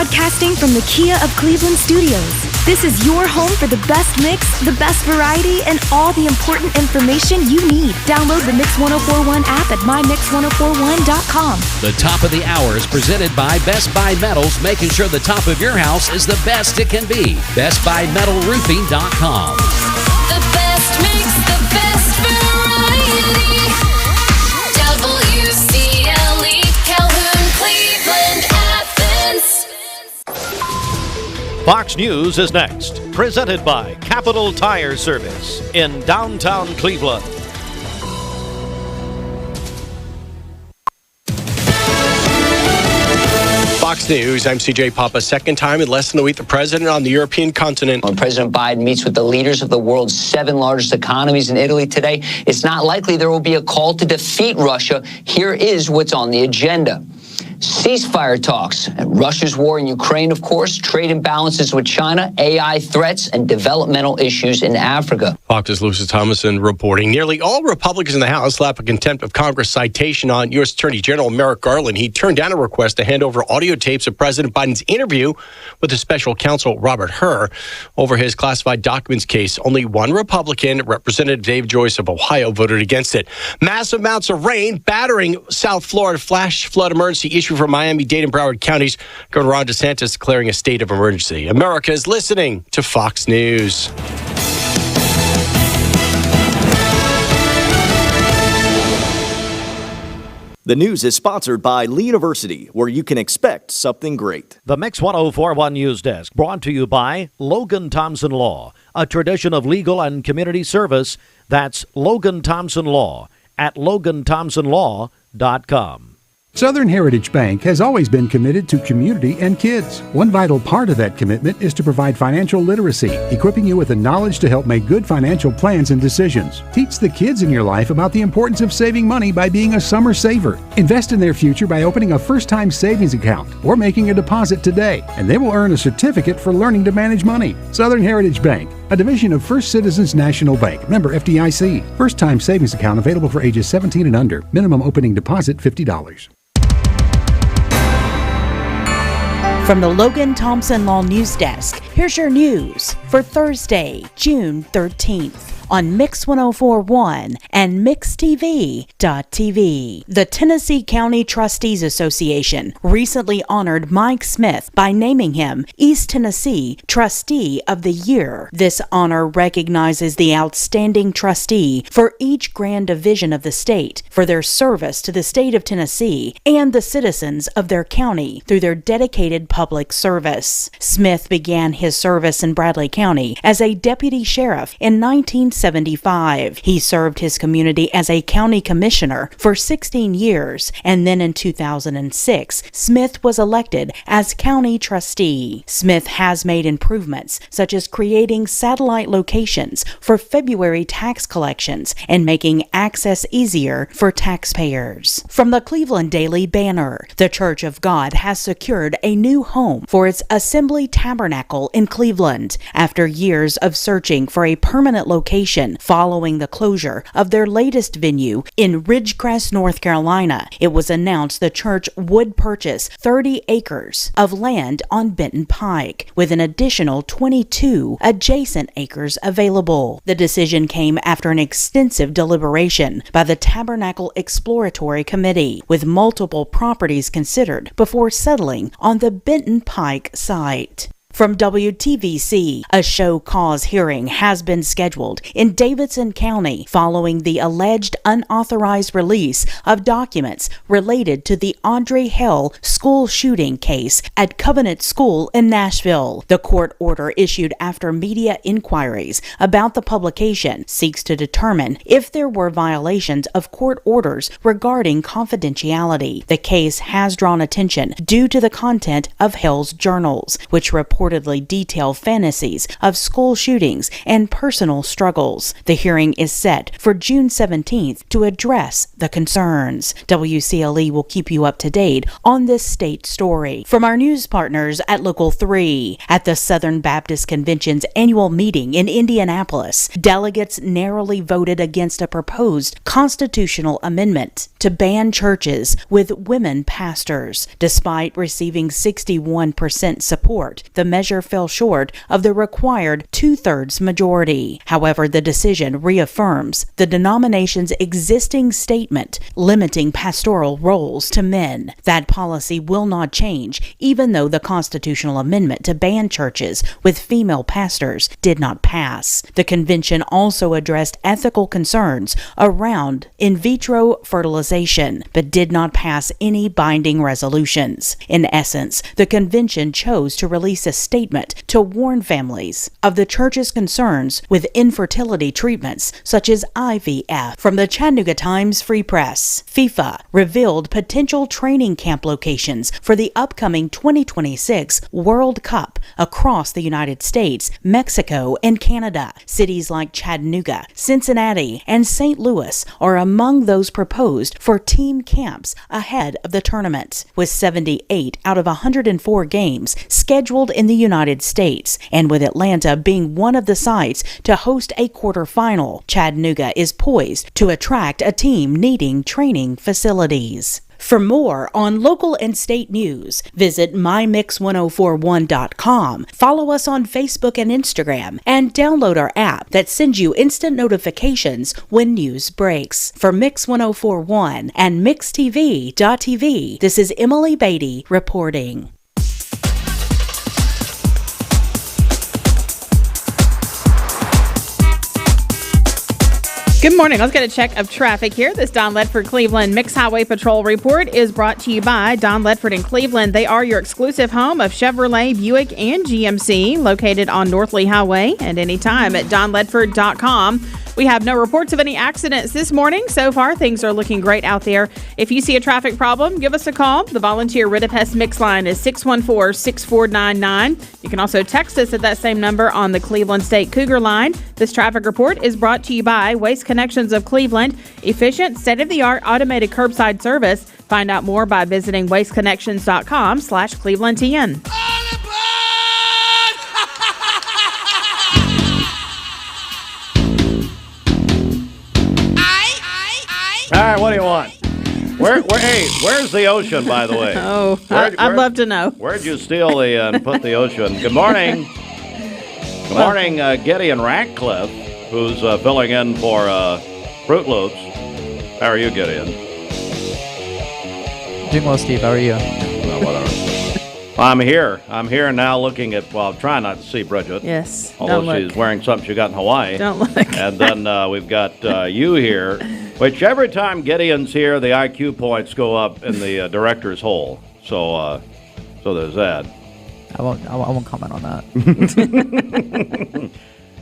Broadcasting from the Kia of Cleveland studios. This is your home for the best mix, the best variety, and all the important information you need. Download the Mix 1041 app at mymix1041.com. The top of the hour is presented by Best Buy Metals, making sure the top of your house is the best it can be. BestBuyMetalRoofing.com. The best mix, the best variety. WCLE, Calhoun, Cleveland, Athens. Fox News is next, presented by Capital Tire Service in downtown Cleveland. Fox News, I'm CJ Papa. Second time in less than a week, the president on the European continent. When President Biden meets with the leaders of the world's 7 largest economies in Italy today, it's not likely there will be a call to defeat Russia. Here is what's on the agenda. Ceasefire talks, Russia's war in Ukraine, of course, trade imbalances with China, AI threats, and developmental issues in Africa. Fox's Lucy Thomason reporting. Nearly all Republicans in the House slap a contempt of Congress citation on U.S. Attorney General Merrick Garland. He turned down a request to hand over audio tapes of President Biden's interview with the special counsel Robert Hur over his classified documents case. Only one Republican, Representative Dave Joyce of Ohio, voted against it. Massive amounts of rain battering South Florida. Flash flood emergency issue for Miami-Dade and Broward counties. Governor Ron DeSantis declaring a state of emergency. America is listening to Fox News. The news is sponsored by Lee University, where you can expect something great. The Mix 1041 News Desk, brought to you by Logan Thompson Law, a tradition of legal and community service. That's Logan Thompson Law at loganthompsonlaw.com. Southern Heritage Bank has always been committed to community and kids. One vital part of that commitment is to provide financial literacy, equipping you with the knowledge to help make good financial plans and decisions. Teach the kids in your life about the importance of saving money by being a summer saver. Invest in their future by opening a first-time savings account or making a deposit today, and they will earn a certificate for learning to manage money. Southern Heritage Bank, a division of First Citizens National Bank, member FDIC. First-time savings account available for ages 17 and under. Minimum opening deposit $50. From the Logan Thompson Law News Desk, here's your news for Thursday, June 13th. On Mix 1041 and MixTV.tv. The Tennessee County Trustees Association recently honored Mike Smith by naming him East Tennessee Trustee of the Year. This honor recognizes the outstanding trustee for each grand division of the state for their service to the state of Tennessee and the citizens of their county through their dedicated public service. Smith began his service in Bradley County as a deputy sheriff in 1975. He served his community as a county commissioner for 16 years, and then in 2006, Smith was elected as county trustee. Smith has made improvements, such as creating satellite locations for February tax collections and making access easier for taxpayers. From the Cleveland Daily Banner, the Church of God has secured a new home for its Assembly Tabernacle in Cleveland after years of searching for a permanent location following the closure of their latest venue in Ridgecrest, North Carolina. It was announced the church would purchase 30 acres of land on Benton Pike, with an additional 22 adjacent acres available. The decision came after an extensive deliberation by the Tabernacle Exploratory Committee, with multiple properties considered before settling on the Benton Pike site. From WTVC, a show cause hearing has been scheduled in Davidson County following the alleged unauthorized release of documents related to the Audrey Hale school shooting case at Covenant School in Nashville. The court order issued after media inquiries about the publication seeks to determine if there were violations of court orders regarding confidentiality. The case has drawn attention due to the content of Hale's journals, which report reportedly detail fantasies of school shootings and personal struggles. The hearing is set for June 17th to address the concerns. WCLE will keep you up to date on this state story. From our news partners at Local 3, at the Southern Baptist Convention's annual meeting in Indianapolis, delegates narrowly voted against a proposed constitutional amendment to ban churches with women pastors. Despite receiving 61% support, the measure fell short of the required two-thirds majority. However, the decision reaffirms the denomination's existing statement limiting pastoral roles to men. That policy will not change, even though the constitutional amendment to ban churches with female pastors did not pass. The convention also addressed ethical concerns around in vitro fertilization, but did not pass any binding resolutions. In essence, the convention chose to release a statement to warn families of the church's concerns with infertility treatments such as IVF. From the Chattanooga Times Free Press, FIFA revealed potential training camp locations for the upcoming 2026 World Cup across the United States, Mexico, and Canada. Cities like Chattanooga, Cincinnati, and St. Louis are among those proposed for team camps ahead of the tournament, with 78 out of 104 games scheduled in the United States, and with Atlanta being one of the sites to host a quarterfinal. Chattanooga is poised to attract a team needing training facilities. For more on local and state news, visit mymix1041.com, follow us on Facebook and Instagram, and download our app that sends you instant notifications when news breaks. For Mix 1041 and MixTV.tv, this is Emily Beatty reporting. Good morning. Let's get a check of traffic here. This Don Ledford Cleveland Mix Highway Patrol report is brought to you by Don Ledford in Cleveland. They are your exclusive home of Chevrolet, Buick, and GMC, located on North Lee Highway, and anytime at donledford.com. We have no reports of any accidents this morning. So far, things are looking great out there. If you see a traffic problem, give us a call. The volunteer Rid-a-Pest Mix line is 614-6499. You can also text us at that same number on the Cleveland State Cougar line. This traffic report is brought to you by Waste Connections of Cleveland, efficient, state-of-the-art automated curbside service. Find out more by visiting wasteconnections.com/ClevelandTN. All right, what do you want? Hey, where's the ocean, by the way? Oh, I'd love to know. Where'd you steal and put the ocean? Good morning. Good morning, Gideon Ratcliffe, who's filling in for Fruit Loops. How are you, Gideon? Doing well, Steve. How are you? Well, whatever. I'm here now looking at, well, I'm trying not to see Bridget. Yes. Although she's wearing something she got in Hawaii. Don't look. And then we've got you here, which every time Gideon's here, the IQ points go up in the director's hole. So there's that. I won't comment on that.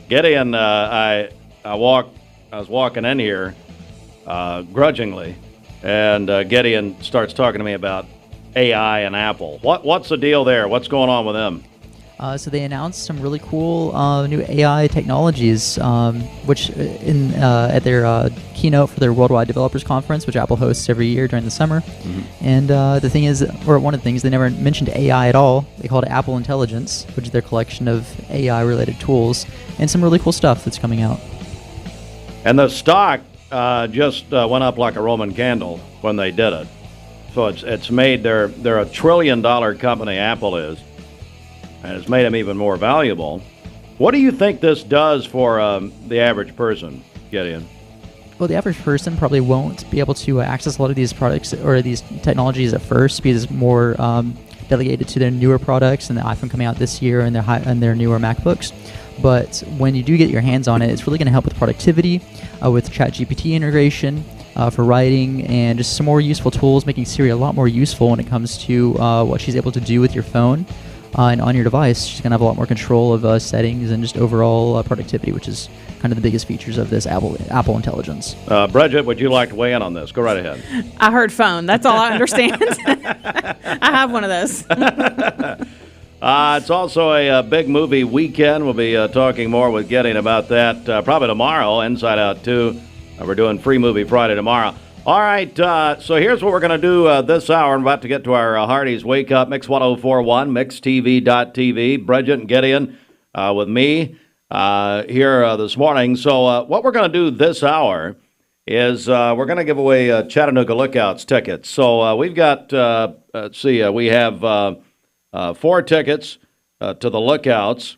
Gideon, I was walking in here grudgingly, and Gideon starts talking to me about AI and Apple. What's the deal there? What's going on with them? So they announced some really cool new AI technologies, which at their keynote for their Worldwide Developers Conference, which Apple hosts every year during the summer. Mm-hmm. And the thing is, or one of the things, they never mentioned AI at all. They called it Apple Intelligence, which is their collection of AI-related tools, and some really cool stuff that's coming out. And the stock just went up like a Roman candle when they did it. So it's made they're a $1 trillion company, Apple is, and it's made them even more valuable. What do you think this does for the average person, Gideon? Well, the average person probably won't be able to access a lot of these products or these technologies at first because it's more delegated to their newer products and the iPhone coming out this year and their newer MacBooks. But when you do get your hands on it, it's really going to help with productivity, with ChatGPT integration, for writing, and just some more useful tools, making Siri a lot more useful when it comes to what she's able to do with your phone and on your device. She's going to have a lot more control of settings and just overall productivity, which is kind of the biggest features of this Apple Intelligence. Bridget, would you like to weigh in on this? Go right ahead. I heard phone. That's all I understand. I have one of those. It's also a big movie weekend. We'll be talking more with Gideon about that probably tomorrow. Inside Out 2. We're doing Free Movie Friday tomorrow. All right, so here's what we're going to do this hour. I'm about to get to our Hardee's Wake Up, Mix 1041, MixTV.tv. Bridget and Gideon with me here this morning. So what we're going to do this hour is we're going to give away Chattanooga Lookouts tickets. So we've got, we have 4 tickets to the Lookouts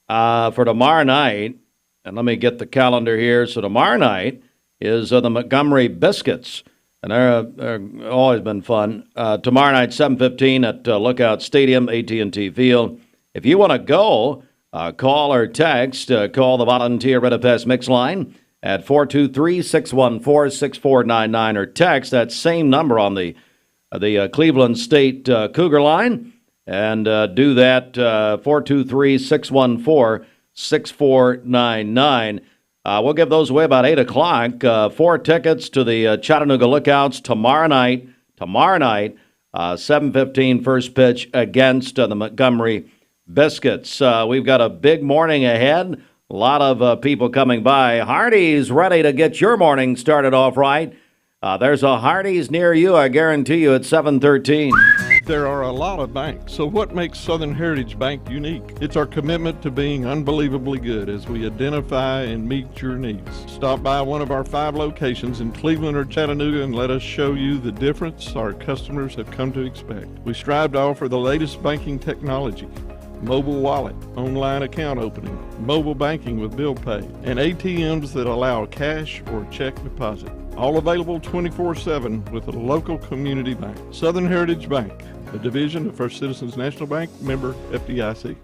for tomorrow night. And let me get the calendar here. So tomorrow night is the Montgomery Biscuits, and they're always been fun. Tomorrow night, 7:15 at Lookout Stadium, AT&T Field. If you want to go, call or text. Call the Volunteer Red Fest Mix line at 423-614-6499, or text that same number on the Cleveland State Cougar line, and do that 423-614-6499. We'll give those away about 8 o'clock. 4 tickets to the Chattanooga Lookouts tomorrow night, 7:15 first pitch against the Montgomery Biscuits. We've got a big morning ahead. A lot of people coming by. Hardee's ready to get your morning started off right. There's a Hardee's near you, I guarantee you, at 7:13. There are a lot of banks, so what makes Southern Heritage Bank unique? It's our commitment to being unbelievably good as we identify and meet your needs. Stop by one of our 5 locations in Cleveland or Chattanooga and let us show you the difference our customers have come to expect. We strive to offer the latest banking technology, mobile wallet, online account opening, mobile banking with bill pay, and ATMs that allow cash or check deposit. All available 24/7 with a local community bank. Southern Heritage Bank, a division of First Citizens National Bank, member FDIC.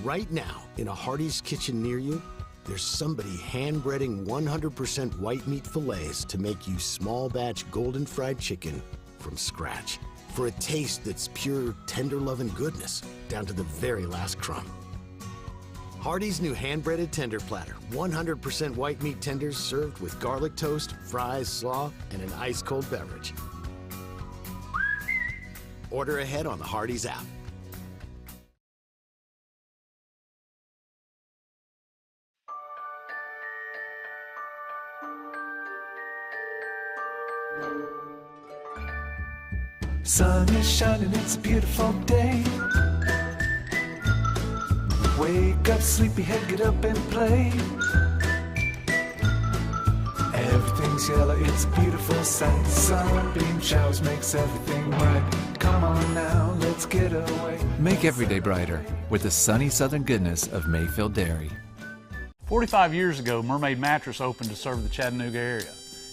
Right now, in a Hardee's kitchen near you, there's somebody hand-breading 100% white meat fillets to make you small batch golden fried chicken from scratch. For a taste that's pure, tender love and goodness, down to the very last crumb. Hardee's new hand-breaded tender platter. 100% white meat tenders served with garlic toast, fries, slaw, and an ice-cold beverage. Order ahead on the Hardee's app. Sun is shining, it's a beautiful day. Wake up, sleepyhead, get up and play. Everything's yellow, it's a beautiful sight. Sunbeam showers makes everything right. Come on now, let's get away. Make every day brighter with the sunny southern goodness of Mayfield Dairy. 45 years ago, Mermaid Mattress opened to serve the Chattanooga area.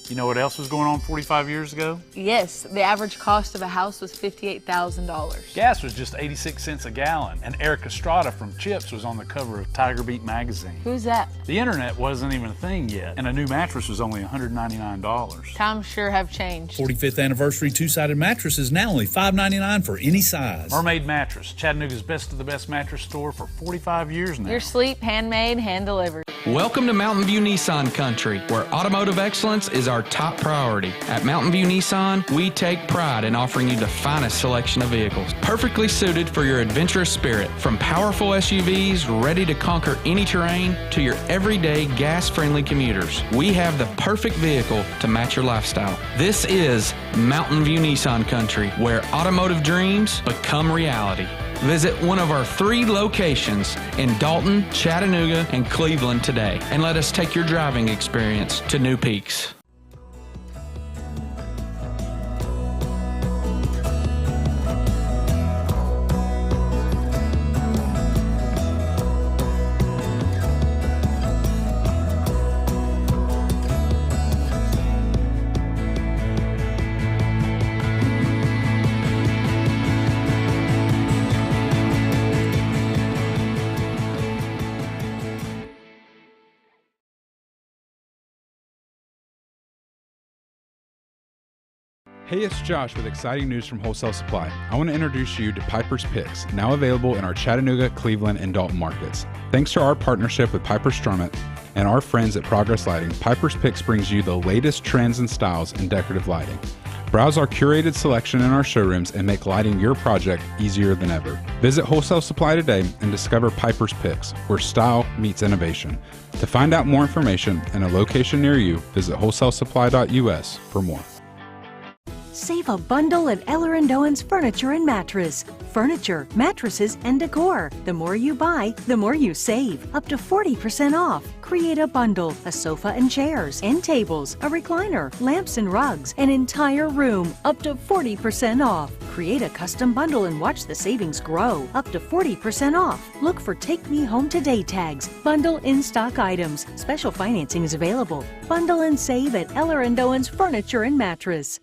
You know what else was going on 45 years ago? Yes, the average cost of a house was $58,000. Gas was just 86 cents a gallon, and Eric Estrada from Chips was on the cover of Tiger Beat magazine. Who's that? The internet wasn't even a thing yet, and a new mattress was only $199. Times sure have changed. 45th anniversary two-sided mattress is now only $5.99 for any size. Mermaid Mattress, Chattanooga's best of the best mattress store for 45 years now. Your sleep, handmade, hand-delivered. Welcome to Mountain View Nissan Country, where automotive excellence is our top priority. At Mountain View Nissan, we take pride in offering you the finest selection of vehicles, perfectly suited for your adventurous spirit. From powerful SUVs ready to conquer any terrain to your everyday gas-friendly commuters, we have the perfect vehicle to match your lifestyle. This is Mountain View Nissan Country, where automotive dreams become reality. Visit one of our 3 locations in Dalton, Chattanooga, and Cleveland today, and let us take your driving experience to new peaks. Hey, it's Josh with exciting news from Wholesale Supply. I want to introduce you to Piper's Picks, now available in our Chattanooga, Cleveland, and Dalton markets. Thanks to our partnership with Piper Strummett and our friends at Progress Lighting, Piper's Picks brings you the latest trends and styles in decorative lighting. Browse our curated selection in our showrooms and make lighting your project easier than ever. Visit Wholesale Supply today and discover Piper's Picks, where style meets innovation. To find out more information and a location near you, visit wholesalesupply.us for more. Save a bundle at Eller & Owen's Furniture and Mattress. Furniture, mattresses, and decor. The more you buy, the more you save. Up to 40% off. Create a bundle, a sofa and chairs, end tables, a recliner, lamps and rugs, an entire room. Up to 40% off. Create a custom bundle and watch the savings grow. Up to 40% off. Look for Take Me Home Today tags. Bundle in-stock items. Special financing is available. Bundle and save at Eller & Owen's Furniture and Mattress.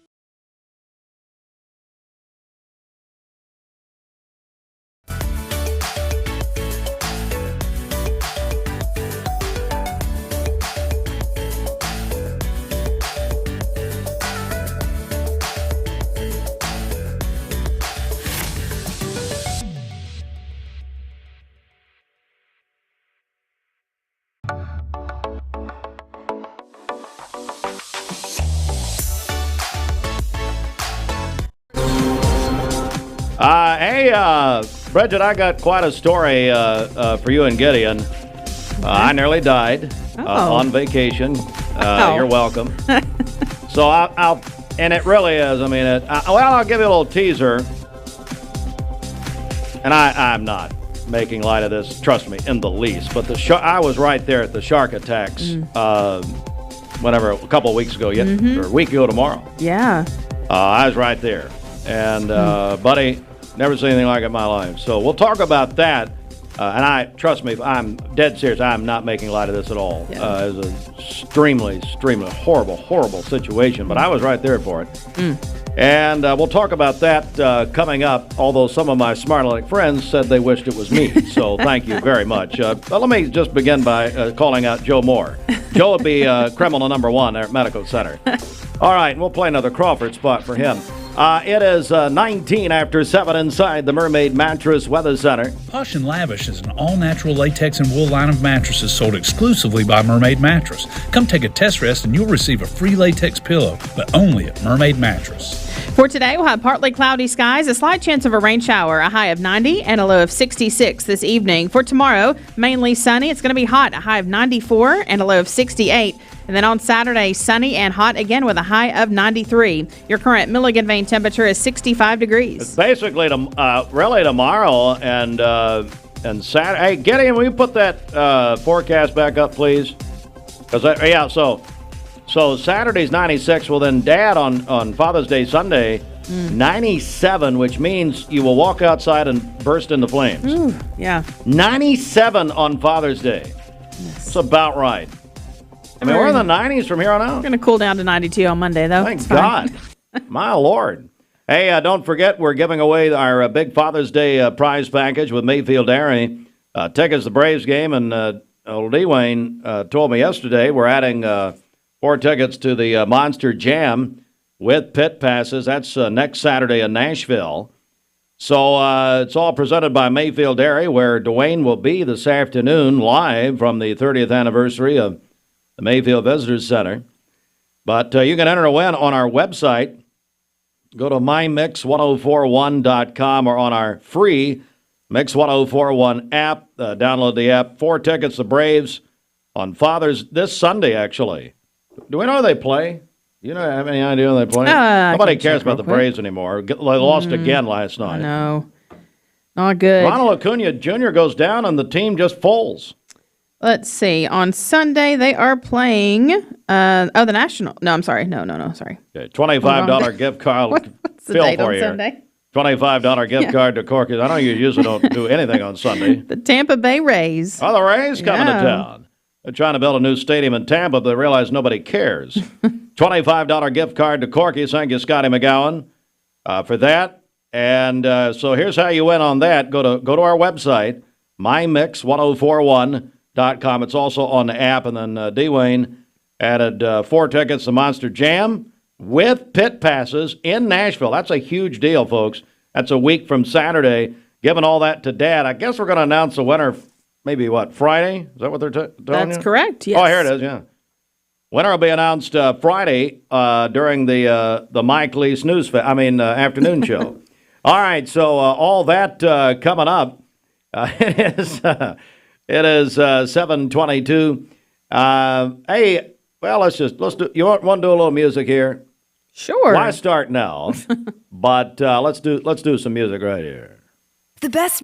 Hey, Bridget, I got quite a story for you and Gideon. I nearly died on vacation. You're welcome. So I'll, and it really is. I mean, I'll give you a little teaser. And I'm not making light of this, trust me, in the least. But I was right there at the shark attacks. Whenever a couple of weeks ago, or a week ago tomorrow. Yeah. I was right there. And, buddy, never seen anything like it in my life. So we'll talk about that. And trust me, I'm dead serious. I'm not making light of this at all. Yeah. It was an extremely horrible situation. But I was right there for it. And we'll talk about that coming up, although some of my smart aleck friends said they wished it was me. So thank you very much. Let me just begin by calling out Joe Moore. Joe would be criminal number one there at Medical Center. All right, and we'll play another Crawford spot for him. It is 19 after 7 inside the Mermaid Mattress Weather Center. Posh and Lavish is an all-natural latex and wool line of mattresses sold exclusively by Mermaid Mattress. Come take a test rest and you'll receive a free latex pillow, but only at Mermaid Mattress. For today, we'll have partly cloudy skies, a slight chance of a rain shower, a high of 90 and a low of 66 this evening. For tomorrow, mainly sunny. It's going to be hot, a high of 94 and a low of 68. And then on Saturday, sunny and hot again with a high of 93. Your current Milligan vein temperature is 65 degrees. It's basically really tomorrow and Saturday. Hey, Gideon, will you put that forecast back up, please? So Saturday's 96. Well, then Dad on Father's Day Sunday, 97, which means you will walk outside and burst into flames. Ooh, yeah. 97 on Father's Day. That's about right. I mean, we're in the 90s from here on out. We're going to cool down to 92 on Monday, though. Thank God. My Lord. Hey, don't forget, we're giving away our big Father's Day prize package with Mayfield Dairy. Tickets to the Braves game, and old Dwayne told me yesterday we're adding 4 tickets to the Monster Jam with pit passes. That's next Saturday in Nashville. So it's all presented by Mayfield Dairy, where Dwayne will be this afternoon live from the 30th anniversary of the Mayfield Visitors Center. But you can enter a win on our website. Go to mymix1041.com or on our free Mix 1041 app. Download the app. 4 tickets to Braves on Father's this Sunday, actually. Do we know who they play? You know, have any idea who they play? Nobody cares about the Braves anymore. They lost again last night. No, not good. Ronald Acuna Jr. goes down and the team just folds. Let's see. On Sunday, they are playing the National. No, I'm sorry. No, sorry. Okay, $25 gift card. What's the date on Sunday? $25 gift card to Corky. I know you usually don't do anything on Sunday. The Tampa Bay Rays. Oh, the Rays coming to town. They're trying to build a new stadium in Tampa, but they realize nobody cares. $25 gift card to Corky. Thank you, Scotty McGowan, for that. And so here's how you win on that. Go to our website, mymix1041.com. It's also on the app. And then Dwayne added 4 tickets to Monster Jam with pit passes in Nashville. That's a huge deal, folks. That's a week from Saturday. Giving all that to Dad. I guess we're going to announce the winner maybe, Friday? Is that what they're telling you? That's correct, yes. Oh, here it is, yeah. Winner will be announced Friday during the Mike Lease afternoon show. All right, so all that coming up. It is 7:22. Hey, well, let's do. You want to do a little music here? Sure. Why start now? But let's do some music right here. The best.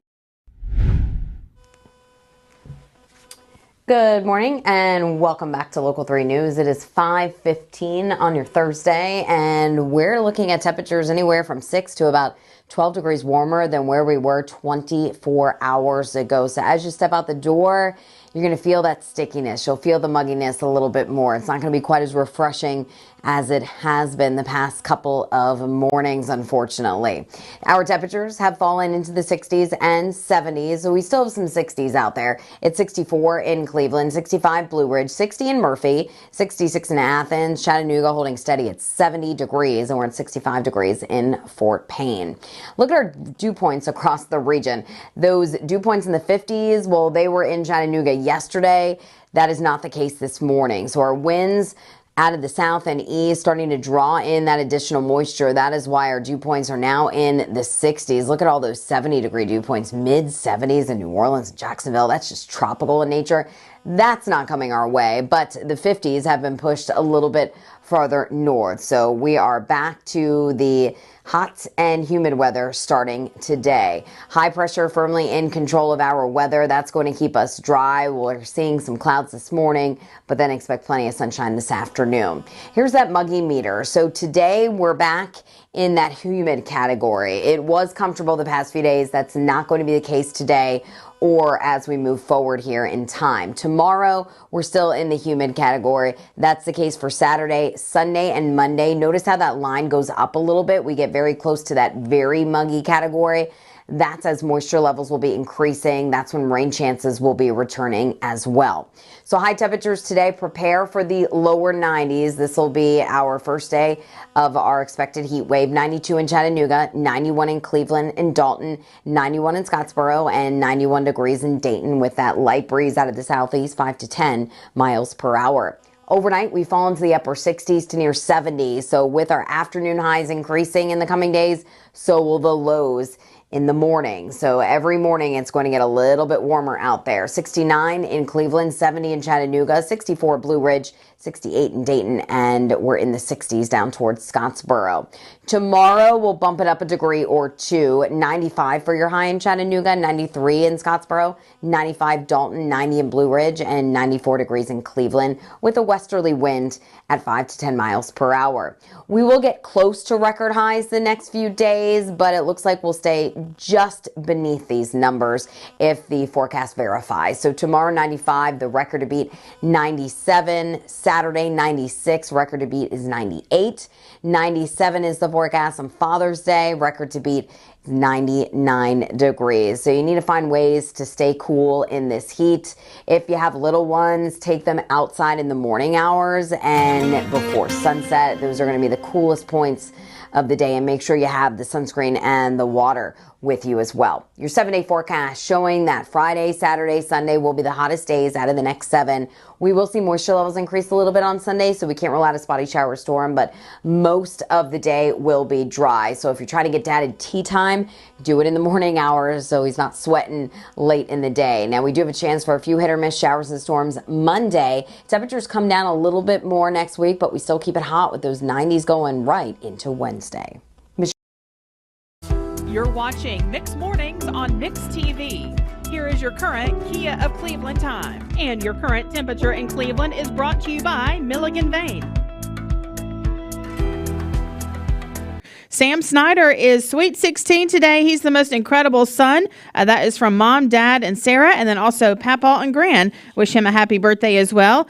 Good morning and welcome back to Local 3 News. It is 5:15 on your Thursday, and we're looking at temperatures anywhere from 6 to about 12 degrees warmer than where we were 24 hours ago. So as you step out the door, you're going to feel that stickiness. You'll feel the mugginess a little bit more. It's not going to be quite as refreshing as it has been the past couple of mornings, unfortunately. Our temperatures have fallen into the 60s and 70s, so we still have some 60s out there. It's 64 in Cleveland, 65 Blue Ridge, 60 in Murphy, 66 in Athens, Chattanooga holding steady at 70 degrees, and we're at 65 degrees in Fort Payne. Look at our dew points across the region. Those dew points in the 50s, well, they were in Chattanooga yesterday. That is not the case this morning. So our winds out of the south and east starting to draw in that additional moisture. That is why our dew points are now in the 60s. Look at all those 70-degree dew points, mid-70s in New Orleans and Jacksonville. That's just tropical in nature. That's not coming our way, but the 50s have been pushed a little bit farther north. So we are back to the hot and humid weather starting today. High pressure firmly in control of our weather. That's going to keep us dry. We're seeing some clouds this morning, but then expect plenty of sunshine this afternoon. Here's that muggy meter. So today we're back in that humid category. It was comfortable the past few days. That's not going to be the case today or as we move forward here in time. Tomorrow, we're still in the humid category. That's the case for Saturday, Sunday, and Monday. Notice how that line goes up a little bit. We get very close to that very muggy category. That's as moisture levels will be increasing. That's when rain chances will be returning as well. So high temperatures today, prepare for the lower 90s. This will be our first day of our expected heat wave. 92 in Chattanooga, 91 in Cleveland and Dalton, 91 in Scottsboro, and 91 degrees in Dayton with that light breeze out of the southeast, 5 to 10 miles per hour. Overnight, we fall into the upper 60s to near 70. So with our afternoon highs increasing in the coming days, so will the lows in the morning. So every morning it's going to get a little bit warmer out there. 69 in Cleveland, 70 in Chattanooga, 64 Blue Ridge, 68 in Dayton, and we're in the 60s down towards Scottsboro. Tomorrow we'll bump it up a degree or two. 95 for your high in Chattanooga, 93 in Scottsboro, 95 Dalton, 90 in Blue Ridge, and 94 degrees in Cleveland with a westerly wind at 5 to 10 miles per hour. We will get close to record highs the next few days, but it looks like we'll stay just beneath these numbers if the forecast verifies. So tomorrow 95, the record to beat 97, Saturday 96, record to beat is 98, 97 is the forecast on Father's Day, record to beat 99 degrees. So you need to find ways to stay cool in this heat. If you have little ones, take them outside in the morning hours and before sunset. Those are going to be the coolest points of the day, and make sure you have the sunscreen and the water with you as well. Your 7-day forecast showing that Friday, Saturday, Sunday will be the hottest days out of the next 7. We will see moisture levels increase a little bit on Sunday, so we can't rule out a spotty shower storm, but most of the day will be dry. So if you're trying to get dad at tea time, do it in the morning hours so he's not sweating late in the day. Now we do have a chance for a few hit or miss showers and storms Monday. Temperatures come down a little bit more next week, but we still keep it hot with those 90s going right into Wednesday. You're watching Mix Mornings on Mix TV. Here is your current Kia of Cleveland time. And your current temperature in Cleveland is brought to you by Milligan Vane. Sam Snyder is sweet 16 today. He's the most incredible son. That is from Mom, Dad, and Sarah. And then also Papa and Gran wish him a happy birthday as well.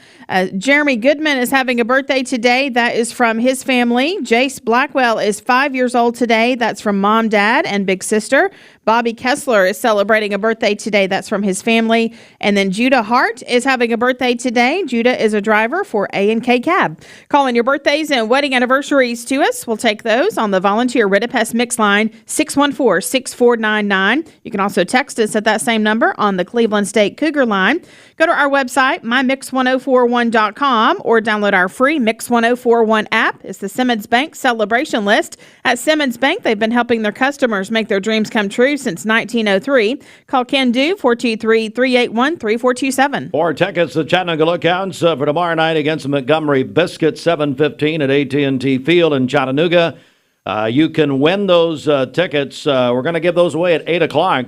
Jeremy Goodman is having a birthday today. That is from his family. Jace Blackwell is 5 years old today. That's from Mom, Dad, and Big Sister. Bobby Kessler is celebrating a birthday today. That's from his family. And then Judah Hart is having a birthday today. Judah is a driver for A&K Cab. Call in your birthdays and wedding anniversaries to us. We'll take those on the volunteer Ritapest Mix line, 614-6499. You can also text us at that same number on the Cleveland State Cougar line. Go to our website, mymix1041.com, or download our free Mix 1041 app. It's the Simmons Bank celebration list. At Simmons Bank, they've been helping their customers make their dreams come true since 1903. Call Ken Do, 423-381-3427. For tickets, the Chattanooga Lookouts for tomorrow night against the Montgomery Biscuits, 7:15 at AT&T Field in Chattanooga. You can win those tickets. We're going to give those away at 8 o'clock.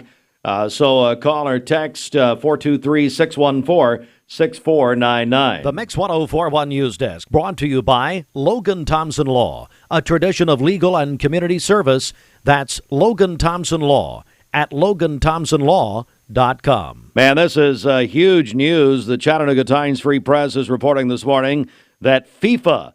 So call or text 423-614-6499. The Mix 1041 News Desk, brought to you by Logan Thompson Law, a tradition of legal and community service. That's Logan Thompson Law at LoganThompsonLaw.com. Man, this is huge news. The Chattanooga Times Free Press is reporting this morning that FIFA,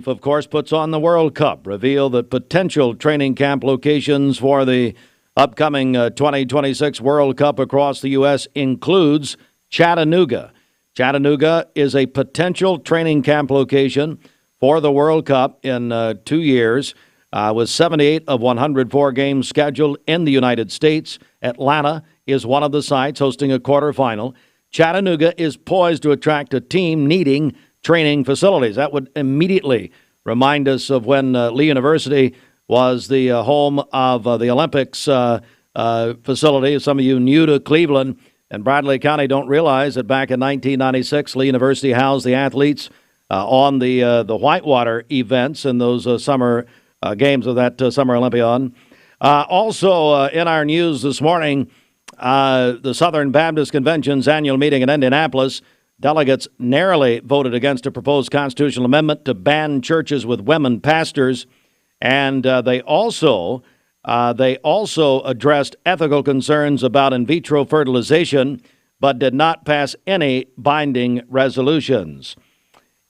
of course, puts on the World Cup, revealed that potential training camp locations for the upcoming 2026 World Cup across the U.S. includes Chattanooga. Chattanooga is a potential training camp location for the World Cup in 2 years, with 78 of 104 games scheduled in the United States. Atlanta is one of the sites hosting a quarterfinal. Chattanooga is poised to attract a team needing training facilities. That would immediately remind us of when Lee University was the home of the Olympics facility. Some of you new to Cleveland and Bradley County don't realize that back in 1996, Lee University housed the athletes on the whitewater events and those summer games of that Summer Olympiad. Also in our news this morning, the Southern Baptist Convention's annual meeting in Indianapolis, delegates narrowly voted against a proposed constitutional amendment to ban churches with women pastors. And they also addressed ethical concerns about in vitro fertilization, but did not pass any binding resolutions.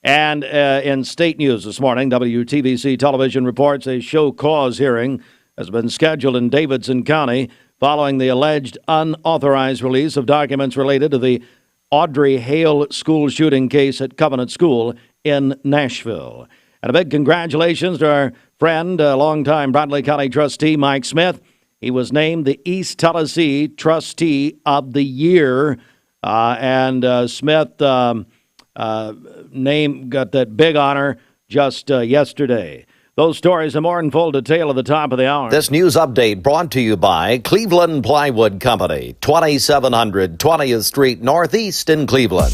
And in state news this morning, WTVC television reports a show cause hearing has been scheduled in Davidson County following the alleged unauthorized release of documents related to the Audrey Hale school shooting case at Covenant School in Nashville. And a big congratulations to our friend, longtime Bradley County trustee, Mike Smith. He was named the East Tennessee Trustee of the Year. Smith got that big honor just yesterday. Those stories are more in full detail at the top of the hour. This news update brought to you by Cleveland Plywood Company, 2700 20th Street Northeast in Cleveland.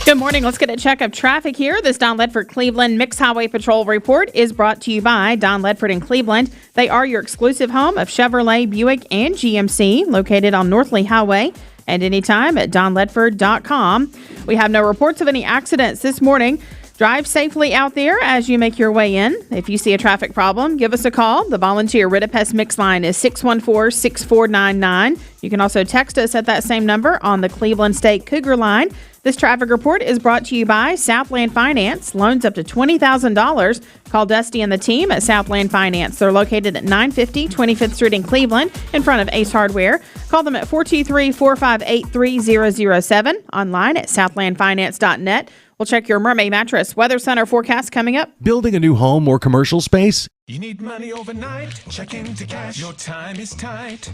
Good morning. Let's get a check of traffic here. This Don Ledford Cleveland Mixed Highway Patrol report is brought to you by Don Ledford in Cleveland. They are your exclusive home of Chevrolet, Buick, and GMC, located on North Lee Highway, and anytime at donledford.com. We have no reports of any accidents this morning. Drive safely out there as you make your way in. If you see a traffic problem, give us a call. The volunteer Ritapest Mix line is 614-6499. You can also text us at that same number on the Cleveland State Cougar line. This traffic report is brought to you by Southland Finance. Loans up to $20,000. Call Dusty and the team at Southland Finance. They're located at 950 25th Street in Cleveland, in front of Ace Hardware. Call them at 423-458-3007. Online at southlandfinance.net. We'll check your Mermaid Mattress Weather Center forecast coming up. Building a new home or commercial space? You need money overnight? Check into cash. Your time is tight.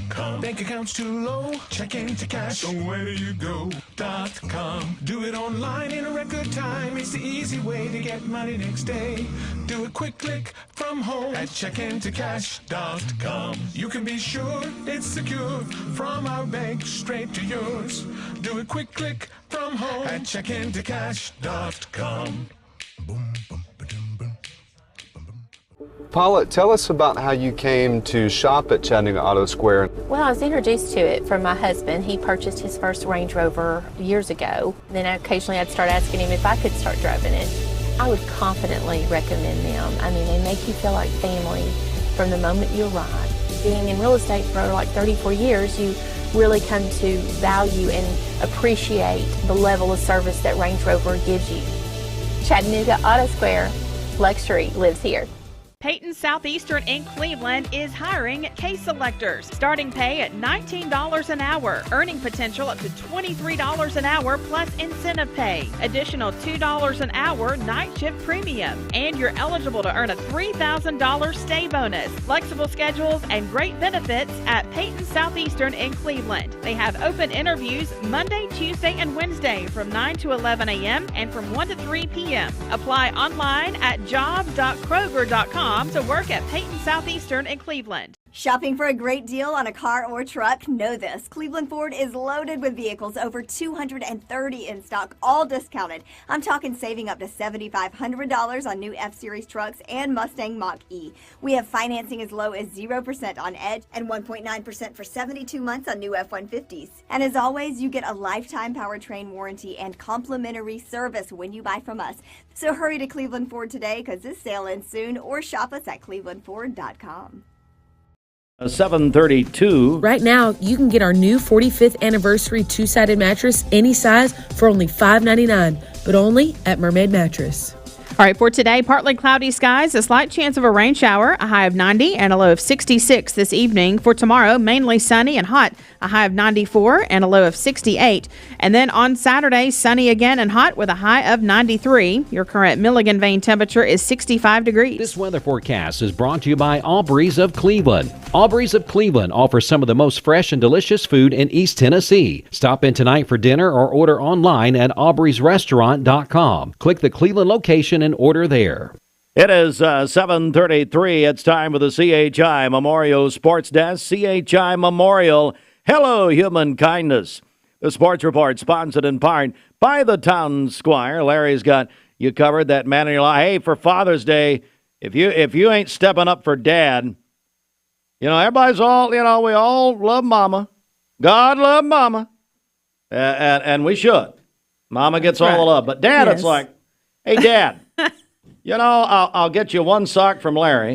.com. Bank account's too low? Check into cash. So where do you go? .com. Do it online in a record time. It's the easy way to get money next day. Do a quick click from home at checkintocash.com. You can be sure it's secure from our bank straight to yours. Do a quick click from home at checkintocash.com. Boom, boom, ba-dum, boom. Paula, tell us about how you came to shop at Chattanooga Auto Square. Well, I was introduced to it from my husband. He purchased his first Range Rover years ago. Then occasionally I'd start asking him if I could start driving it. I would confidently recommend them. I mean, they make you feel like family from the moment you arrive. Being in real estate for like 34 years, you really come to value and appreciate the level of service that Range Rover gives you. Chattanooga Auto Square, luxury lives here. Peyton Southeastern in Cleveland is hiring case selectors. Starting pay at $19 an hour. Earning potential up to $23 an hour plus incentive pay. Additional $2 an hour night shift premium. And you're eligible to earn a $3,000 stay bonus. Flexible schedules and great benefits at Peyton Southeastern in Cleveland. They have open interviews Monday, Tuesday, and Wednesday from 9 to 11 a.m. and from 1 to 3 p.m. Apply online at jobs.kroger.com to work at Peyton Southeastern in Cleveland. Shopping for a great deal on a car or truck? Know this. Cleveland Ford is loaded with vehicles, over 230 in stock, all discounted. I'm talking saving up to $7,500 on new F-Series trucks and Mustang Mach-E. We have financing as low as 0% on Edge and 1.9% for 72 months on new F-150s. And as always, you get a lifetime powertrain warranty and complimentary service when you buy from us. So hurry to Cleveland Ford today because this sale ends soon, or shop us at clevelandford.com. 732. Right now, you can get our new 45th anniversary two-sided mattress, any size, for only $5.99, but only at Mermaid Mattress. All right, for today, partly cloudy skies, a slight chance of a rain shower, a high of 90 and a low of 66 this evening. For tomorrow, mainly sunny and hot, a high of 94 and a low of 68. And then on Saturday, sunny again and hot with a high of 93. Your current Milligan Vein temperature is 65 degrees. This weather forecast is brought to you by Aubrey's of Cleveland. Aubrey's of Cleveland offers some of the most fresh and delicious food in East Tennessee. Stop in tonight for dinner or order online at aubreysrestaurant.com. Click the Cleveland location and order there. It is 7:33. It's time for the CHI Memorial Sports Desk. CHI Memorial. Hello, human kindness. The Sports Report sponsored in part by the Town Squire. Larry's got you covered. That man in your life. Hey, for Father's Day, if you ain't stepping up for Dad, everybody's all, we all love Mama. God love Mama, and we should. Mama gets all the love, but Dad, It's like, hey, Dad. I'll get you one sock from Larry.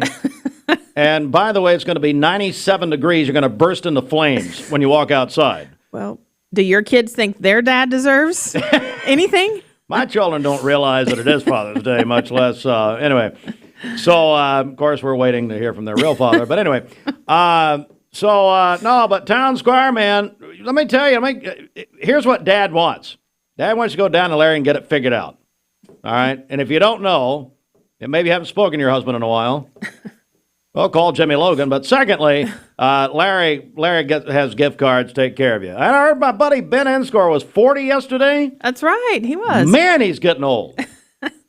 And by the way, it's going to be 97 degrees. You're going to burst into flames when you walk outside. Well, do your kids think their dad deserves anything? My children don't realize that it is Father's Day, much less. Anyway, so of course we're waiting to hear from their real father. But anyway, but Town Squire, man, let me tell you, here's what Dad wants. Dad wants you to go down to Larry and get it figured out. All right, and if you don't know, and maybe you haven't spoken to your husband in a while, well, call Jimmy Logan. But secondly, Larry has gift cards to take care of you. I heard my buddy Ben Enscore was 40 yesterday. That's right, he was. Man, he's getting old.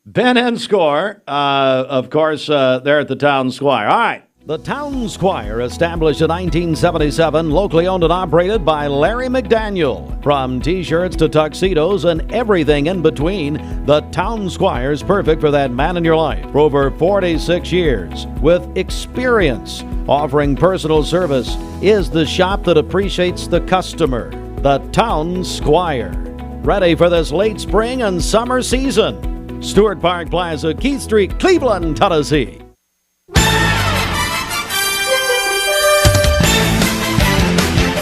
Ben Enscore, of course, there at the Town Squire. All right. The Town Squire, established in 1977, locally owned and operated by Larry McDaniel. From T-shirts to tuxedos and everything in between, the Town Squire is perfect for that man in your life. For over 46 years, with experience offering personal service, is the shop that appreciates the customer. The Town Squire. Ready for this late spring and summer season. Stewart Park Plaza, Keith Street, Cleveland, Tennessee.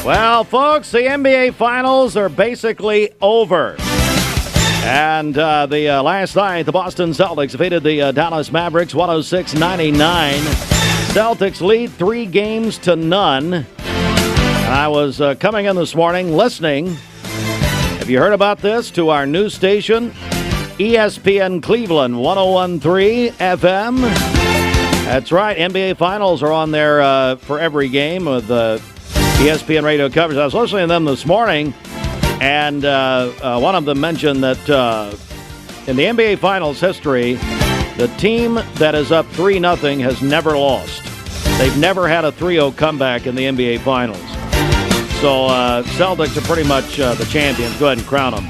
Well, folks, the NBA Finals are basically over. And the last night, the Boston Celtics defeated the Dallas Mavericks 106-99. Celtics lead 3-0. And I was coming in this morning listening. Have you heard about this? To our news station, ESPN Cleveland 101.3 FM. That's right. NBA Finals are on there for every game with ESPN radio coverage. I was listening to them this morning, and one of them mentioned that in the NBA Finals history, the team that is up 3-0 has never lost. They've never had a 3-0 comeback in the NBA Finals. So Celtics are pretty much the champions. Go ahead and crown them.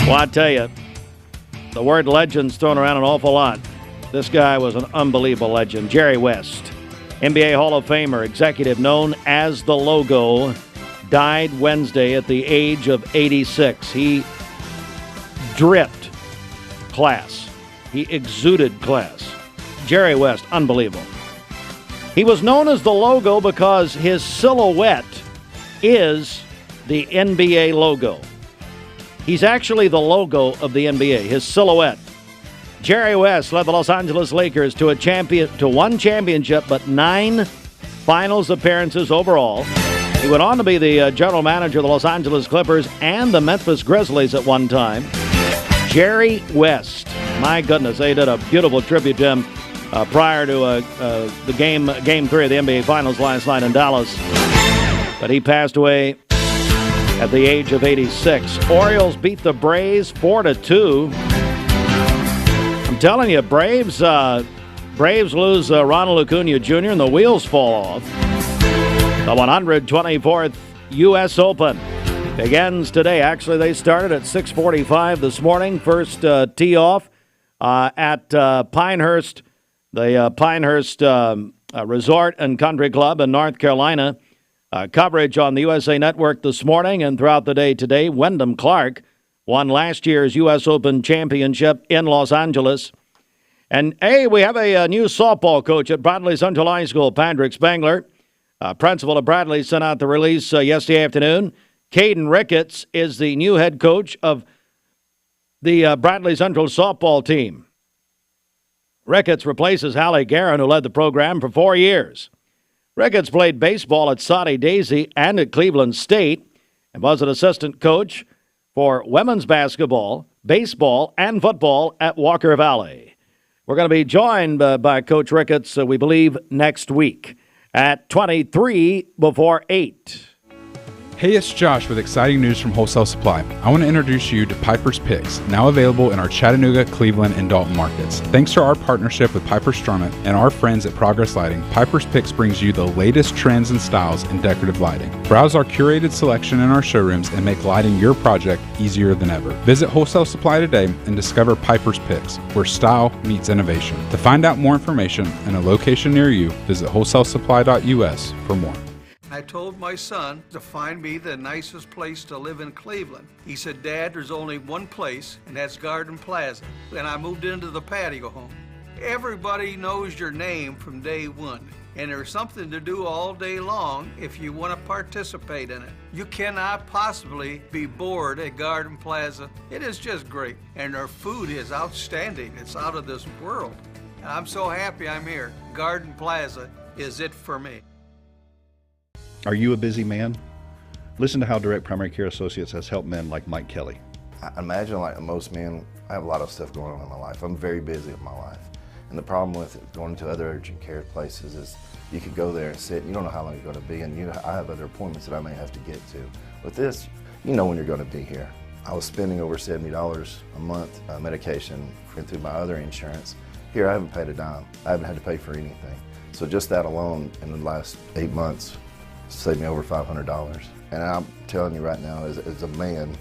Well, I tell you, the word legend's thrown around an awful lot. This guy was an unbelievable legend. Jerry West, NBA Hall of Famer, executive known as the Logo, died Wednesday at the age of 86. He dripped class. He exuded class. Jerry West, unbelievable. He was known as the Logo because his silhouette is the NBA logo. He's actually the logo of the NBA, his silhouette. Jerry West led the Los Angeles Lakers to one championship, but 9 finals appearances overall. He went on to be the general manager of the Los Angeles Clippers and the Memphis Grizzlies at one time. Jerry West. My goodness, they did a beautiful tribute to him prior to the game 3 of the NBA Finals last night in Dallas. But he passed away at the age of 86. Orioles beat the Braves 4-2. I'm telling you, Braves lose Ronald Acuna Jr. and the wheels fall off. The 124th U.S. Open begins today. Actually, they started at 6:45 this morning. First tee off at Pinehurst, the Pinehurst Resort and Country Club in North Carolina. Coverage on the USA Network this morning and throughout the day today. Wyndham Clark won last year's U.S. Open championship in Los Angeles. And, hey, we have a new softball coach at Bradley Central High School, Patrick Spangler. Principal of Bradley sent out the release yesterday afternoon. Caden Ricketts is the new head coach of the Bradley Central softball team. Ricketts replaces Hallie Guerin, who led the program for 4 years. Ricketts played baseball at Soddy Daisy and at Cleveland State and was an assistant coach for women's basketball, baseball, and football at Walker Valley. We're going to be joined by Coach Ricketts, we believe, next week at 23 before 8. Hey, it's Josh with exciting news from Wholesale Supply. I want to introduce you to Piper's Picks, now available in our Chattanooga, Cleveland, and Dalton markets. Thanks to our partnership with Piper Strummett and our friends at Progress Lighting, Piper's Picks brings you the latest trends and styles in decorative lighting. Browse our curated selection in our showrooms and make lighting your project easier than ever. Visit Wholesale Supply today and discover Piper's Picks, where style meets innovation. To find out more information and a location near you, visit wholesalesupply.us for more. I told my son to find me the nicest place to live in Cleveland. He said, Dad, there's only one place, and that's Garden Plaza. And I moved into the patio home. Everybody knows your name from day one, and there's something to do all day long if you want to participate in it. You cannot possibly be bored at Garden Plaza. It is just great, and their food is outstanding. It's out of this world. And I'm so happy I'm here. Garden Plaza is it for me. Are you a busy man? Listen to how Direct Primary Care Associates has helped men like Mike Kelly. I imagine like most men, I have a lot of stuff going on in my life. I'm very busy with my life. And the problem with going to other urgent care places is you could go there and sit, and you don't know how long you're going to be, and I have other appointments that I may have to get to. With this, you know when you're going to be here. I was spending over $70 a month medication through my other insurance. Here, I haven't paid a dime. I haven't had to pay for anything. So just that alone in the last 8 months saved me over $500. And I'm telling you right now, as a man,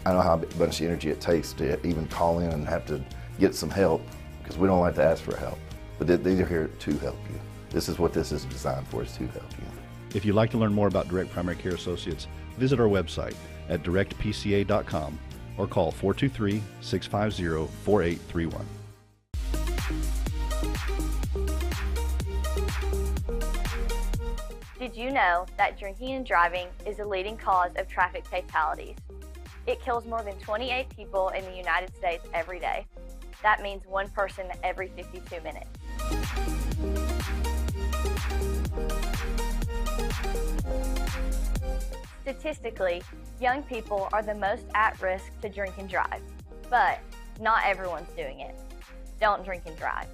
I know how much energy it takes to even call in and have to get some help, because we don't like to ask for help. But these are here to help you. This is what this is designed for, is to help you. If you'd like to learn more about Direct Primary Care Associates, visit our website at directpca.com or call 423-650-4831. Did you know that drinking and driving is a leading cause of traffic fatalities? It kills more than 28 people in the United States every day. That means one person every 52 minutes. Statistically, young people are the most at risk to drink and drive, but not everyone's doing it. Don't drink and drive.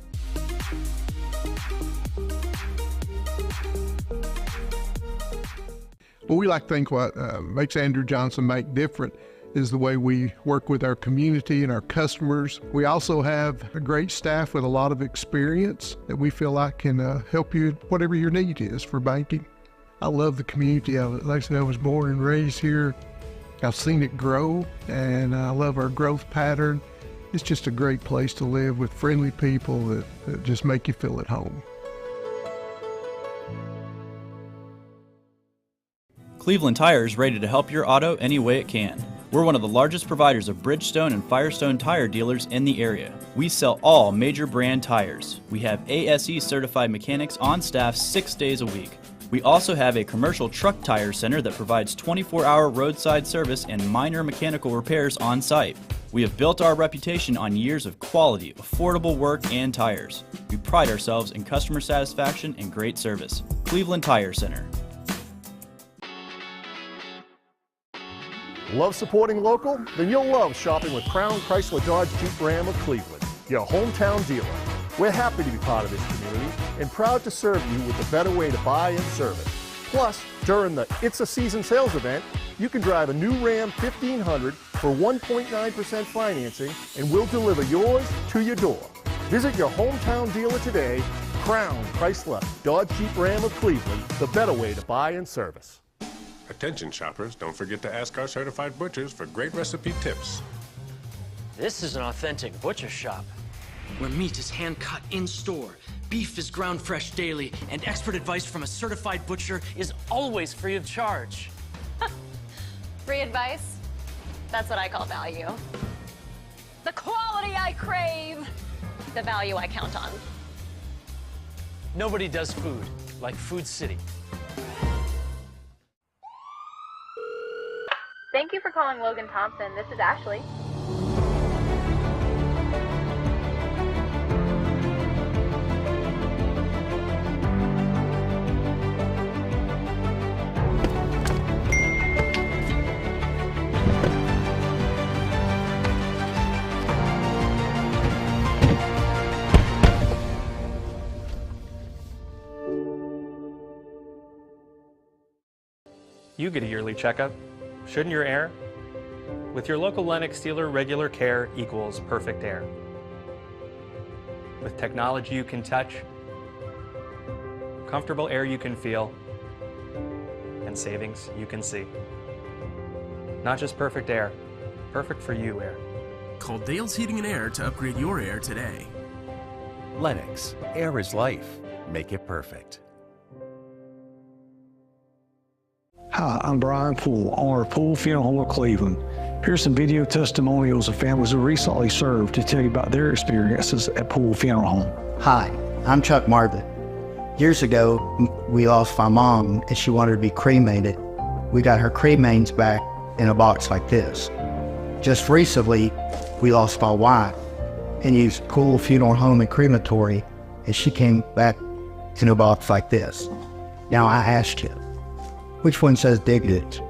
Well, we like to think what makes Andrew Johnson make different is the way we work with our community and our customers. We also have a great staff with a lot of experience that we feel like can help you whatever your need is for banking. I love the community. Like I said, I was born and raised here. I've seen it grow, and I love our growth pattern. It's just a great place to live with friendly people that just make you feel at home. Cleveland Tire is ready to help your auto any way it can. We're one of the largest providers of Bridgestone and Firestone tire dealers in the area. We sell all major brand tires. We have ASE certified mechanics on staff 6 days a week. We also have a commercial truck tire center that provides 24-hour roadside service and minor mechanical repairs on site. We have built our reputation on years of quality, affordable work, and tires. We pride ourselves in customer satisfaction and great service. Cleveland Tire Center. Love supporting local? Then you'll love shopping with Crown Chrysler Dodge Jeep Ram of Cleveland, your hometown dealer. We're happy to be part of this community and proud to serve you with the better way to buy and service. Plus, during the It's a Season sales event, you can drive a new Ram 1500 for 1.9% financing and we'll deliver yours to your door. Visit your hometown dealer today, Crown Chrysler Dodge Jeep Ram of Cleveland, the better way to buy and service. Attention shoppers, don't forget to ask our certified butchers for great recipe tips. This is an authentic butcher shop, where meat is hand-cut in-store, beef is ground fresh daily, and expert advice from a certified butcher is always free of charge. Free advice? That's what I call value. The quality I crave, the value I count on. Nobody does food like Food City. Thank you for calling Logan Thompson. This is Ashley. You get a yearly checkup. Shouldn't your air? With your local Lennox dealer, regular care equals perfect air. With technology you can touch, comfortable air you can feel, and savings you can see. Not just perfect air, perfect for you air. Call Dale's Heating and Air to upgrade your air today. Lennox, air is life. Make it perfect. Hi, I'm Brian Poole, owner of Poole Funeral Home of Cleveland. Here's some video testimonials of families who recently served to tell you about their experiences at Poole Funeral Home. Hi, I'm Chuck Marvin. Years ago, we lost my mom and she wanted to be cremated. We got her cremains back in a box like this. Just recently, we lost my wife and used Poole Funeral Home and Crematory, and she came back in a box like this. Now I ask you, which one says dignity?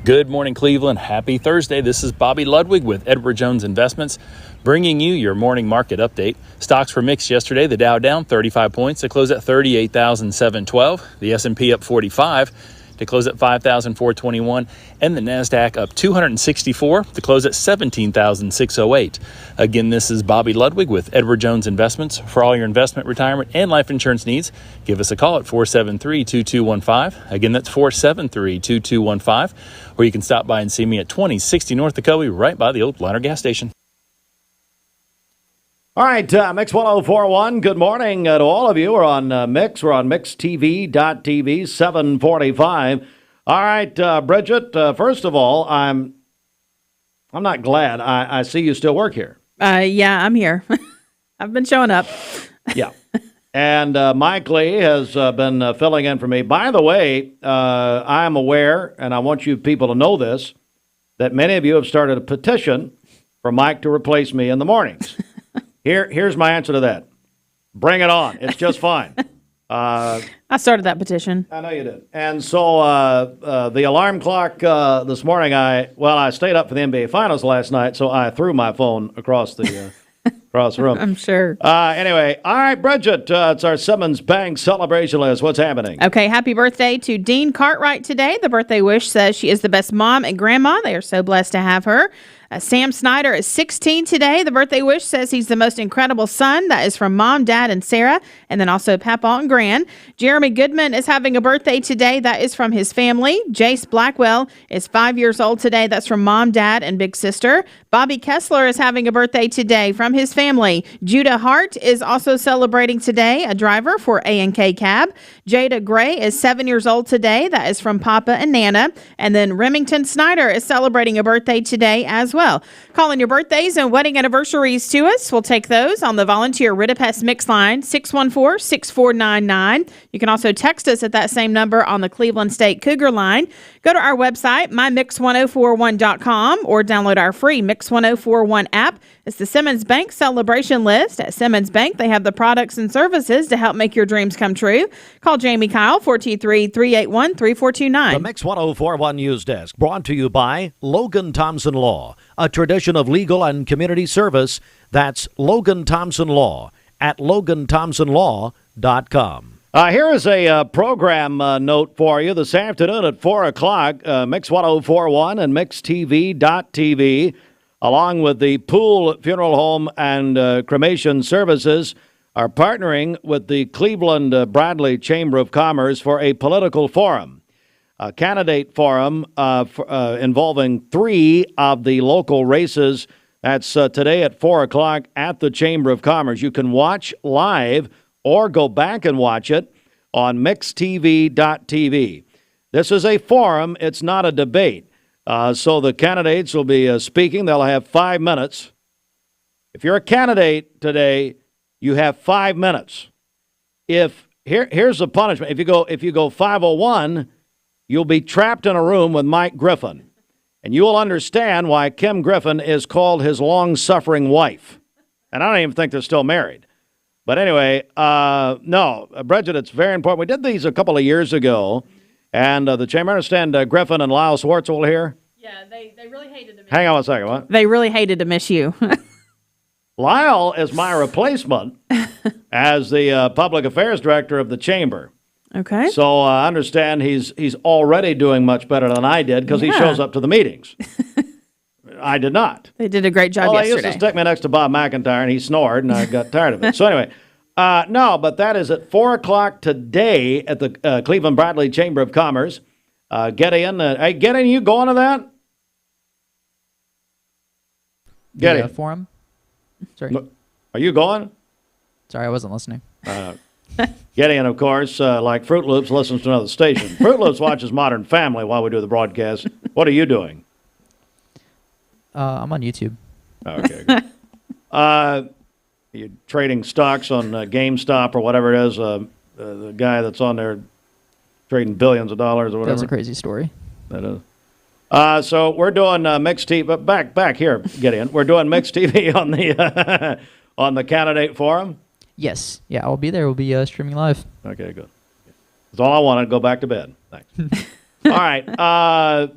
Good morning, Cleveland. Happy Thursday. This is Bobby Ludwig with Edward Jones Investments, bringing you your morning market update. Stocks were mixed yesterday. The Dow down 35 points to close at 38,712. The S&P up 45 to close at 5,421. And the NASDAQ up 264 to close at 17,608. Again, this is Bobby Ludwig with Edward Jones Investments. For all your investment, retirement, and life insurance needs, give us a call at 473-2215. Again, that's 473-2215. Or you can stop by and see me at 2060 North Ocoee, right by the old Liner gas station. All right, Mix 1041, good morning to all of you. We're on Mix. We're on MixTV.tv, 745. All right, Bridget, first of all, I'm not glad. I see you still work here. Yeah, I'm here. I've been showing up. Yeah. And Mike Lee has been filling in for me. By the way, I am aware, and I want you people to know this, that many of you have started a petition for Mike to replace me in the mornings. Here's my answer to that. Bring it on. It's just fine. I started that petition. I know you did. And so the alarm clock this morning, I stayed up for the NBA Finals last night, so I threw my phone across the across the room. I'm sure. Anyway, all right, Bridget, it's our Simmons Bank celebration list. What's happening? Okay, happy birthday to Dean Cartwright today. The birthday wish says she is the best mom and grandma. They are so blessed to have her. Sam Snyder is 16 today. The birthday wish says he's the most incredible son. That is from Mom, Dad, and Sarah, and then also Papa and Gran. Jeremy Goodman is having a birthday today. That is from his family. Jace Blackwell is 5 years old today. That's from Mom, Dad, and Big Sister. Bobby Kessler is having a birthday today from his family. Judah Hart is also celebrating today, a driver for A&K Cab. Jada Gray is 7 years old today. That is from Papa and Nana. And then Remington Snyder is celebrating a birthday today as well. Calling your birthdays and wedding anniversaries to us. We'll take those on the volunteer Ridipest Mix line, 614-6499. You can also text us at that same number on the Cleveland State Cougar line. Go to our website, mymix1041.com, or download our free Mix 1041 app. It's the Simmons Bank celebration list. At Simmons Bank, they have the products and services to help make your dreams come true. Call Jamie Kyle, 423-381-3429. The Mix 1041 News Desk, brought to you by Logan Thompson Law, a tradition of legal and community service. That's Logan Thompson Law at LoganThompsonLaw.com. Here is a program note for you this afternoon at 4 o'clock. Mix 1041 and MixTV.tv, along with the Pool Funeral Home and Cremation Services, are partnering with the Cleveland Bradley Chamber of Commerce for a political forum, a candidate forum involving 3 of the local races. That's today at 4 o'clock at the Chamber of Commerce. You can watch live or go back and watch it on MixTV.tv. This is a forum. It's not a debate. So the candidates will be speaking. They'll have 5 minutes. If you're a candidate today, you have 5 minutes. Here's the punishment. If you go 501, you'll be trapped in a room with Mike Griffin, and you will understand why Kim Griffin is called his long-suffering wife. And I don't even think they're still married. But anyway, no, Bridget, it's very important. We did these a couple of years ago, and the chamber, I understand Griffin and Lyle Swartzel here. Yeah, they really hated to miss Hang on a second, what? They really hated to miss you. Lyle is my replacement as the public affairs director of the chamber. Okay. So I understand he's already doing much better than I did because he shows up to the meetings. I did not. They did a great job yesterday. He used to stick me next to Bob McIntyre, and he snored, and I got tired of it. So anyway, no, but that is at 4 o'clock today at the Cleveland Bradley Chamber of Commerce. Gideon, hey, Gideon, you going to that? Gideon. Forum? Sorry. Are you going? Sorry, I wasn't listening. Gideon, of course, like Fruit Loops, listens to another station. Fruit Loops watches Modern Family while we do the broadcast. What are you doing? I'm on YouTube. Okay. You're trading stocks on GameStop or whatever it is. The guy that's on there trading billions of dollars or whatever. That's a crazy story. That is. So we're doing Mixed TV. But back here, Gideon. We're doing Mixed TV on the on the candidate forum. Yes. Yeah, I'll be there. We'll be streaming live. Okay, good. That's all I wanted. Go back to bed. Thanks. All right.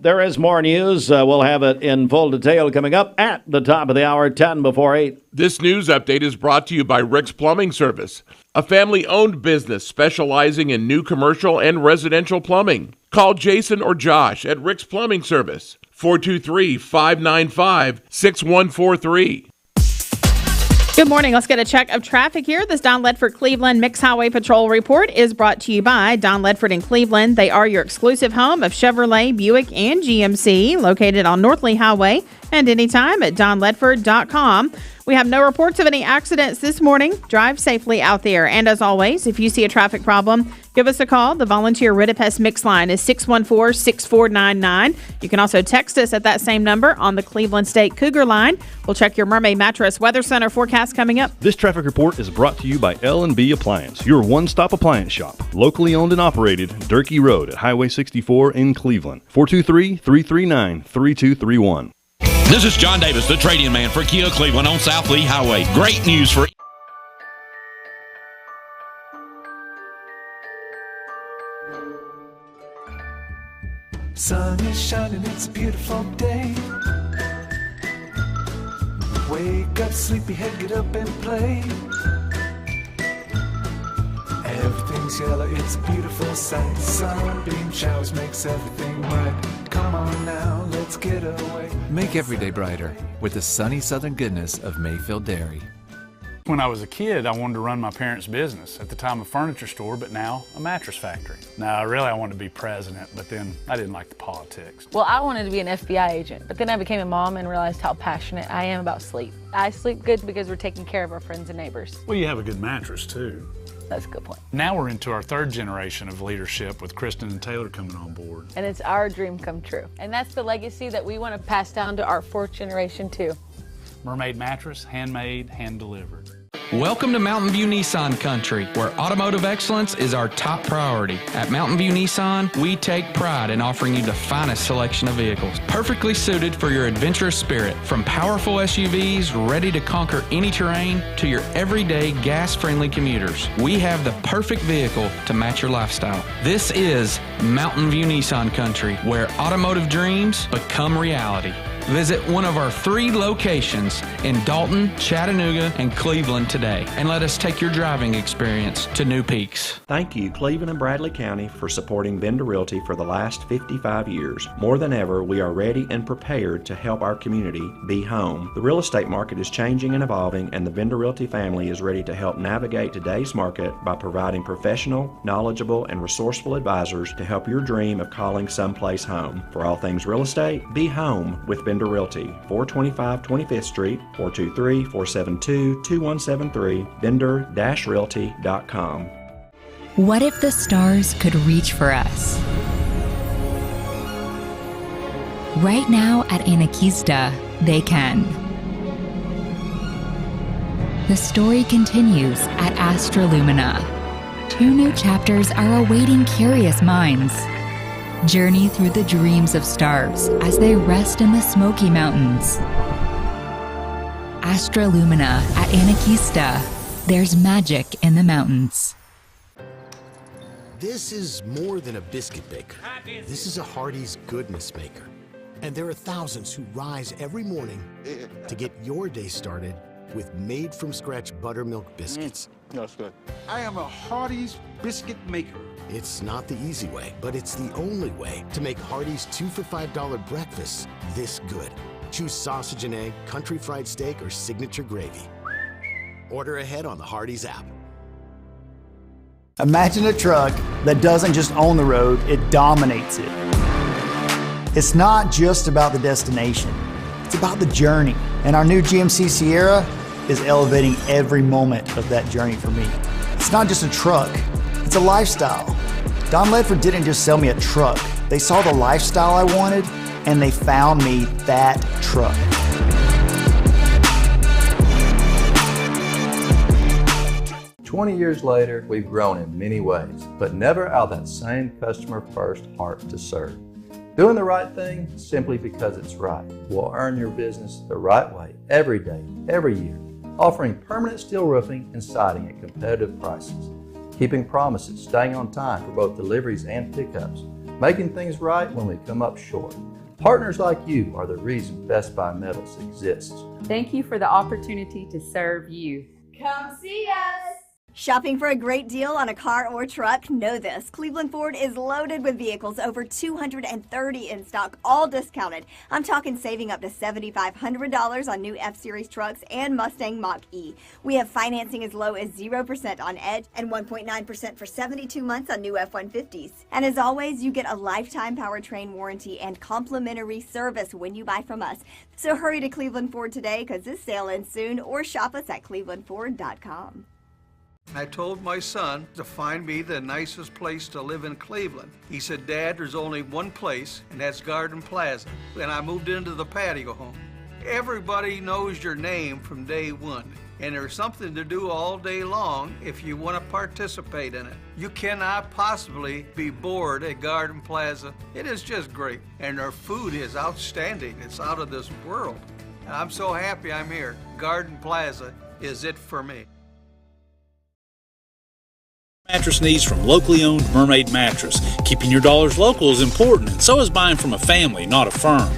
There is more news. We'll have it in full detail coming up at the top of the hour, 10 before 8. This news update is brought to you by Rick's Plumbing Service, a family-owned business specializing in new commercial and residential plumbing. Call Jason or Josh at Rick's Plumbing Service, 423-595-6143. Good morning. Let's get a check of traffic here. This Don Ledford Cleveland Mix Highway Patrol report is brought to you by Don Ledford in Cleveland. They are your exclusive home of Chevrolet, Buick, and GMC, located on North Lee Highway, and anytime at donledford.com. We have no reports of any accidents this morning. Drive safely out there. And as always, if you see a traffic problem, give us a call. The volunteer Ridipest Mix line is 614-6499. You can also text us at that same number on the Cleveland State Cougar line. We'll check your Mermaid Mattress Weather Center forecast coming up. This traffic report is brought to you by L&B Appliance, your one-stop appliance shop. Locally owned and operated, Durkee Road at Highway 64 in Cleveland. 423-339-3231. This is John Davis, the trading man for Kia Cleveland on South Lee Highway. Great news for... Sun is shining, it's a beautiful day. Wake up, sleepyhead, get up and play. Everything's yellow, it's a beautiful sight. Sunbeam showers makes everything bright. Come on now, let's get away. Make every day brighter with the sunny southern goodness of Mayfield Dairy. When I was a kid, I wanted to run my parents' business. At the time, a furniture store, but now a mattress factory. Now, really, I wanted to be president, but then I didn't like the politics. Well, I wanted to be an FBI agent, but then I became a mom and realized how passionate I am about sleep. I sleep good because we're taking care of our friends and neighbors. Well, you have a good mattress, too. That's a good point. Now we're into our third generation of leadership with Kristen and Taylor coming on board. And it's our dream come true. And that's the legacy that we want to pass down to our fourth generation, too. Mermaid mattress, handmade, hand-delivered. Welcome to Mountain View Nissan Country, where automotive excellence is our top priority. At Mountain View Nissan, we take pride in offering you the finest selection of vehicles, perfectly suited for your adventurous spirit. From powerful SUVs ready to conquer any terrain to your everyday gas-friendly commuters, we have the perfect vehicle to match your lifestyle. This is Mountain View Nissan Country, where automotive dreams become reality. Visit one of our 3 locations in Dalton, Chattanooga, and Cleveland today, and let us take your driving experience to new peaks. Thank you, Cleveland and Bradley County, for supporting Vendor Realty for the last 55 years. More than ever, we are ready and prepared to help our community be home. The real estate market is changing and evolving, and the Vendor Realty family is ready to help navigate today's market by providing professional, knowledgeable, and resourceful advisors to help your dream of calling someplace home. For all things real estate, be home with Vendor Realty, 425 25th Street, 423-472-2173, vendor-realty.com. What if the stars could reach for us? Right now at Anakista, they can. The story continues at Astra Lumina. 2 new chapters are awaiting curious minds. Journey through the dreams of stars as they rest in the Smoky Mountains. Astra Lumina at Anakista. There's magic in the mountains. This is more than a biscuit baker. This is a Hardee's goodness maker. And there are thousands who rise every morning to get your day started with made-from-scratch buttermilk biscuits. That's good. I am a Hardee's biscuit maker. It's not the easy way, but it's the only way to make Hardee's 2 for $5 breakfasts this good. Choose sausage and egg, country fried steak, or signature gravy. Order ahead on the Hardee's app. Imagine a truck that doesn't just own the road, it dominates it. It's not just about the destination, it's about the journey. And our new GMC Sierra is elevating every moment of that journey for me. It's not just a truck, it's a lifestyle. Don Ledford didn't just sell me a truck. They saw the lifestyle I wanted, and they found me that truck. "20 years later, we've grown in many ways, but never out of that same customer-first heart to serve. Doing the right thing simply because it's right will earn your business the right way every day, every year, offering permanent steel roofing and siding at competitive prices, keeping promises, staying on time for both deliveries and pickups, making things right when we come up short. Partners like you are the reason Best Buy Metals exists." Thank you for the opportunity to serve you. Come see us! Shopping for a great deal on a car or truck? Know this. Cleveland Ford is loaded with vehicles, over 230 in stock, all discounted. I'm talking saving up to $7,500 on new F-Series trucks and Mustang Mach-E. We have financing as low as 0% on Edge and 1.9% for 72 months on new F-150s. And as always, you get a lifetime powertrain warranty and complimentary service when you buy from us. So hurry to Cleveland Ford today because this sale ends soon, or shop us at clevelandford.com. I told my son to find me the nicest place to live in Cleveland. He said, "Dad, there's only one place, and that's Garden Plaza." And I moved into the patio home. Everybody knows your name from day one, and there's something to do all day long if you want to participate in it. You cannot possibly be bored at Garden Plaza. It is just great, and their food is outstanding. It's out of this world. And I'm so happy I'm here. Garden Plaza is it for me. Mattress needs from locally owned Mermaid Mattress. Keeping your dollars local is important, and so is buying from a family, not a firm.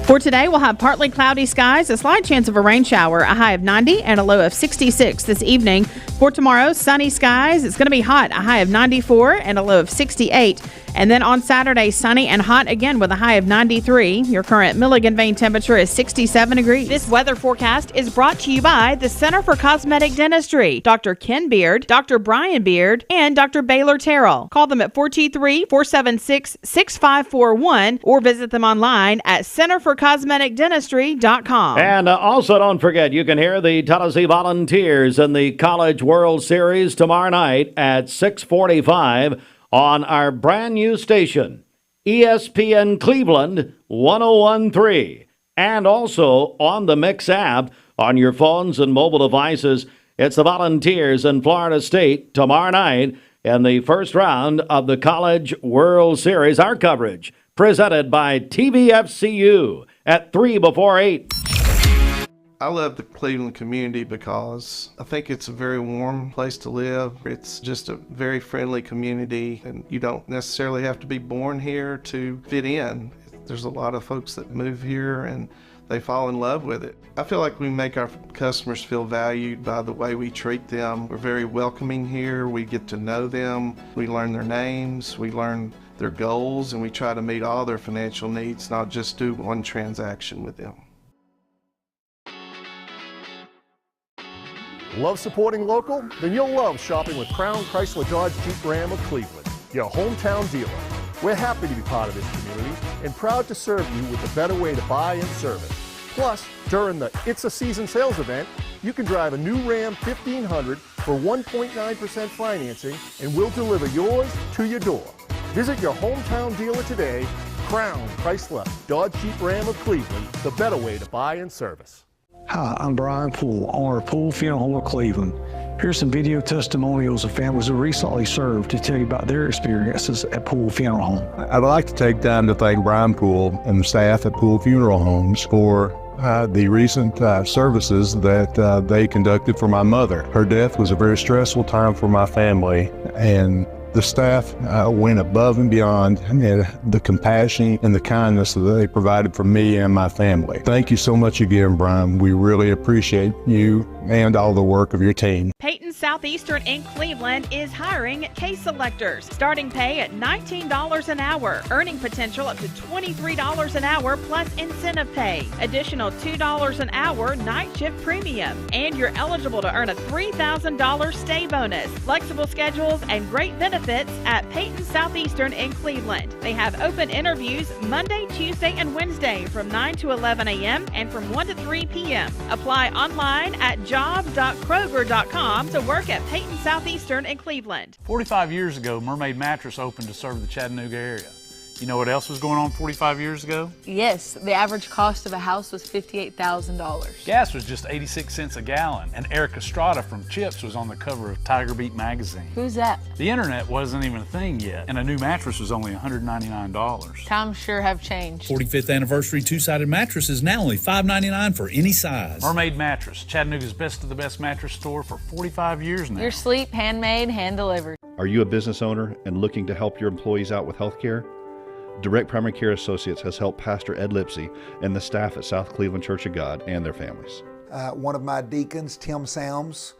For today, we'll have partly cloudy skies, a slight chance of a rain shower, a high of 90 and a low of 66 this evening. For tomorrow, sunny skies. It's going to be hot, a high of 94 and a low of 68. And then on Saturday, sunny and hot again with a high of 93. Your current Milligan Vein temperature is 67 degrees. This weather forecast is brought to you by the Center for Cosmetic Dentistry, Dr. Ken Beard, Dr. Brian Beard, and Dr. Baylor Terrell. Call them at 423-476-6541 or visit them online at centerforcosmeticdentistry.com. And also don't forget, you can hear the Tennessee Volunteers in the College World Series tomorrow night at 6:45 on our brand new station, ESPN Cleveland 101.3, and also on the Mix app on your phones and mobile devices. It's the Volunteers in Florida State tomorrow night in the first round of the College World Series. Our coverage presented by TVFCU at 3 before 8. I love the Cleveland community because I think it's a very warm place to live. It's just a very friendly community, and you don't necessarily have to be born here to fit in. There's a lot of folks that move here and they fall in love with it. I feel like we make our customers feel valued by the way we treat them. We're very welcoming here. We get to know them. We learn their names. We learn their goals, and we try to meet all their financial needs, not just do one transaction with them. Love supporting local? Then you'll love shopping with Crown Chrysler Dodge Jeep Ram of Cleveland, your hometown dealer. We're happy to be part of this community and proud to serve you with a better way to buy and service. Plus, during the It's a Season sales event, you can drive a new Ram 1500 for 1.9% financing, and we'll deliver yours to your door. Visit your hometown dealer today. Crown Chrysler Dodge Jeep Ram of Cleveland, the better way to buy and service. Hi, I'm Brian Poole, owner of Poole Funeral Home of Cleveland. Here's some video testimonials of families who recently served to tell you about their experiences at Poole Funeral Home. I'd like to take time to thank Brian Poole and the staff at Poole Funeral Homes for the recent services that they conducted for my mother. Her death was a very stressful time for my family, and the staff went above and beyond, and the compassion and the kindness that they provided for me and my family. Thank you so much again, Brian. We really appreciate you and all the work of your team. Peyton Southeastern in Cleveland is hiring case selectors. Starting pay at $19 an hour. Earning potential up to $23 an hour plus incentive pay. Additional $2 an hour night shift premium. And you're eligible to earn a $3,000 stay bonus. Flexible schedules and great benefits at Peyton Southeastern in Cleveland. They have open interviews Monday, Tuesday, and Wednesday from 9 to 11 a.m. and from 1 to 3 p.m. Apply online at jobs.kroger.com to work at Peyton Southeastern in Cleveland. 45 years ago, Mermaid Mattress opened to serve the Chattanooga area. You know what else was going on 45 years ago? Yes, the average cost of a house was $58,000. Gas was just 86 cents a gallon, and Eric Estrada from Chips was on the cover of Tiger Beat magazine. Who's that? The internet wasn't even a thing yet, and a new mattress was only $199. Times sure have changed. 45th anniversary two-sided mattress is now only $5.99 for any size. Mermaid Mattress, Chattanooga's best of the best mattress store for 45 years now. Your sleep, handmade, hand-delivered. Are you a business owner and looking to help your employees out with health care? Direct Primary Care Associates has helped Pastor Ed Lipsey and the staff at South Cleveland Church of God and their families. One of my deacons, Tim Sams,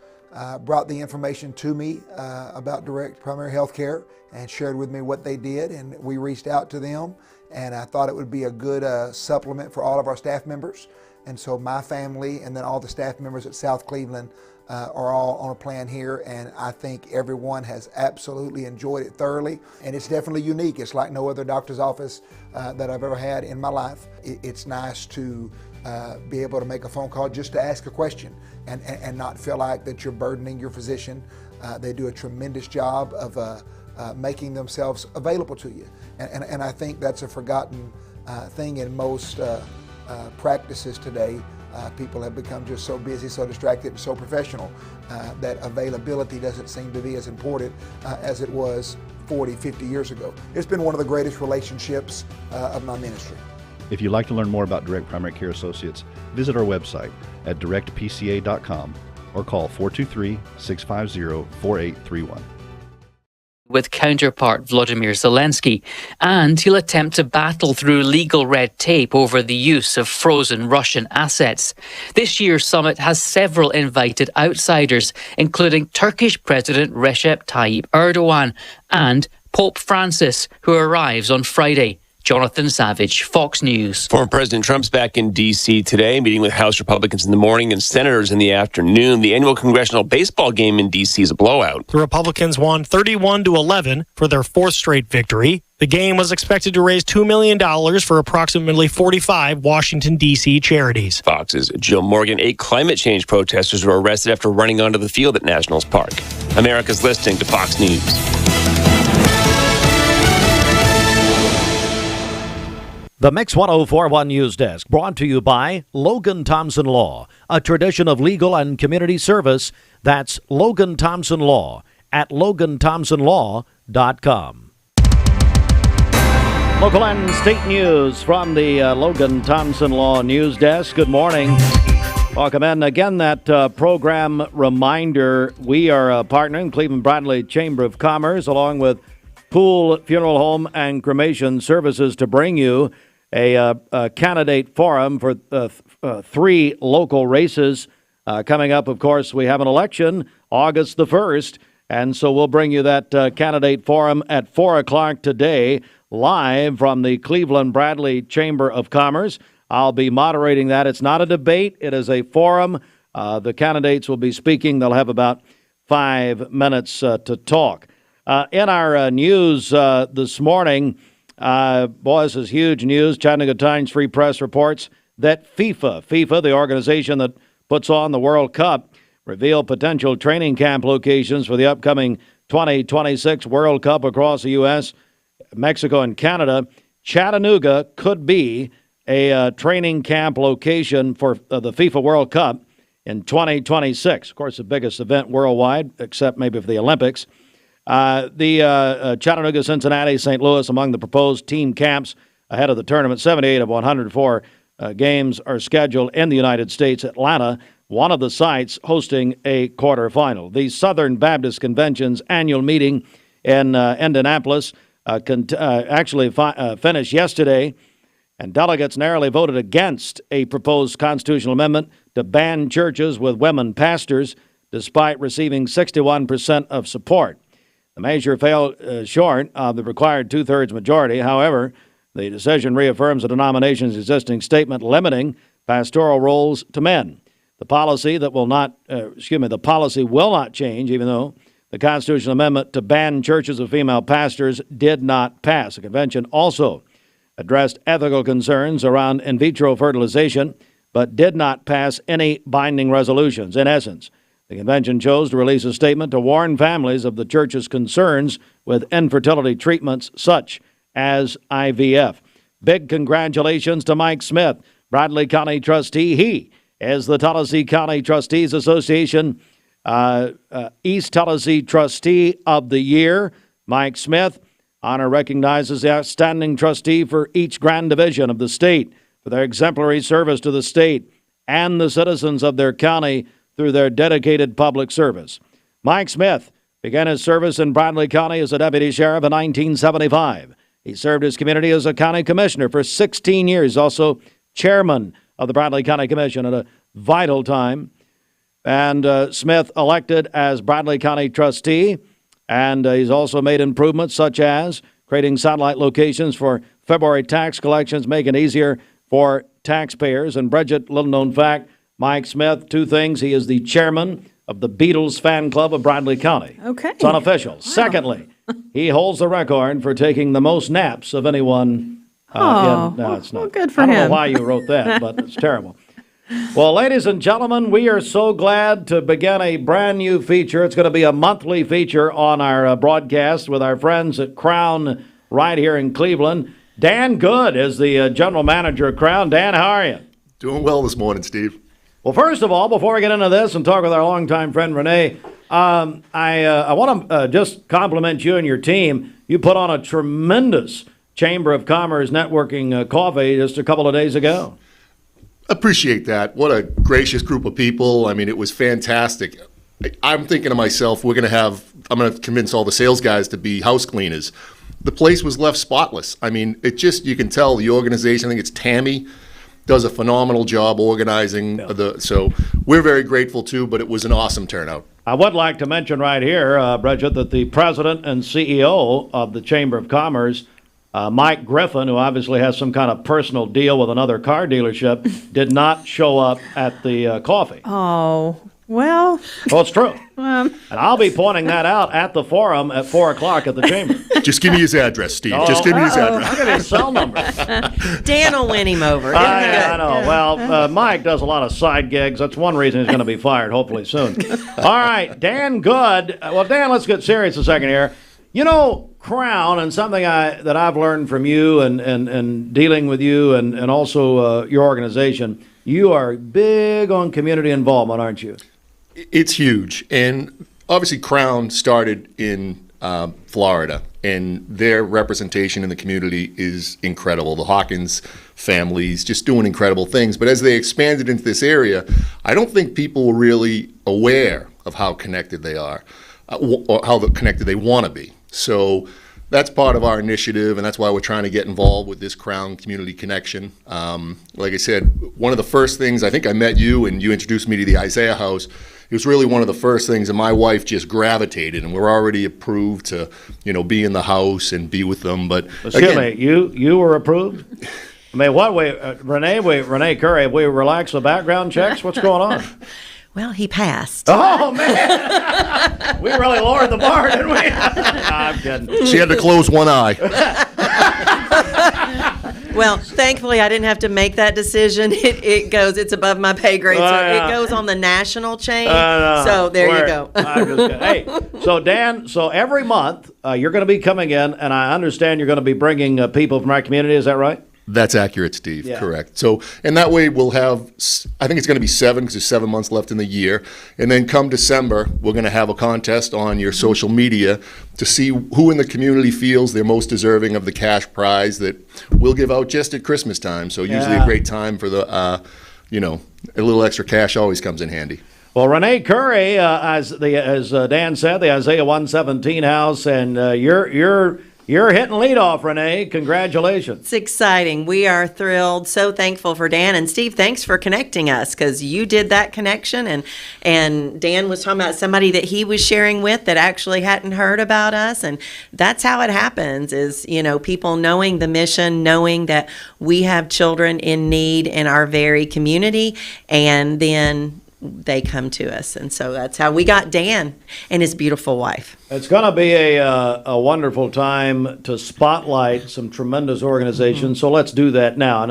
brought the information to me about Direct Primary Health Care and shared with me what they did, and we reached out to them, and I thought it would be a good supplement for all of our staff members. And so my family and then all the staff members at South Cleveland are all on a plan here, and I think everyone has absolutely enjoyed it thoroughly, and it's definitely unique. It's like no other doctor's office that I've ever had in my life. It's nice to be able to make a phone call just to ask a question and not feel like that you're burdening your physician. They do a tremendous job of making themselves available to you, and I think that's a forgotten thing in most practices today. People have become just so busy, so distracted, and so professional that availability doesn't seem to be as important as it was 40, 50 years ago. It's been one of the greatest relationships of my ministry. If you'd like to learn more about Direct Primary Care Associates, visit our website at directpca.com or call 423-650-4831. with counterpart Volodymyr Zelensky, and he'll attempt to battle through legal red tape over the use of frozen Russian assets. This year's summit has several invited outsiders, including Turkish President Recep Tayyip Erdogan and Pope Francis, who arrives on Friday. Jonathan Savage, Fox News. Former President Trump's back in D.C. today, meeting with House Republicans in the morning and senators in the afternoon. The annual congressional baseball game in D.C. is a blowout. The Republicans won 31-11 for their fourth straight victory. The game was expected to raise $2 million for approximately 45 Washington, D.C. charities. Fox's Jill Morgan. 8 climate change protesters were arrested after running onto the field at Nationals Park. America's listening to Fox News. The Mix 1041 News Desk, brought to you by Logan Thompson Law, a tradition of legal and community service. That's Logan Thompson Law at LoganThompsonLaw.com. Local and state news from the Logan Thompson Law News Desk. Good morning. Welcome in. Again, that program reminder, we are partnering Cleveland Bradley Chamber of Commerce along with Pool Funeral Home and Cremation Services to bring you a candidate forum for 3 local races coming up. Of course, we have an election August the 1st, and so we'll bring you that candidate forum at 4 o'clock today, live from the Cleveland Bradley Chamber of Commerce. I'll be moderating that. It's not a debate. It is a forum. The candidates will be speaking. They'll have about 5 minutes to talk. In our news this morning, boy, this is huge news. Chattanooga Times Free Press reports that FIFA, the organization that puts on the World Cup, revealed potential training camp locations for the upcoming 2026 World Cup across the U.S., Mexico, and Canada. Chattanooga could be a training camp location for the FIFA World Cup in 2026. Of course, the biggest event worldwide, except maybe for the Olympics. The Chattanooga, Cincinnati, St. Louis among the proposed team camps ahead of the tournament. 78 of 104 games are scheduled in the United States. Atlanta, one of the sites hosting a quarterfinal. The Southern Baptist Convention's annual meeting in Indianapolis actually finished yesterday, and delegates narrowly voted against a proposed constitutional amendment to ban churches with women pastors, despite receiving 61% of support. The measure fell short of the required two-thirds majority. However, the decision reaffirms the denomination's existing statement limiting pastoral roles to men. The policy will not change, even though the constitutional amendment to ban churches of female pastors did not pass. The convention also addressed ethical concerns around in vitro fertilization, but did not pass any binding resolutions. In essence, the convention chose to release a statement to warn families of the church's concerns with infertility treatments such as IVF. Big congratulations to Mike Smith, Bradley County trustee. He is the Tallahassee County Trustees Association East Tallahassee Trustee of the Year. Mike Smith, honor recognizes the outstanding trustee for each grand division of the state for their exemplary service to the state and the citizens of their county through their dedicated public service. Mike Smith began his service in Bradley County as a deputy sheriff in 1975. He served his community as a county commissioner for 16 years, also chairman of the Bradley County Commission at a vital time. And Smith elected as Bradley County trustee, and he's also made improvements such as creating satellite locations for February tax collections, making it easier for taxpayers. And Bridget, little known fact, Mike Smith, 2 things. He is the chairman of the Beatles fan club of Bradley County. Okay. It's unofficial. Wow. Secondly, he holds the record for taking the most naps of anyone. No, it's not. Well, good for him. I don't him. know why you wrote that, but it's terrible. Well, ladies and gentlemen, we are so glad to begin a brand new feature. It's going to be a monthly feature on our broadcast with our friends at Crown right here in Cleveland. Dan Good is the general manager of Crown. Dan, how are you? Doing well this morning, Steve. Well, first of all, before we get into this and talk with our longtime friend Renee, I want to just compliment you and your team. You put on a tremendous Chamber of Commerce networking coffee just a couple of days ago. Appreciate that. What a gracious group of people. I mean, it was fantastic. I'm thinking to myself, I'm going to convince all the sales guys to be house cleaners. The place was left spotless. I mean, you can tell the organization, I think it's Tammy, does a phenomenal job organizing so we're very grateful too, but it was an awesome turnout. I would like to mention right here, Bridget, that the president and CEO of the Chamber of Commerce, Mike Griffin, who obviously has some kind of personal deal with another car dealership, did not show up at the coffee. Oh, well. Well, it's true. And I'll be pointing that out at the forum at 4 o'clock at the Chamber. Just give me his address, Steve. Just give me his address. I'll give you his cell number. Dan will win him over. I know. Well, Mike does a lot of side gigs. That's one reason he's going to be fired, hopefully soon. All right, Dan Good. Well, Dan, let's get serious a second here. You know, Crown, and something that I've learned from you and dealing with you and also your organization, you are big on community involvement, aren't you? It's huge. And obviously Crown started in Florida, and their representation in the community is incredible. The Hawkins families just doing incredible things. But as they expanded into this area, I don't think people were really aware of how connected they are, or how connected they want to be. So that's part of our initiative, and that's why we're trying to get involved with this Crown Community Connection. Like I said, one of the first things, I think I met you and you introduced me to the Isaiah House. It was really one of the first things, and my wife just gravitated, and we're already approved to, be in the house and be with them. But excuse me, you were approved? I mean, what way, Renee Curry? Have we relaxed the background checks? What's going on? Well, he passed. Oh, man. We really lowered the bar, didn't we? I'm kidding. She had to close one eye. Well, thankfully, I didn't have to make that decision. It's above my pay grade. So it goes on the national chain. So there you go. I'm just kidding. Hey, so Dan, every month you're going to be coming in, and I understand you're going to be bringing people from our community. Is that right? That's accurate, Steve. Yeah. Correct. So, and that way we'll have, I think it's going to be 7 because there's 7 months left in the year. And then come December, we're going to have a contest on your social media to see who in the community feels they're most deserving of the cash prize that we'll give out just at Christmas time. So usually a great time for the, a little extra cash always comes in handy. Well, Renee Curry, as Dan said, the Isaiah 117 house, and you're hitting leadoff, Renee. Congratulations. It's exciting. We are thrilled. So thankful for Dan. And Steve, thanks for connecting us, because you did that connection. And Dan was talking about somebody that he was sharing with that actually hadn't heard about us. And that's how it happens is, people knowing the mission, knowing that we have children in need in our very community, and then they come to us. And so that's how we got Dan and his beautiful wife. It's going to be a wonderful time to spotlight some tremendous organizations. So let's do that now.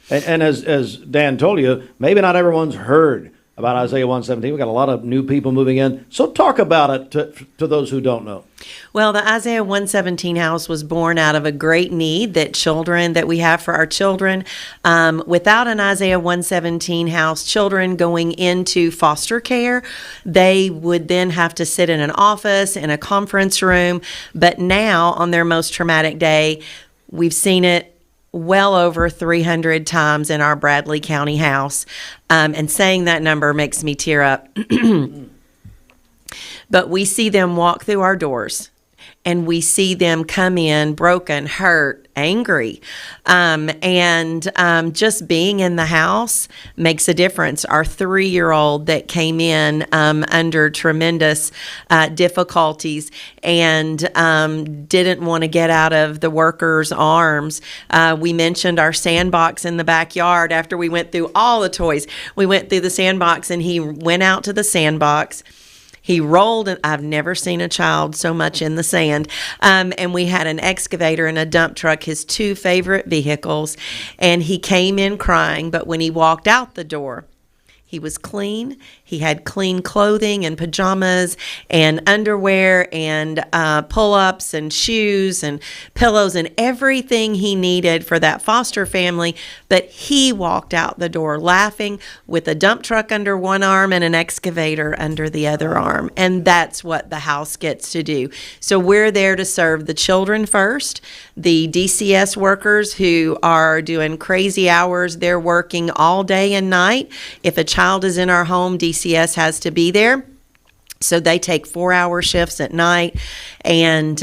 And as Dan told you, maybe not everyone's heard about Isaiah 117. We've got a lot of new people moving in. So talk about it to those who don't know. Well, the Isaiah 117 house was born out of a great need that we have for our children. Without an Isaiah 117 house, children going into foster care, they would then have to sit in an office, in a conference room. But now, on their most traumatic day, we've seen it well over 300 times in our Bradley County house. And saying that number makes me tear up. But we see them walk through our doors, and we see them come in broken, hurt, angry. Just being in the house makes a difference. Our 3-year-old that came in under tremendous difficulties and didn't want to get out of the workers' arms. We mentioned our sandbox in the backyard after we went through all the toys. We went through the sandbox, and he went out to the sandbox. He rolled, and I've never seen a child so much in the sand. And we had an excavator and a dump truck, his 2 favorite vehicles. And he came in crying, but when he walked out the door, he was clean. He had clean clothing and pajamas and underwear and pull-ups and shoes and pillows and everything he needed for that foster family. But he walked out the door laughing with a dump truck under one arm and an excavator under the other arm. And that's what the house gets to do. So we're there to serve the children first. The DCS workers who are doing crazy hours, they're working all day and night. If a child is in our home, DCS has to be there. So they take 4-hour shifts at night, and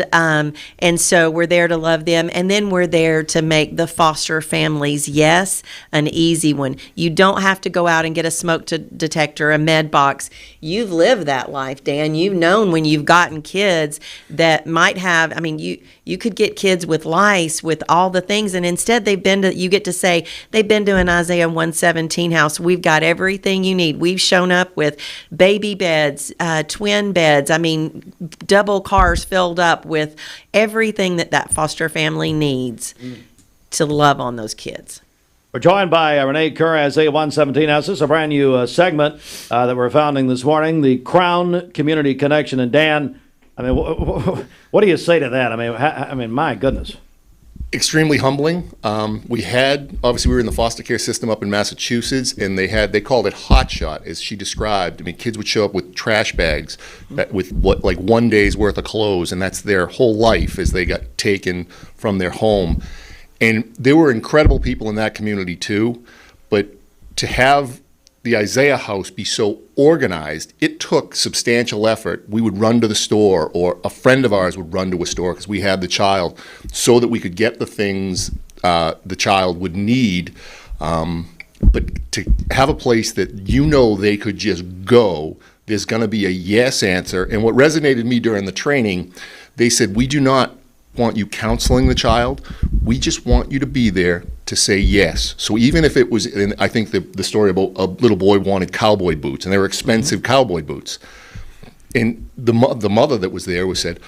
so we're there to love them, and then we're there to make the foster families, yes, an easy one. You don't have to go out and get a smoke detector, a med box. You've lived that life, Dan. You've known when you've gotten kids that might have. I mean, you could get kids with lice, with all the things, and instead you get to say they've been to an Isaiah 117 house. We've got everything you need. We've shown up with baby beds. Twin beds, double cars filled up with everything that foster family needs to love on those kids. We're joined by Renee Kerr, Isaiah 117 House. This is a brand new segment that we're founding this morning, the Crown Community Connection. And Dan, what do you say to that? My goodness. Extremely humbling. We were in the foster care system up in Massachusetts, and they called it hot shot, as she described. Kids would show up with trash bags with like 1 day's worth of clothes, and that's their whole life as they got taken from their home. And there were incredible people in that community too, but to have the Isaiah House be so organized, it took substantial effort. We would run to the store, or a friend of ours would run to a store because we had the child, so that we could get the things the child would need. But to have a place that they could just go, there's going to be a yes answer. And what resonated with me during the training, they said, we do not want you counseling the child. We just want you to be there to say yes. So even if it was, and I think the story about a little boy wanted cowboy boots, and they were expensive cowboy boots. And the mother that was there said,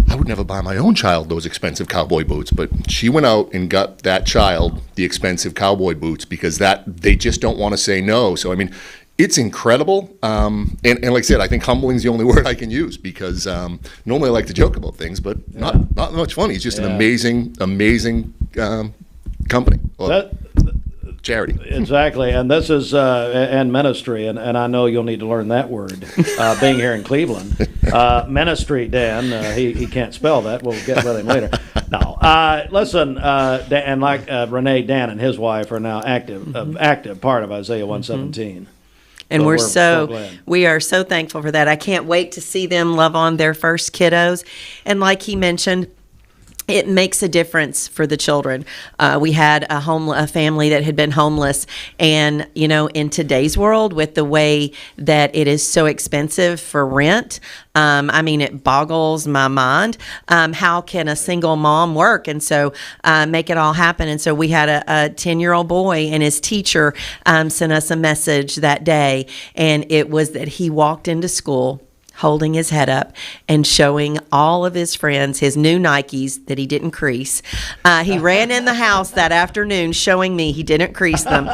I would never buy my own child those expensive cowboy boots. But she went out and got that child the expensive cowboy boots because they just don't want to say no. So, it's incredible. And like I said, I think humbling is the only word I can use, because normally I like to joke about things, but not much funny. It's just an amazing company. Charity. Exactly. And this is and ministry, and I know you'll need to learn that word being here in Cleveland. Ministry, Dan, he can't spell that. We'll get with him later. No. Listen, and like Renee, Dan and his wife are now active part of Isaiah 117. And we are so thankful for that. I can't wait to see them love on their first kiddos. And like he mentioned, it makes a difference for the children. We had a family that had been homeless, and in today's world, with the way that it is so expensive for rent, it boggles my mind. How can a single mom work and so make it all happen? And so we had a 10-year-old boy, and his teacher sent us a message that day, and it was that he walked into school holding his head up and showing all of his friends his new Nikes that he didn't crease. He ran in the house that afternoon showing me he didn't crease them,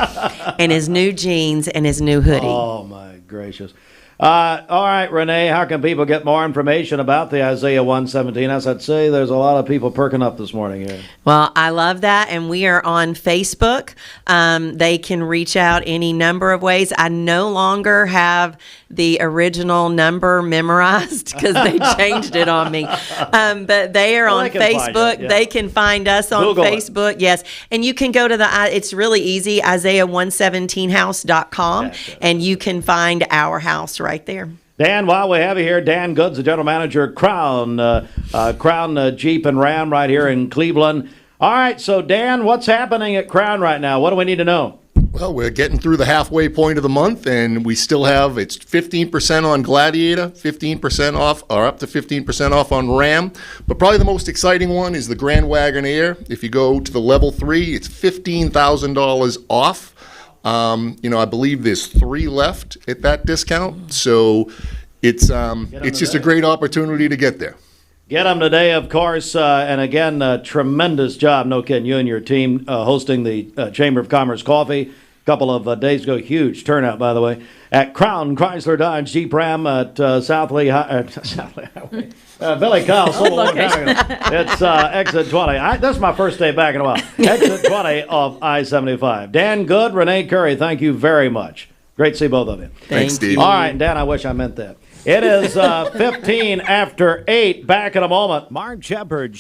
and his new jeans and his new hoodie. Oh, my gracious. All right, Renee, how can people get more information about the Isaiah 117? As I'd say, there's a lot of people perking up this morning here. Well, I love that, and we are on Facebook. They can reach out any number of ways. I no longer have the original number memorized because they changed it on me. But they are on Facebook. They can find us on Google Facebook. Yes. And you can go to it's really easy, Isaiah117house.com, and you can find our house right there. Dan, while we have you here, Dan Goods, the general manager at Crown Jeep and Ram right here in Cleveland. All right, so Dan, what's happening at Crown right now? What do we need to know? Well, we're getting through the halfway point of the month, and we still have, it's 15% on Gladiator, 15% off, or up to 15% off on Ram. But probably the most exciting one is the Grand Wagoneer. If you go to the level 3, it's $15,000 off. I believe there's 3 left at that discount. So it's just a great opportunity to get there. Get them today, of course. And again, tremendous job, no kidding, you and your team hosting the Chamber of Commerce Coffee a couple of days ago. Huge turnout, by the way, at Crown Chrysler Dodge Jeep Ram at South Lee Highway. Billy Kyle, it's exit 20. This is my first day back in a while. Exit 20 of I-75. Dan Good, Renee Curry, thank you very much. Great to see both of you. Thanks, Steve. All right, Dan, I wish I meant that. It is 15 after 8. Back in a moment. Mark Shepard,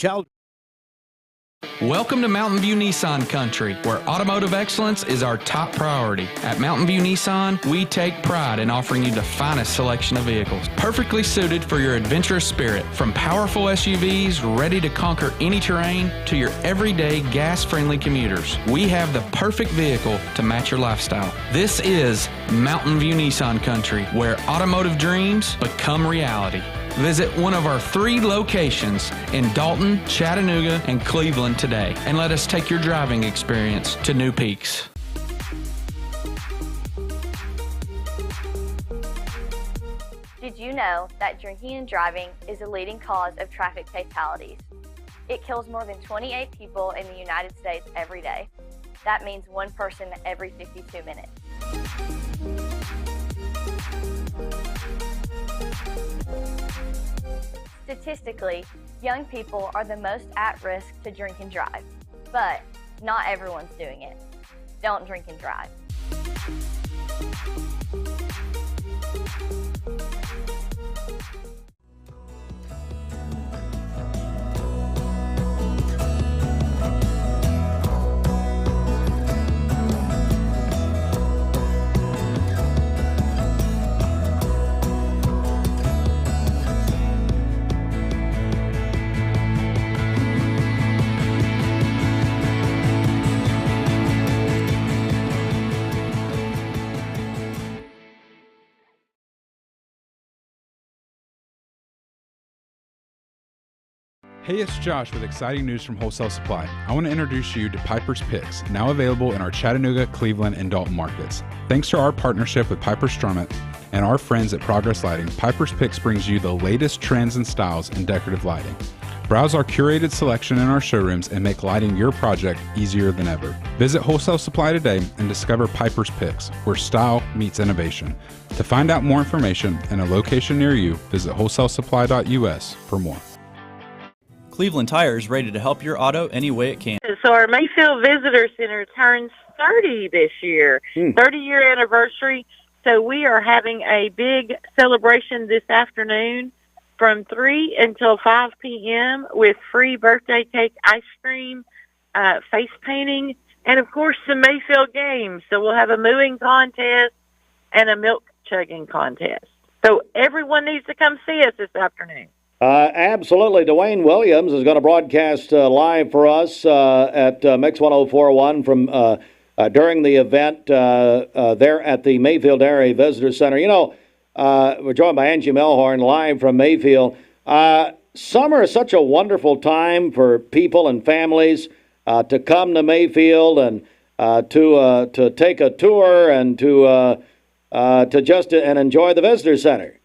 Welcome to Mountain View Nissan Country, where automotive excellence is our top priority. At Mountain View Nissan, we take pride in offering you the finest selection of vehicles, perfectly suited for your adventurous spirit. From powerful SUVs ready to conquer any terrain to your everyday gas-friendly commuters, we have the perfect vehicle to match your lifestyle. This is Mountain View Nissan Country, where automotive dreams become reality. Visit one of our 3 locations in Dalton, Chattanooga, and Cleveland today, and let us take your driving experience to new peaks. Did you know that drinking and driving is a leading cause of traffic fatalities? It kills more than 28 people in the United States every day. That means 1 person every 52 minutes. Statistically, young people are the most at risk to drink and drive, but not everyone's doing it. Don't drink and drive. Hey, it's Josh with exciting news from Wholesale Supply. I want to introduce you to Piper's Picks, now available in our Chattanooga, Cleveland, and Dalton markets. Thanks to our partnership with Piper Strummett and our friends at Progress Lighting, Piper's Picks brings you the latest trends and styles in decorative lighting. Browse our curated selection in our showrooms and make lighting your project easier than ever. Visit Wholesale Supply today and discover Piper's Picks, where style meets innovation. To find out more information and a location near you, visit wholesalesupply.us for more. Cleveland Tire is ready to help your auto any way it can. So our Mayfield Visitor Center turns 30 this year, 30-year anniversary. So we are having a big celebration this afternoon from 3 until 5 p.m. with free birthday cake, ice cream, face painting, and, of course, some Mayfield games. So we'll have a mooing contest and a milk chugging contest. So everyone needs to come see us this afternoon. Absolutely. Dwayne Williams is going to broadcast live for us at Mix 104.1 from during the event there at the Mayfield Area Visitor Center. You know, we're joined by Angie Melhorn live from Mayfield. Summer is such a wonderful time for people and families to come to Mayfield and to take a tour and to just and enjoy the Visitor Center.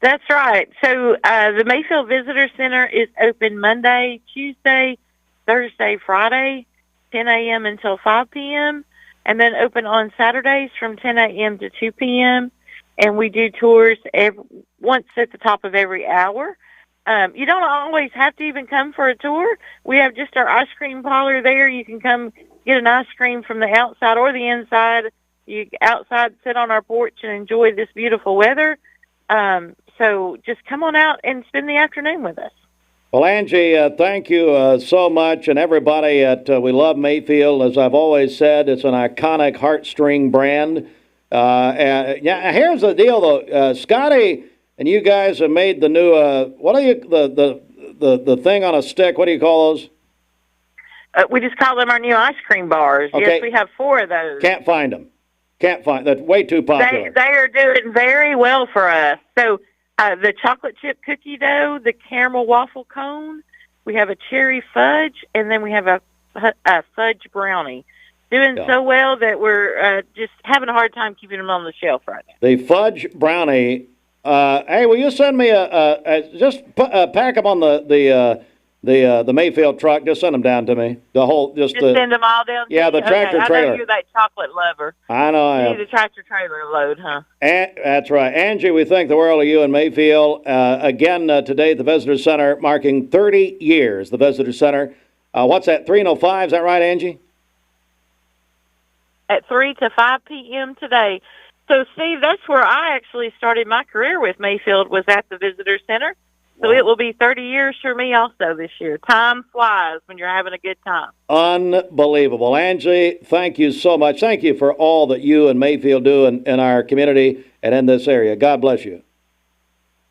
That's right. So the Mayfield Visitor Center is open Monday, Tuesday, Thursday, Friday, 10 a.m. until 5 p.m., and then open on Saturdays from 10 a.m. to 2 p.m., and we do tours once at the top of every hour. You don't always have to even come for a tour. We have just our ice cream parlor there. You can come get an ice cream from the outside or the inside. You outside sit on our porch and enjoy this beautiful weather. So just come on out and spend the afternoon with us. Well, Angie, thank you so much. And everybody at We Love Mayfield, as I've always said, it's an iconic heartstring brand. Yeah, here's the deal, though. Scotty and you guys have made the new, what are you, the thing on a stick, what do you call those? We just call them our new ice cream bars. Okay. Yes, we have 4 of those. Can't find them. That's way too popular. They are doing very well for us. So the chocolate chip cookie dough, the caramel waffle cone, we have a cherry fudge, and then we have a fudge brownie. Doing so well that we're just having a hard time keeping them on the shelf right now. The fudge brownie. Hey, will you send me pack them on the Mayfield truck? Just send them down to me. The whole just send them all down. Yeah, the tractor trailer. I know you're that chocolate lover. I know I am. You need the tractor trailer load, huh? That's right, Angie. We think the world of you in Mayfield. Again, today at the Visitor Center, marking 30 years. The Visitor Center. What's that? 3:05? Is that right, Angie? At 3 to 5 p.m. today. So, Steve, that's where I actually started my career with Mayfield, was at the Visitor Center. So it will be 30 years for me also this year. Time flies when you're having a good time. Unbelievable. Angie, thank you so much. Thank you for all that you and Mayfield do in our community and in this area. God bless you.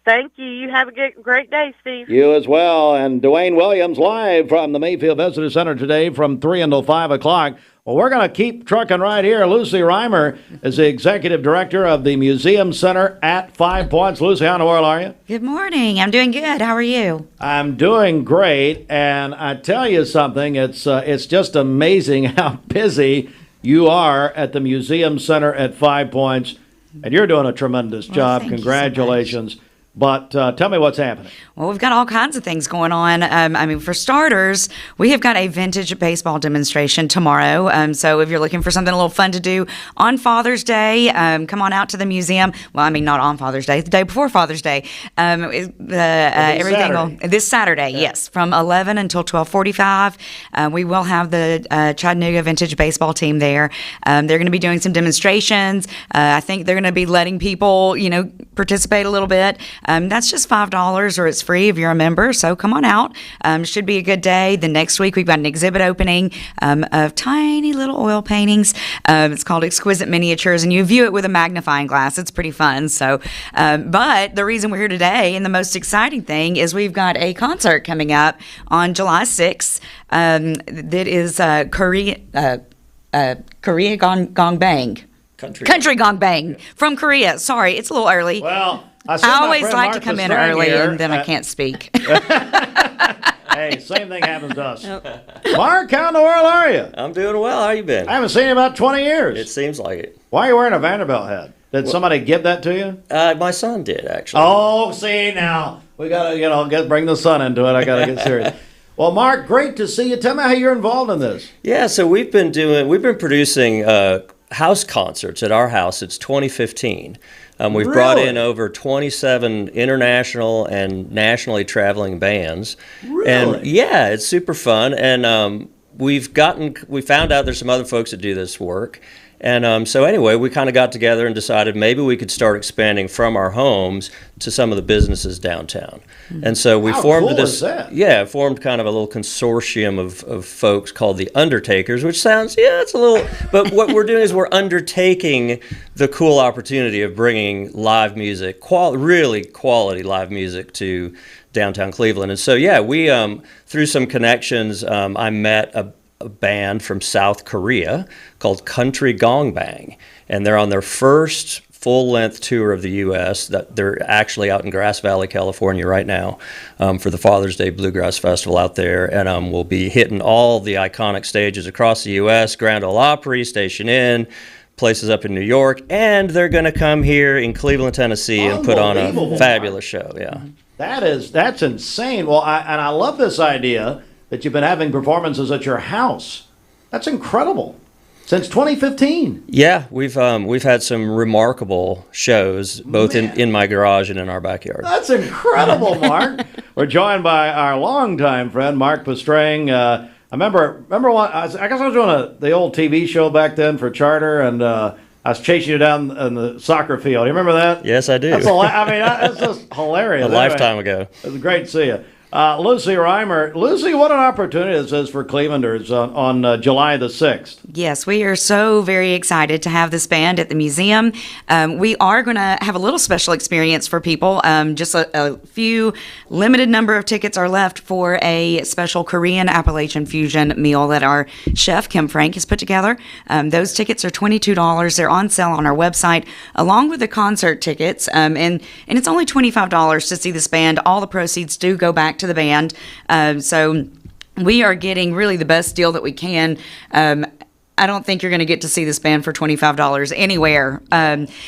Thank you. You have a great day, Steve. You as well. And Dwayne Williams live from the Mayfield Visitor Center today from 3 until 5 o'clock. Well, we're going to keep trucking right here. Lucy Reimer is the executive director of the Museum Center at 5 Points. Lucy, how in the world are you? Good morning. I'm doing good. How are you? I'm doing great. And I tell you something, it's just amazing how busy you are at the Museum Center at 5 Points. And you're doing a tremendous job. Congratulations. But tell me what's happening. Well, we've got all kinds of things going on. For starters, we have got a vintage baseball demonstration tomorrow. So if you're looking for something a little fun to do on Father's Day, come on out to the museum. Well, not on Father's Day, the day before Father's Day. This Saturday, yes, from 11 until 12:45. We will have the Chattanooga vintage baseball team there. They're going to be doing some demonstrations. I think they're going to be letting people, participate a little bit. That's just $5, or it's free if you're a member. So come on out. Should be a good day. The next week we've got an exhibit opening of tiny little oil paintings. It's called Exquisite Miniatures, and you view it with a magnifying glass. It's pretty fun. So, but the reason we're here today, and the most exciting thing, is we've got a concert coming up on July 6th. That is Korea Gong Bang. Country Gong Bang from Korea. Sorry, it's a little early. Well, I always like to come in early and then I can't speak. Hey, same thing happens to us. Mark, how in the world are you? I'm doing well. How you been? I haven't seen you in about 20 years. It seems like it. Why are you wearing a Vanderbilt hat? Did somebody give that to you? My son did, actually. Oh, see, now we gotta, bring the son into it. I gotta get serious. Well, Mark, great to see you. Tell me how you're involved in this. Yeah, so we've been producing house concerts at our house. It's 2015. We've brought in over 27 international and nationally traveling bands. Really? And yeah, it's super fun. And we found out there's some other folks that do this work. And so anyway, we kind of got together and decided maybe we could start expanding from our homes to some of the businesses downtown. And so we formed cool is that? Yeah, formed kind of a little consortium of folks called the Undertakers, which sounds, it's a little, but what we're doing is we're undertaking the cool opportunity of bringing live music, really quality live music to downtown Cleveland. And so, yeah, we, through some connections, I met a band from South Korea called Country Gong Bang, and they're on their first full-length tour of the U.S. That they're actually out in Grass Valley, California right now for the Father's Day Bluegrass Festival out there, and we'll be hitting all the iconic stages across the U.S., Grand Ole Opry, Station Inn, places up in New York, and they're going to come here in Cleveland, Tennessee and put on a fabulous show. Yeah, that's insane. Well, I love this idea that you've been having performances at your house. That's incredible. Since 2015. Yeah, we've had some remarkable shows, both in my garage and in our backyard. That's incredible, Mark. We're joined by our longtime friend, Mark Pastrang. I remember one, I guess I was doing the old TV show back then for Charter, and I was chasing you down in the soccer field. You remember that? Yes, I do. That's just hilarious. A lifetime ago. It was great to see you. Lucy Reimer. Lucy, what an opportunity this is for Clevelanders on July the 6th. Yes, we are so very excited to have this band at the museum. We are going to have a little special experience for people. Just a few limited number of tickets are left for a special Korean Appalachian fusion meal that our chef, Kim Frank, has put together. Those tickets are $22. They're on sale on our website, along with the concert tickets. And it's only $25 to see this band. All the proceeds do go back to the band. So we are getting really the best deal that we can. I don't think you're going to get to see this band for $25 anywhere.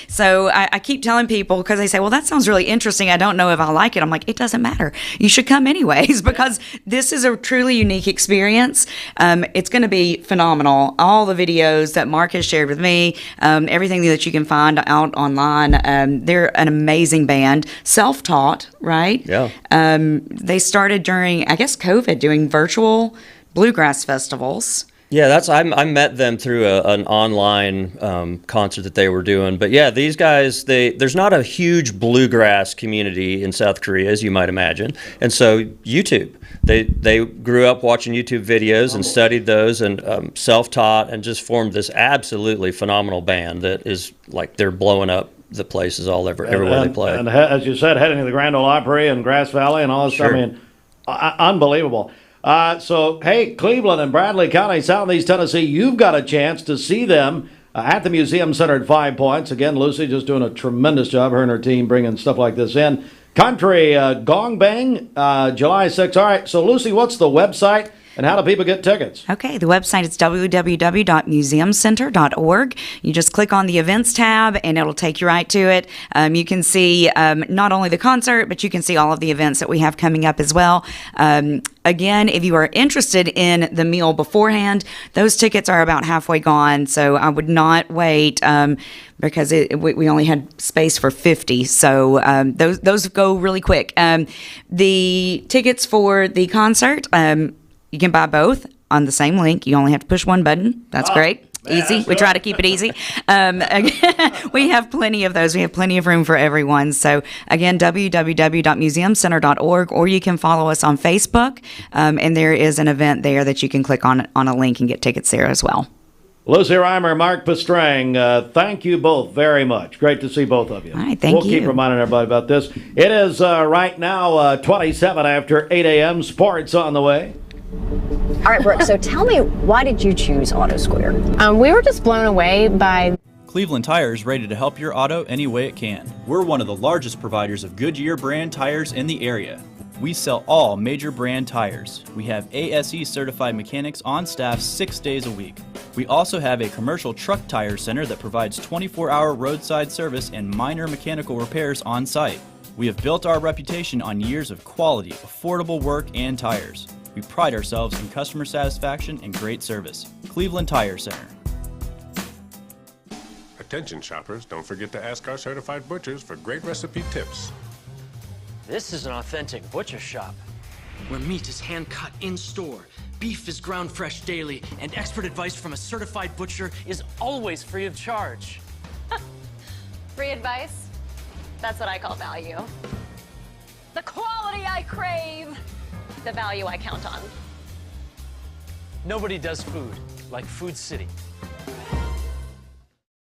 So I keep telling people, because they say, well, that sounds really interesting. I don't know if I like it. I'm like, it doesn't matter. You should come anyways, because this is a truly unique experience. It's going to be phenomenal. All the videos that Mark has shared with me, everything that you can find out online, they're an amazing band. Self-taught, right? Yeah. They started during, I guess, COVID, doing virtual bluegrass festivals. Yeah, I met them through an online concert that they were doing. But yeah, these guys, there's not a huge bluegrass community in South Korea, as you might imagine. And so YouTube, they grew up watching YouTube videos and studied those and self-taught and just formed this absolutely phenomenal band that is like they're blowing up the places everywhere they play. And as you said, heading to the Grand Ole Opry and Grass Valley and all this stuff. I mean, unbelievable. So, hey, Cleveland and Bradley County, Southeast Tennessee, you've got a chance to see them at the Museum Center at 5 Points. Again, Lucy just doing a tremendous job, her and her team bringing stuff like this in. Country Gong Bang, July 6th. All right, so Lucy, what's the website? And how do people get tickets? Okay, the website is www.museumcenter.org. You just click on the events tab and it'll take you right to it. You can see not only the concert, but you can see all of the events that we have coming up as well. Again, if you are interested in the meal beforehand, those tickets are about halfway gone. So I would not wait because we only had space for 50. So those go really quick. The tickets for the concert, you can buy both on the same link. You only have to push one button. That's great. Easy. We try to keep it easy. We have plenty of those. We have plenty of room for everyone. So again, www.museumcenter.org, or you can follow us on Facebook. And there is an event there that you can click on a link and get tickets there as well. Lucy Reimer, Mark Pastrang, thank you both very much. Great to see both of you. All right, thank you. We'll keep reminding everybody about this. It is right now 27 after 8 a.m. Sports on the way. All right, Brooke, so tell me, why did you choose Auto Square? We were just blown away by Cleveland Tires, ready to help your auto any way it can. We're one of the largest providers of Goodyear brand tires in the area. We sell all major brand tires. We have ASE certified mechanics on staff 6 days a week. We also have a commercial truck tire center that provides 24-hour roadside service and minor mechanical repairs on site. We have built our reputation on years of quality, affordable work and tires. We pride ourselves in customer satisfaction and great service. Cleveland Tire Center. Attention shoppers, don't forget to ask our certified butchers for great recipe tips. This is an authentic butcher shop, where meat is hand-cut in-store, beef is ground fresh daily, and expert advice from a certified butcher is always free of charge. Free advice? That's what I call value. The quality I crave. The value I count on. Nobody does food like Food City.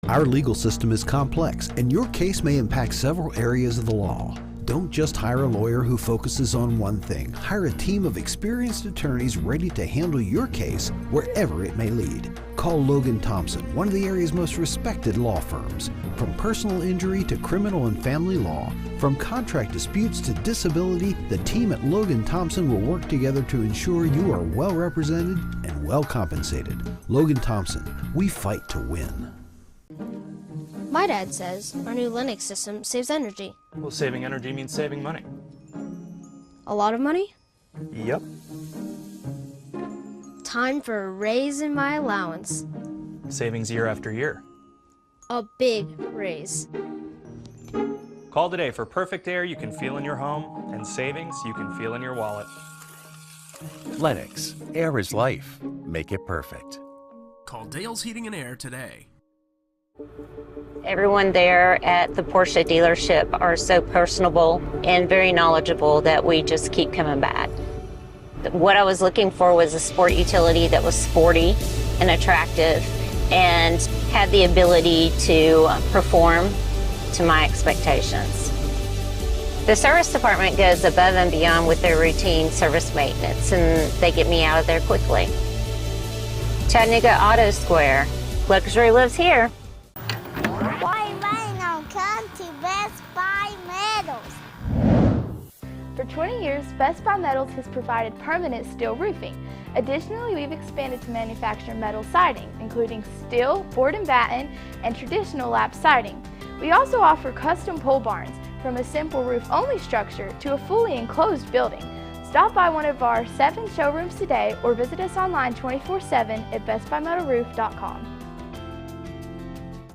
Our legal system is complex, and your case may impact several areas of the law. Don't just hire a lawyer who focuses on one thing. Hire a team of experienced attorneys ready to handle your case wherever it may lead. Call Logan Thompson, one of the area's most respected law firms. From personal injury to criminal and family law, from contract disputes to disability, the team at Logan Thompson will work together to ensure you are well represented and well compensated. Logan Thompson, we fight to win. My dad says our new Linux system saves energy. Well, saving energy means saving money. A lot of money? Yep. Time for a raise in my allowance. Savings year after year. A big raise. Call today for perfect air you can feel in your home and savings you can feel in your wallet. Lennox. Air is life. Make it perfect. Call Dale's Heating and Air today. Everyone there at the Porsche dealership are so personable and very knowledgeable that we just keep coming back. What I was looking for was a sport utility that was sporty and attractive and had the ability to perform to my expectations. The service department goes above and beyond with their routine service maintenance, and they get me out of there quickly. Chattanooga Auto Square. Luxury lives here. Why Rhino come to Best Buy Metals? For 20 years, Best Buy Metals has provided permanent steel roofing. Additionally, we've expanded to manufacture metal siding, including steel, board and batten, and traditional lap siding. We also offer custom pole barns, from a simple roof-only structure to a fully enclosed building. Stop by one of our 7 showrooms today or visit us online 24/7 at bestbuymetalroof.com.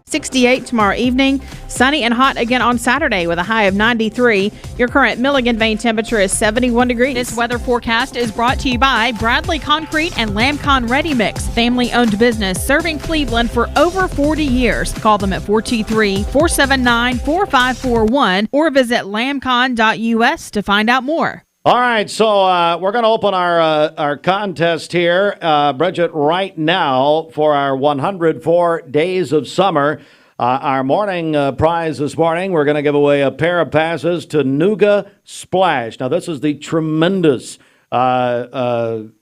68 tomorrow evening. Sunny and hot again on Saturday with a high of 93. Your current Milligan Vane temperature is 71 degrees. This weather forecast is brought to you by Bradley Concrete and Lamcon Ready Mix, family-owned business serving Cleveland for over 40 years. Call them at 423-479-4541 or visit lamcon.us to find out more. All right, so we're going to open our contest here, Bridget, right now for our 104 Days of Summer. Our morning prize this morning, we're going to give away a pair of passes to Nuga Splash. Now, this is the tremendous attraction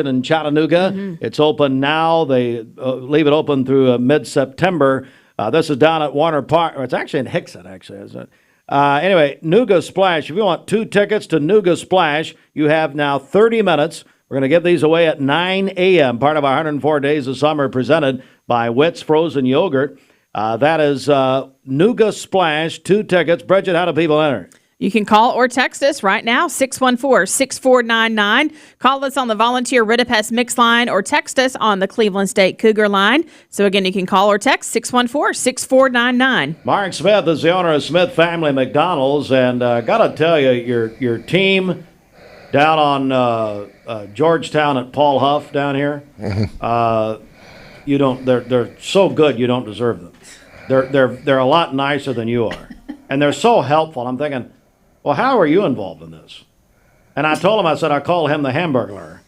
in Chattanooga. Mm-hmm. It's open now. They leave it open through mid-September. This is down at Warner Park. Or it's actually in Hickson, actually, isn't it? Anyway, Nuga Splash. If you want 2 tickets to Nuga Splash, you have now 30 minutes. We're going to give these away at 9 a.m., part of our 104 Days of Summer presented by Witt's Frozen Yogurt. That is Nuga Splash, 2 tickets. Bridget, how do people enter? You can call or text us right now, 614-6499. Call us on the Volunteer Ridipest Mix line or text us on the Cleveland State Cougar line. So, again, you can call or text 614-6499. Mark Smith is the owner of Smith Family McDonald's, and got to tell you, your team down on Georgetown at Paul Huff down here, they're so good you don't deserve them. They're a lot nicer than you are, and they're so helpful. I'm thinking, well, how are you involved in this? And I told him, I said, I call him the Hamburglar.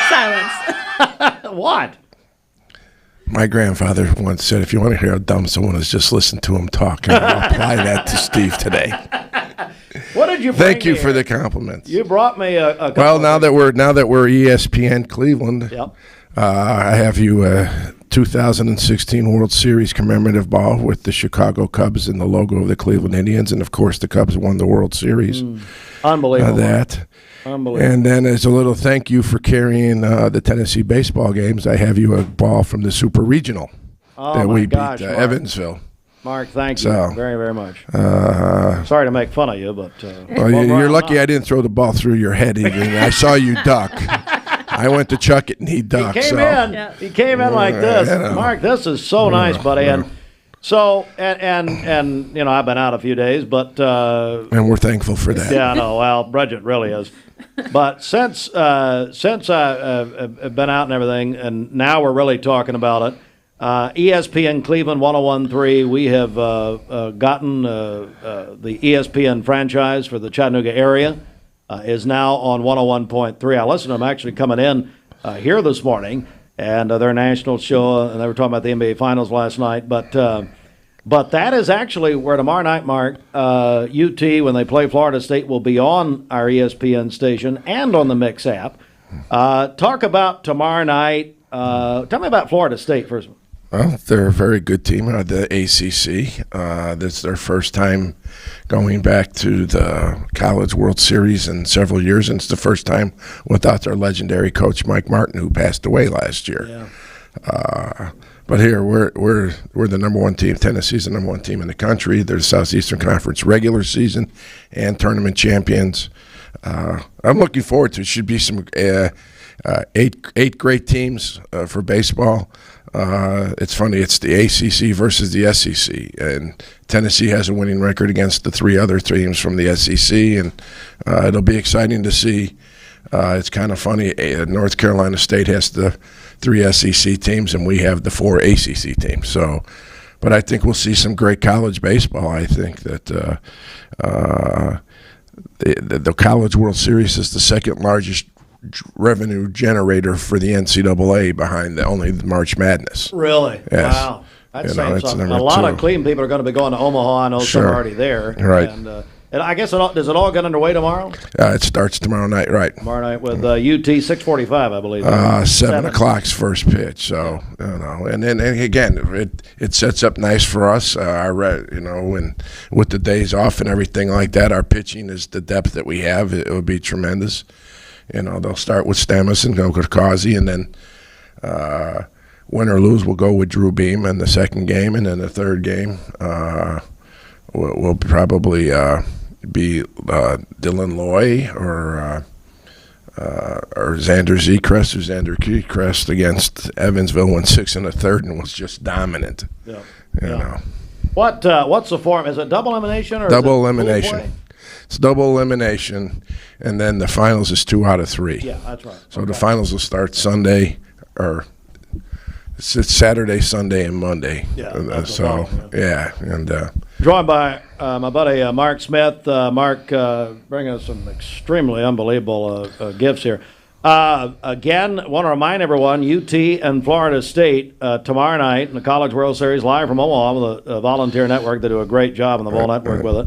Silence. What? My grandfather once said, if you want to hear how dumb someone is, just listen to him talk. And I'll apply that to Steve today. What did you bring Thank you for the compliments. You brought me a couple Well, now that we're ESPN Cleveland, yep. I have you 2016 World Series commemorative ball with the Chicago Cubs and the logo of the Cleveland Indians, and of course the Cubs won the World Series. Unbelievable. Unbelievable. And then as a little thank you for carrying the Tennessee baseball games, I have you a ball from the Super Regional that we beat Evansville. Mark, thank you very, very much. Sorry to make fun of you, but... well, you're lucky I didn't throw the ball through your head even. I saw you duck. I went to chuck it, and he ducked. He came in like this. Mark, this is so nice, buddy. And so, and you know, I've been out a few days, but... and we're thankful for that. Yeah, I know. Well, Bridget really is. But since I've been out and everything, and now we're really talking about it, ESPN Cleveland 101.3, we have gotten the ESPN franchise for the Chattanooga area. Is now on 101.3. I listened to them actually coming in here this morning, and their national show, and they were talking about the NBA Finals last night. But that is actually where tomorrow night, Mark, UT, when they play Florida State, will be on our ESPN station and on the Mix app. Talk about tomorrow night. Tell me about Florida State first. Well, they're a very good team out of the ACC. This is their first time going back to the College World Series in several years, and it's the first time without their legendary coach Mike Martin, who passed away last year. Yeah. But here we're the number one team. Tennessee's the number one team in the country. They're the Southeastern Conference regular season and tournament champions. I'm looking forward to it. Should be some eight great teams for baseball. It's funny, it's the ACC versus the SEC, and Tennessee has a winning record against the 3 other teams from the SEC, and it'll be exciting to see. It's kind of funny, North Carolina State has the 3 SEC teams, and we have the 4 ACC teams. So, but I think we'll see some great college baseball. I think that the College World Series is the second largest revenue generator for the NCAA behind only the March Madness. Really? Yes. Wow. That's saying something. A lot of Cleveland people are going to be going to Omaha. I know some are already there. Right. And I guess does it all get underway tomorrow? It starts tomorrow night, right. Tomorrow night with UT 6:45, I believe. 7 o'clock's first pitch. So, you know, and then again, it sets up nice for us. And with the days off and everything like that, our pitching is the depth that we have. It would be tremendous. You know, they'll start with Stammes and go with Causey, and then win or lose, we'll go with Drew Beam in the second game, and then the third game will probably be Dylan Loy or or Xander Crest or Xander Crest against Evansville, went 6 1/3 and was just dominant. Yeah. You know. What's the form? Is it double elimination or double is it elimination? Pool play? It's double elimination, and then the finals is 2 out of 3. Yeah, that's right. So the finals will start Sunday, or it's Saturday, Sunday, and Monday. Yeah, joined by my buddy Mark Smith. Mark bringing us some extremely unbelievable gifts here. Again, want to remind everyone, UT and Florida State tomorrow night in the College World Series, live from Omaha with a Volunteer Network. They do a great job on the Vol Network with it.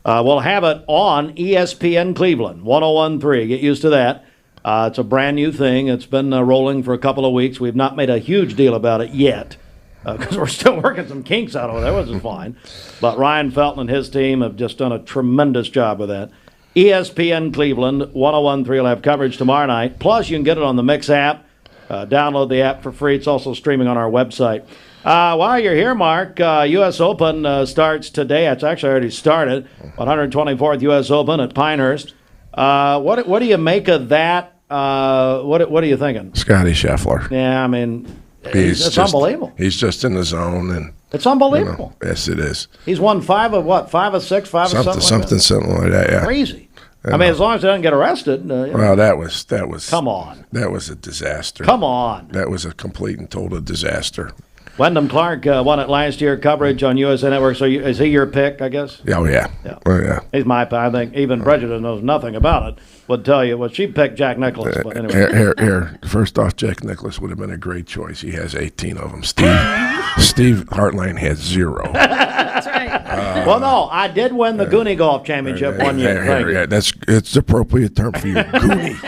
We'll have it on ESPN Cleveland, 101.3. Get used to that. It's a brand new thing. It's been rolling for a couple of weeks. We've not made a huge deal about it yet because we're still working some kinks out over there, which is fine. But Ryan Felton and his team have just done a tremendous job with that. ESPN Cleveland, 101.3 will have coverage tomorrow night. Plus, you can get it on the Mix app. Download the app for free. It's also streaming on our website. While you're here, Mark, U.S. Open starts today. It's actually already started. 124th U.S. Open at Pinehurst. What do you make of that? What are you thinking? Scotty Scheffler. Yeah, I mean, it's unbelievable. He's just in the zone, and it's unbelievable. Yes, it is. He's won 5 of what? 5 of 6, 5 of something like that. Yeah. Crazy. I mean, as long as he doesn't get arrested. Well, that was. Come on. That was a disaster. Come on. That was a complete and total disaster. Wyndham Clark won it last year, coverage on USA Network. So is he your pick, I guess? Oh, yeah. Oh, yeah. He's my pick. I think even Bridget knows nothing about it. Would tell you. Well, she picked Jack Nicklaus. But anyway. Here. First off, Jack Nicklaus would have been a great choice. He has 18 of them. Steve Hartline has 0. That's right. Well, no, I did win the Goonie Golf Championship one year. It's the appropriate term for you, Goonie.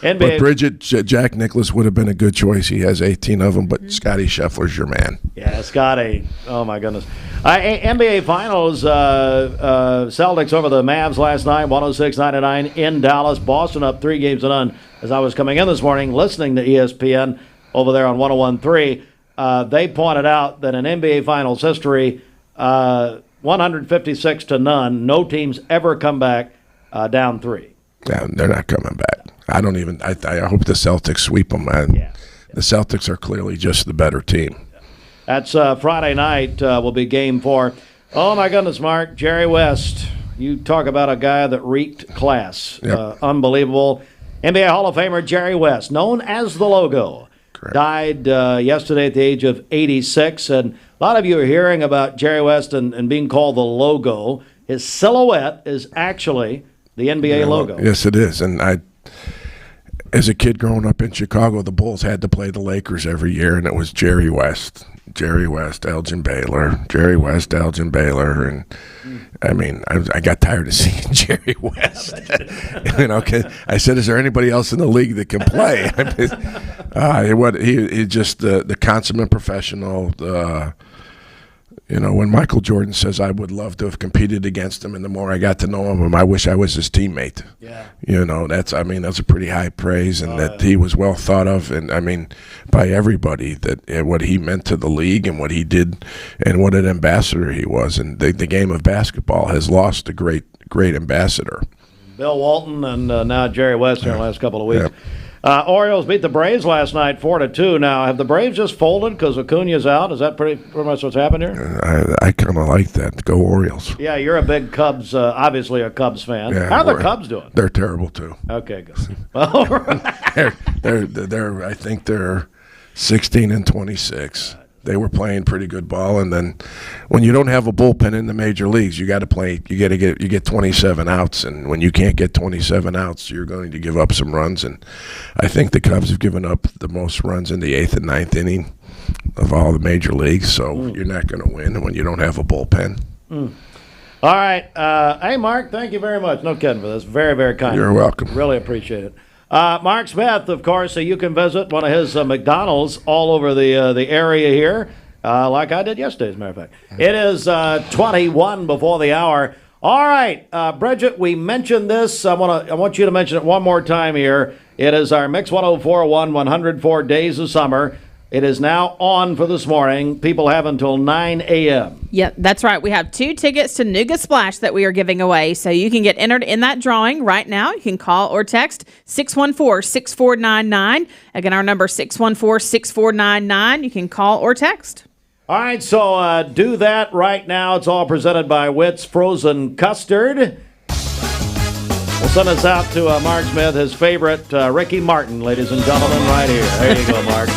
But Bridget, Jack Nicklaus would have been a good choice. He has 18 of them, but Scotty Scheffler's your man. Yeah, Scotty. Oh, my goodness. NBA Finals, Celtics over the Mavs last night, 106-99 in Dallas. Boston up 3-0. As I was coming in this morning, listening to ESPN over there on 101.3, they pointed out that in NBA Finals history, 156-0, no teams ever come back down 3. Yeah, they're not coming back. I hope the Celtics sweep them. The Celtics are clearly just the better team. That's Friday night will be Game 4. Oh, my goodness, Mark. Jerry West. You talk about a guy that reeked class. Yep. Unbelievable. NBA Hall of Famer Jerry West, known as the Logo. Correct. Died yesterday at the age of 86. And a lot of you are hearing about Jerry West and being called the Logo. His silhouette is actually the NBA logo. Yes, it is. And as a kid growing up in Chicago, the Bulls had to play the Lakers every year, and it was Jerry West, Elgin Baylor, Jerry West, Elgin Baylor, and I memean, I got tired of seeing Jerry West. I said, "Is there anybody else in the league that can play?" He just the consummate professional. When Michael Jordan says, I would love to have competed against him, and the more I got to know him, I wish I was his teammate. Yeah. That's a pretty high praise, and that he was well thought of, and by everybody, that what he meant to the league and what he did and what an ambassador he was. And the game of basketball has lost a great ambassador. Bill Walton and now Jerry West in the last couple of weeks. Yep. Orioles beat the Braves last night 4-2. Now, have the Braves just folded because Acuna's out? Is that pretty much what's happened here? I kind of like that. Go Orioles. Yeah, you're a big Cubs, obviously a Cubs fan. Yeah, how are the Cubs doing? They're terrible too. Okay, good. they're I think they're 16-26. They were playing pretty good ball, and then when you don't have a bullpen in the major leagues, you got to play. You get 27 outs, and when you can't get 27 outs, you're going to give up some runs. And I think the Cubs have given up the most runs in the 8th and 9th inning of all the major leagues. So you're not going to win when you don't have a bullpen. All right, hey Mark, thank you very much. No kidding for this. Very, very kind. You're welcome. Really appreciate it. Mark Smith, of course, you can visit one of his McDonald's all over the area here, like I did yesterday, as a matter of fact. It is 21 before the hour. All right, Bridget, we mentioned this. I want you to mention it one more time here. It is our Mix 104.1 104 Days of Summer. It is now on for this morning. People have until 9 a.m. Yep, that's right. We have 2 tickets to Nooga Splash that we are giving away. So you can get entered in that drawing right now. You can call or text 614-6499. Again, our number 614-6499. You can call or text. All right, so do that right now. It's all presented by Witt's Frozen Custard. We'll send us out to Mark Smith, his favorite, Ricky Martin, ladies and gentlemen, right here. There you go, Mark.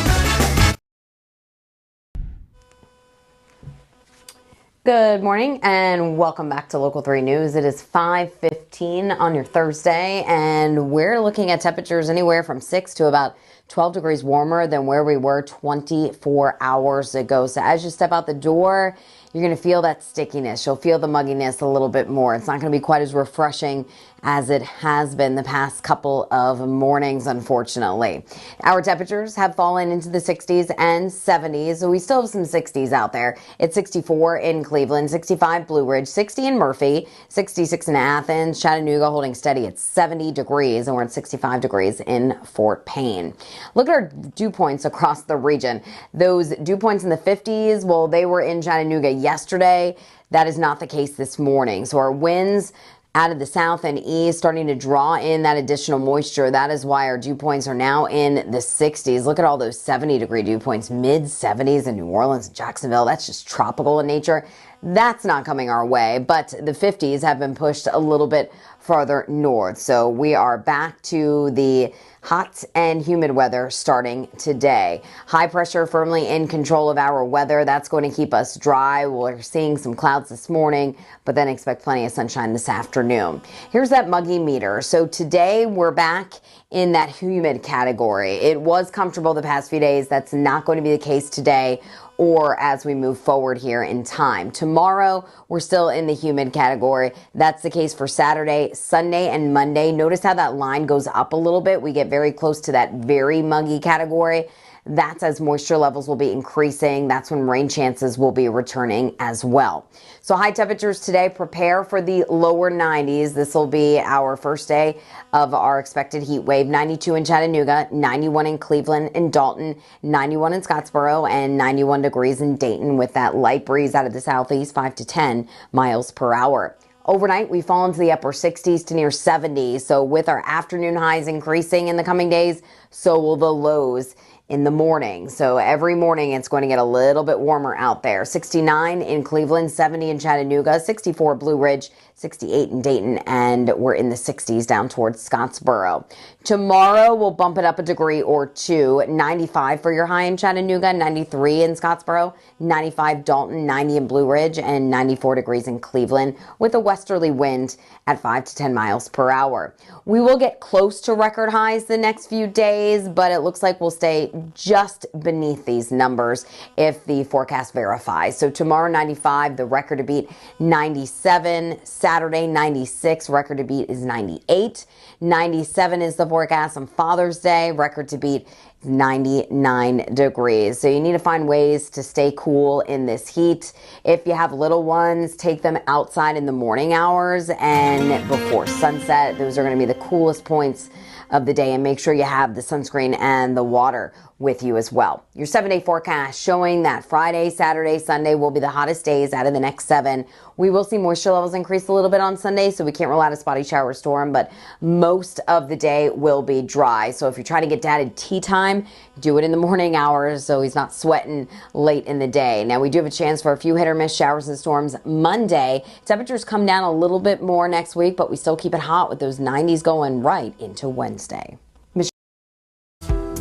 Good morning and welcome back to Local 3 News. It is 5:15 on your Thursday, and we're looking at temperatures anywhere from 6 to about 12 degrees warmer than where we were 24 hours ago. So as you step out the door, you're going to feel that stickiness. You'll feel the mugginess a little bit more. It's not going to be quite as refreshing as it has been the past couple of mornings, unfortunately. Our temperatures have fallen into the 60s and 70s, so we still have some 60s out there. It's 64 in Cleveland, 65 Blue Ridge, 60 in Murphy, 66 in Athens, Chattanooga holding steady at 70 degrees, and we're at 65 degrees in Fort Payne. Look at our dew points across the region. Those dew points in the 50s, well, they were in Chattanooga yesterday. That is not the case this morning. So our winds out of the south and east starting to draw in that additional moisture. That is why our dew points are now in the 60s. Look at all those 70-degree dew points, mid-70s in New Orleans and Jacksonville. That's just tropical in nature. That's not coming our way, but the 50s have been pushed a little bit farther north. So we are back to the hot and humid weather starting today. High pressure firmly in control of our weather. That's going to keep us dry. We're seeing some clouds this morning, but then expect plenty of sunshine this afternoon. Here's that muggy meter. So today we're back in that humid category. It was comfortable the past few days. That's not going to be the case today or as we move forward here in time. Tomorrow, we're still in the humid category. That's the case for Saturday, Sunday, and Monday. Notice how that line goes up a little bit. We get very close to that very muggy category. That's as moisture levels will be increasing. That's when rain chances will be returning as well. So high temperatures today, prepare for the lower 90s. This will be our first day of our expected heat wave. 92 in Chattanooga, 91 in Cleveland and Dalton, 91 in Scottsboro, and 91 degrees in Dayton with that light breeze out of the southeast, 5 to 10 miles per hour. Overnight, we fall into the upper 60s to near 70s. So with our afternoon highs increasing in the coming days, so will the lows in the morning. So every morning it's going to get a little bit warmer out there. 69 in Cleveland, 70 in Chattanooga, 64 Blue Ridge, 68 in Dayton, and we're in the 60s down towards Scottsboro. Tomorrow we'll bump it up a degree or two. 95 for your high in Chattanooga, 93 in Scottsboro, 95 Dalton, 90 in Blue Ridge, and 94 degrees in Cleveland with a westerly wind at 5 to 10 miles per hour. We will get close to record highs the next few days, but it looks like we'll stay just beneath these numbers if the forecast verifies. So tomorrow 95, the record to beat 97, Saturday 96, record to beat is 98, 97 is the forecast on Father's Day, record to beat 99 degrees. So you need to find ways to stay cool in this heat. If you have little ones, take them outside in the morning hours and before sunset. Those are going to be the coolest points of the day, and make sure you have the sunscreen and the water with you as well. Your 7-day forecast showing that Friday, Saturday, Sunday will be the hottest days out of the next 7. We will see moisture levels increase a little bit on Sunday, so we can't rule out a spotty shower storm, but most of the day will be dry. So if you're trying to get dad at tea time, do it in the morning hours so he's not sweating late in the day. Now, we do have a chance for a few hit or miss showers and storms Monday. Temperatures come down a little bit more next week, but we still keep it hot with those 90s going right into Wednesday.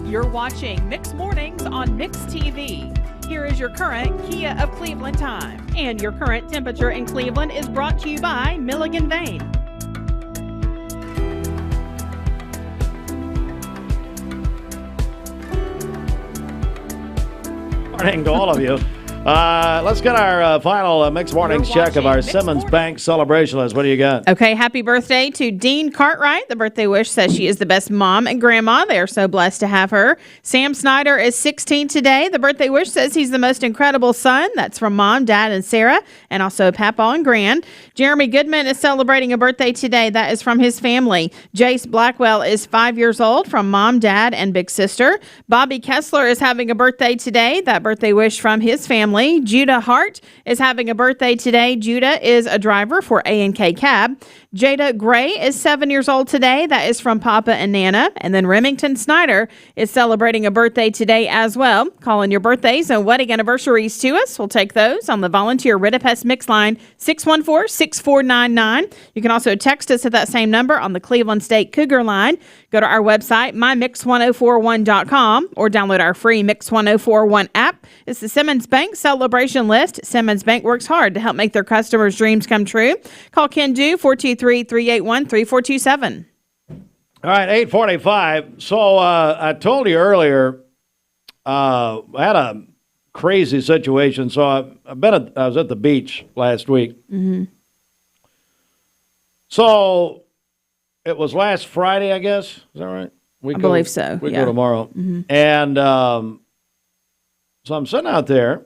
You're watching Mix Mornings on Mix TV. Here is your current Kia of Cleveland time. And your current temperature in Cleveland is brought to you by Milligan Vane. Morning to all of you. Let's get our final Mixed Mornings check of our Simmons Bank celebration list. What do you got? Okay, happy birthday to Dean Cartwright. The birthday wish says she is the best mom and grandma. They are so blessed to have her. Sam Snyder is 16 today. The birthday wish says he's the most incredible son. That's from Mom, Dad, and Sarah, and also Papa and Gran. Jeremy Goodman is celebrating a birthday today. That is from his family. Jace Blackwell is 5 years old from Mom, Dad, and Big Sister. Bobby Kessler is having a birthday today. That birthday wish from his family. Judah Hart is having a birthday today. Judah is a driver for A&K Cab. Jada Gray is 7 years old today. That is from Papa and Nana. And then Remington Snyder is celebrating a birthday today as well. Call in your birthdays and wedding anniversaries to us. We'll take those on the volunteer Ridipest Mix line 614-6499. You can also text us at that same number on the Cleveland State Cougar line. Go to our website, mymix1041.com, or download our free Mix 1041 app. It's the Simmons Bank celebration list. Simmons Bank works hard to help make their customers' dreams come true. Call Ken Do 423-381-3427. All right, 8:45. So I told you earlier, I had a crazy situation. So I was at the beach last week. Mm-hmm. So it was last Friday, I guess. Is that right? I believe so. We go tomorrow. Mm-hmm. And so I'm sitting out there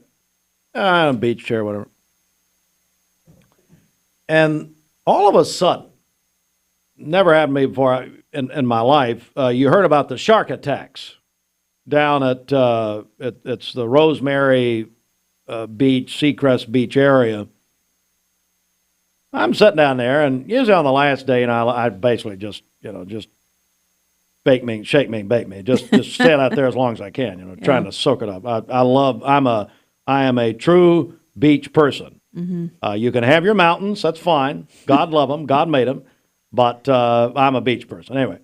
on a beach chair, whatever. And all of a sudden, never happened to me before in my life, you heard about the shark attacks down at it's the Rosemary Beach, Seacrest Beach area. I'm sitting down there, and usually on the last day, I basically just shake me and bake me. Just stand out there as long as I can, trying to soak it up. I am a true beach person. Mm-hmm. You can have your mountains, that's fine. God love them, God made them, but I'm a beach person. Anyway,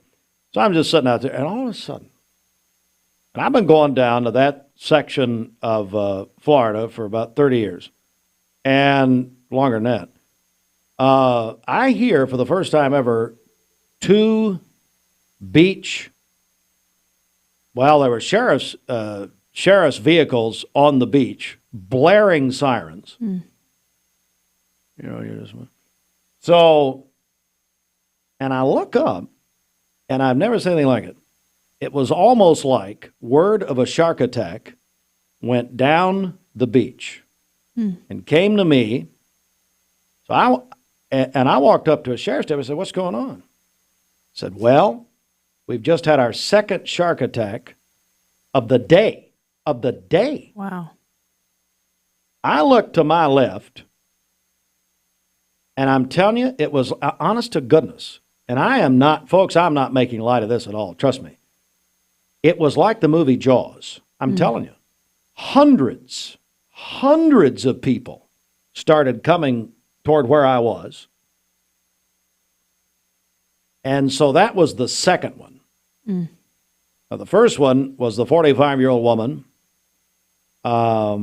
so I'm just sitting out there, and all of a sudden, and I've been going down to that section of Florida for about 30 years, and longer than that. I hear for the first time ever 2 beach, well, there were sheriff's vehicles on the beach, blaring sirens. So, and I look up, and I've never seen anything like it. It was almost like word of a shark attack went down the beach and came to me. So I walked up to a sheriff's deputy and said, "What's going on?" I said, "Well, we've just had our second shark attack of the day. Wow. I looked to my left, and I'm telling you, it was honest to goodness. And I'm not making light of this at all. Trust me. It was like the movie Jaws. I'm telling you. Hundreds of people started coming toward where I was. And so that was the second one. Now, the first one was the 45-year-old woman. A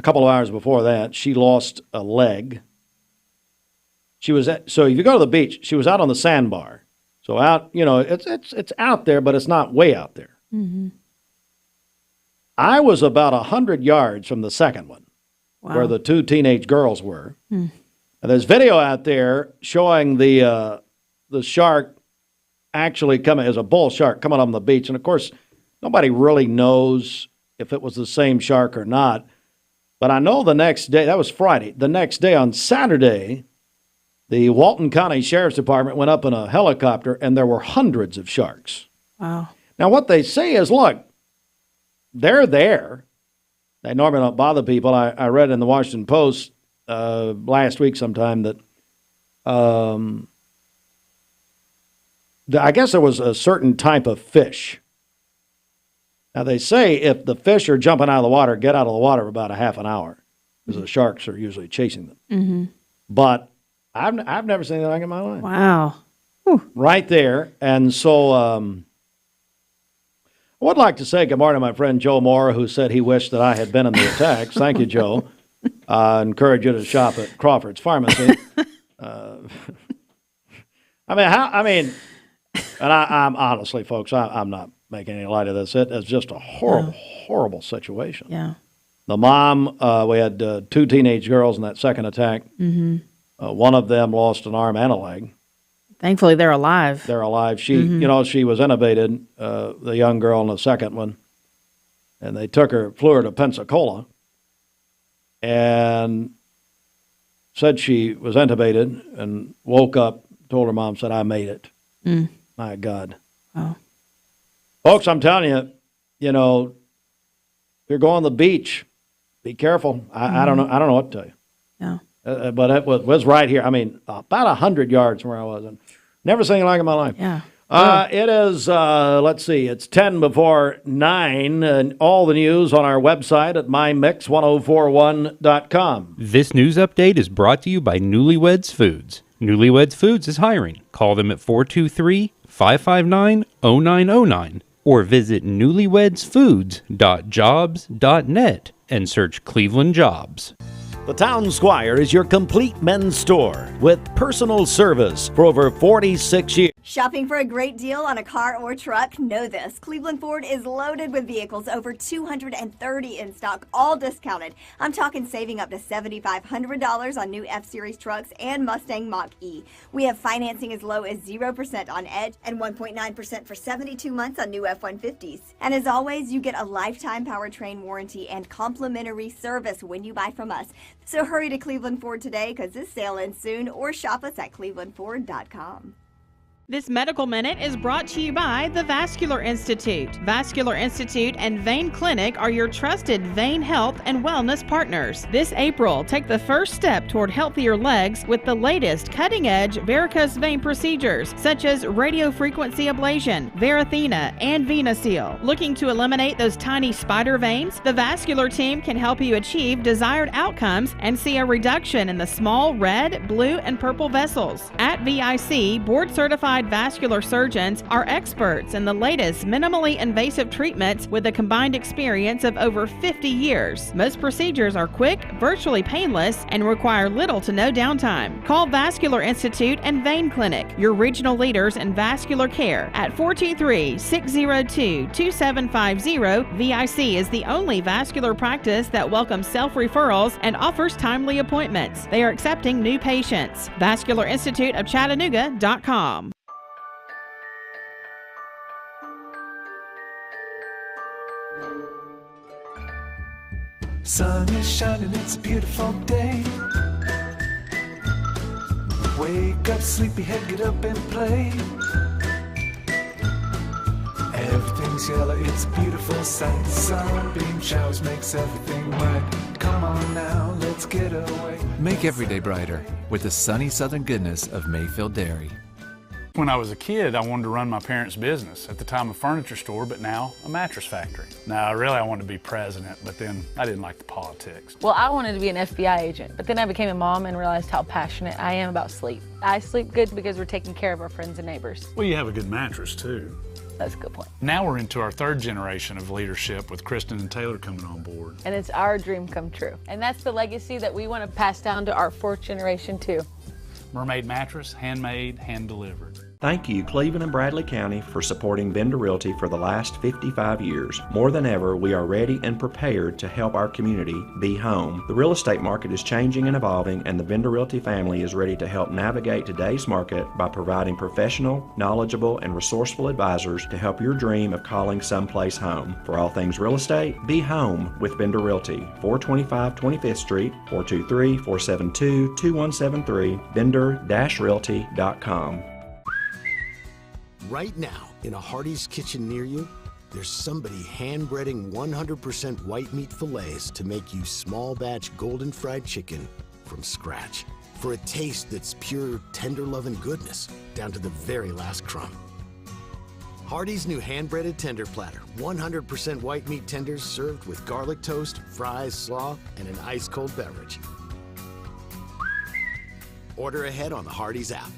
couple of hours before that, she lost a leg. So if you go to the beach, she was out on the sandbar. So out, it's out there, but it's not way out there. Mm-hmm. I was about 100 yards from the second one, where the 2 teenage girls were. And there's video out there showing the shark actually coming as a bull shark coming on the beach. And of course, nobody really knows if it was the same shark or not. But I know the next day, that was Friday, the next day on Saturday, the Walton County Sheriff's Department went up in a helicopter, and there were hundreds of sharks. Wow. Now, what they say is, look, they're there. They normally don't bother people. I read in the Washington Post last week sometime that I guess there was a certain type of fish. Now, they say if the fish are jumping out of the water, get out of the water for about a half an hour, because the sharks are usually chasing them. Mm-hmm. But I've never seen anything like it in my life. Wow. Right there. And so I would like to say good morning to my friend Joe Moore, who said he wished that I had been in the attacks. Thank you, Joe. I encourage you to shop at Crawford's Pharmacy. I'm honestly, folks, I'm not making any light of this. It is just a horrible, horrible situation. Yeah. The mom, we had 2 teenage girls in that second attack. Mm-hmm. One of them lost an arm and a leg. Thankfully, they're alive. They're alive. She, she was intubated, the young girl in the second one, and they flew her to Pensacola, and said she was intubated and woke up, told her mom, said, I made it. Mm. My God. Oh. Folks, I'm telling you, if you're going to the beach, be careful. I don't know. I don't know what to tell you. Yeah. But it was right here. I mean, about 100 yards from where I was. And never seen anything like it in my life. Yeah. It is, let's see, it's 10 before 9, and all the news on our website at mymix1041.com. This news update is brought to you by Newlyweds Foods. Newlyweds Foods is hiring. Call them at 423-559-0909 or visit newlywedsfoods.jobs.net and search Cleveland Jobs. The Town Squire is your complete men's store with personal service for over 46 years. Shopping for a great deal on a car or truck? Know this. Cleveland Ford is loaded with vehicles, over 230 in stock, all discounted. I'm talking saving up to $7,500 on new F-Series trucks and Mustang Mach-E. We have financing as low as 0% on Edge and 1.9% for 72 months on new F-150s. And as always, you get a lifetime powertrain warranty and complimentary service when you buy from us. So hurry to Cleveland Ford today because this sale ends soon, or shop us at clevelandford.com. This Medical Minute is brought to you by the Vascular Institute. Vascular Institute and Vein Clinic are your trusted vein health and wellness partners. This April, take the first step toward healthier legs with the latest cutting-edge varicose vein procedures, such as radiofrequency ablation, Varithena, and VenaSeal. Looking to eliminate those tiny spider veins? The Vascular team can help you achieve desired outcomes and see a reduction in the small red, blue, and purple vessels. At VIC, board-certified vascular surgeons are experts in the latest minimally invasive treatments with a combined experience of over 50 years. Most procedures are quick, virtually painless, and require little to no downtime. Call Vascular Institute and Vein Clinic, your regional leaders in vascular care, at 423-602-2750. VIC is the only vascular practice that welcomes self-referrals and offers timely appointments. They are accepting new patients. VascularInstituteofChattanooga.com. Sun is shining, it's a beautiful day. Wake up, sleepyhead, get up and play. Everything's yellow, it's a beautiful sight. Sunbeam showers makes everything right. Come on now, let's get away. Make every day brighter with the sunny southern goodness of Mayfield Dairy. When I was a kid, I wanted to run my parents' business. At the time, a furniture store, but now a mattress factory. Now, really, I wanted to be president, but then I didn't like the politics. Well, I wanted to be an FBI agent, but then I became a mom and realized how passionate I am about sleep. I sleep good because we're taking care of our friends and neighbors. Well, you have a good mattress, too. That's a good point. Now we're into our third generation of leadership with Kristen and Taylor coming on board. And it's our dream come true. And that's the legacy that we want to pass down to our fourth generation, too. Mermaid mattress, handmade, hand-delivered. Thank you, Cleveland and Bradley County, for supporting Bender Realty for the last 55 years. More than ever, we are ready and prepared to help our community be home. The real estate market is changing and evolving, and the Bender Realty family is ready to help navigate today's market by providing professional, knowledgeable, and resourceful advisors to help your dream of calling someplace home. For all things real estate, be home with Bender Realty, 425 25th Street, 423-472-2173, bender-realty.com. Right now, in a Hardee's kitchen near you, there's somebody hand-breading 100% white meat fillets to make you small batch golden fried chicken from scratch. For a taste that's pure, tender love and goodness, down to the very last crumb. Hardee's new hand-breaded tender platter, 100% white meat tenders served with garlic toast, fries, slaw, and an ice-cold beverage. Order ahead on the Hardee's app.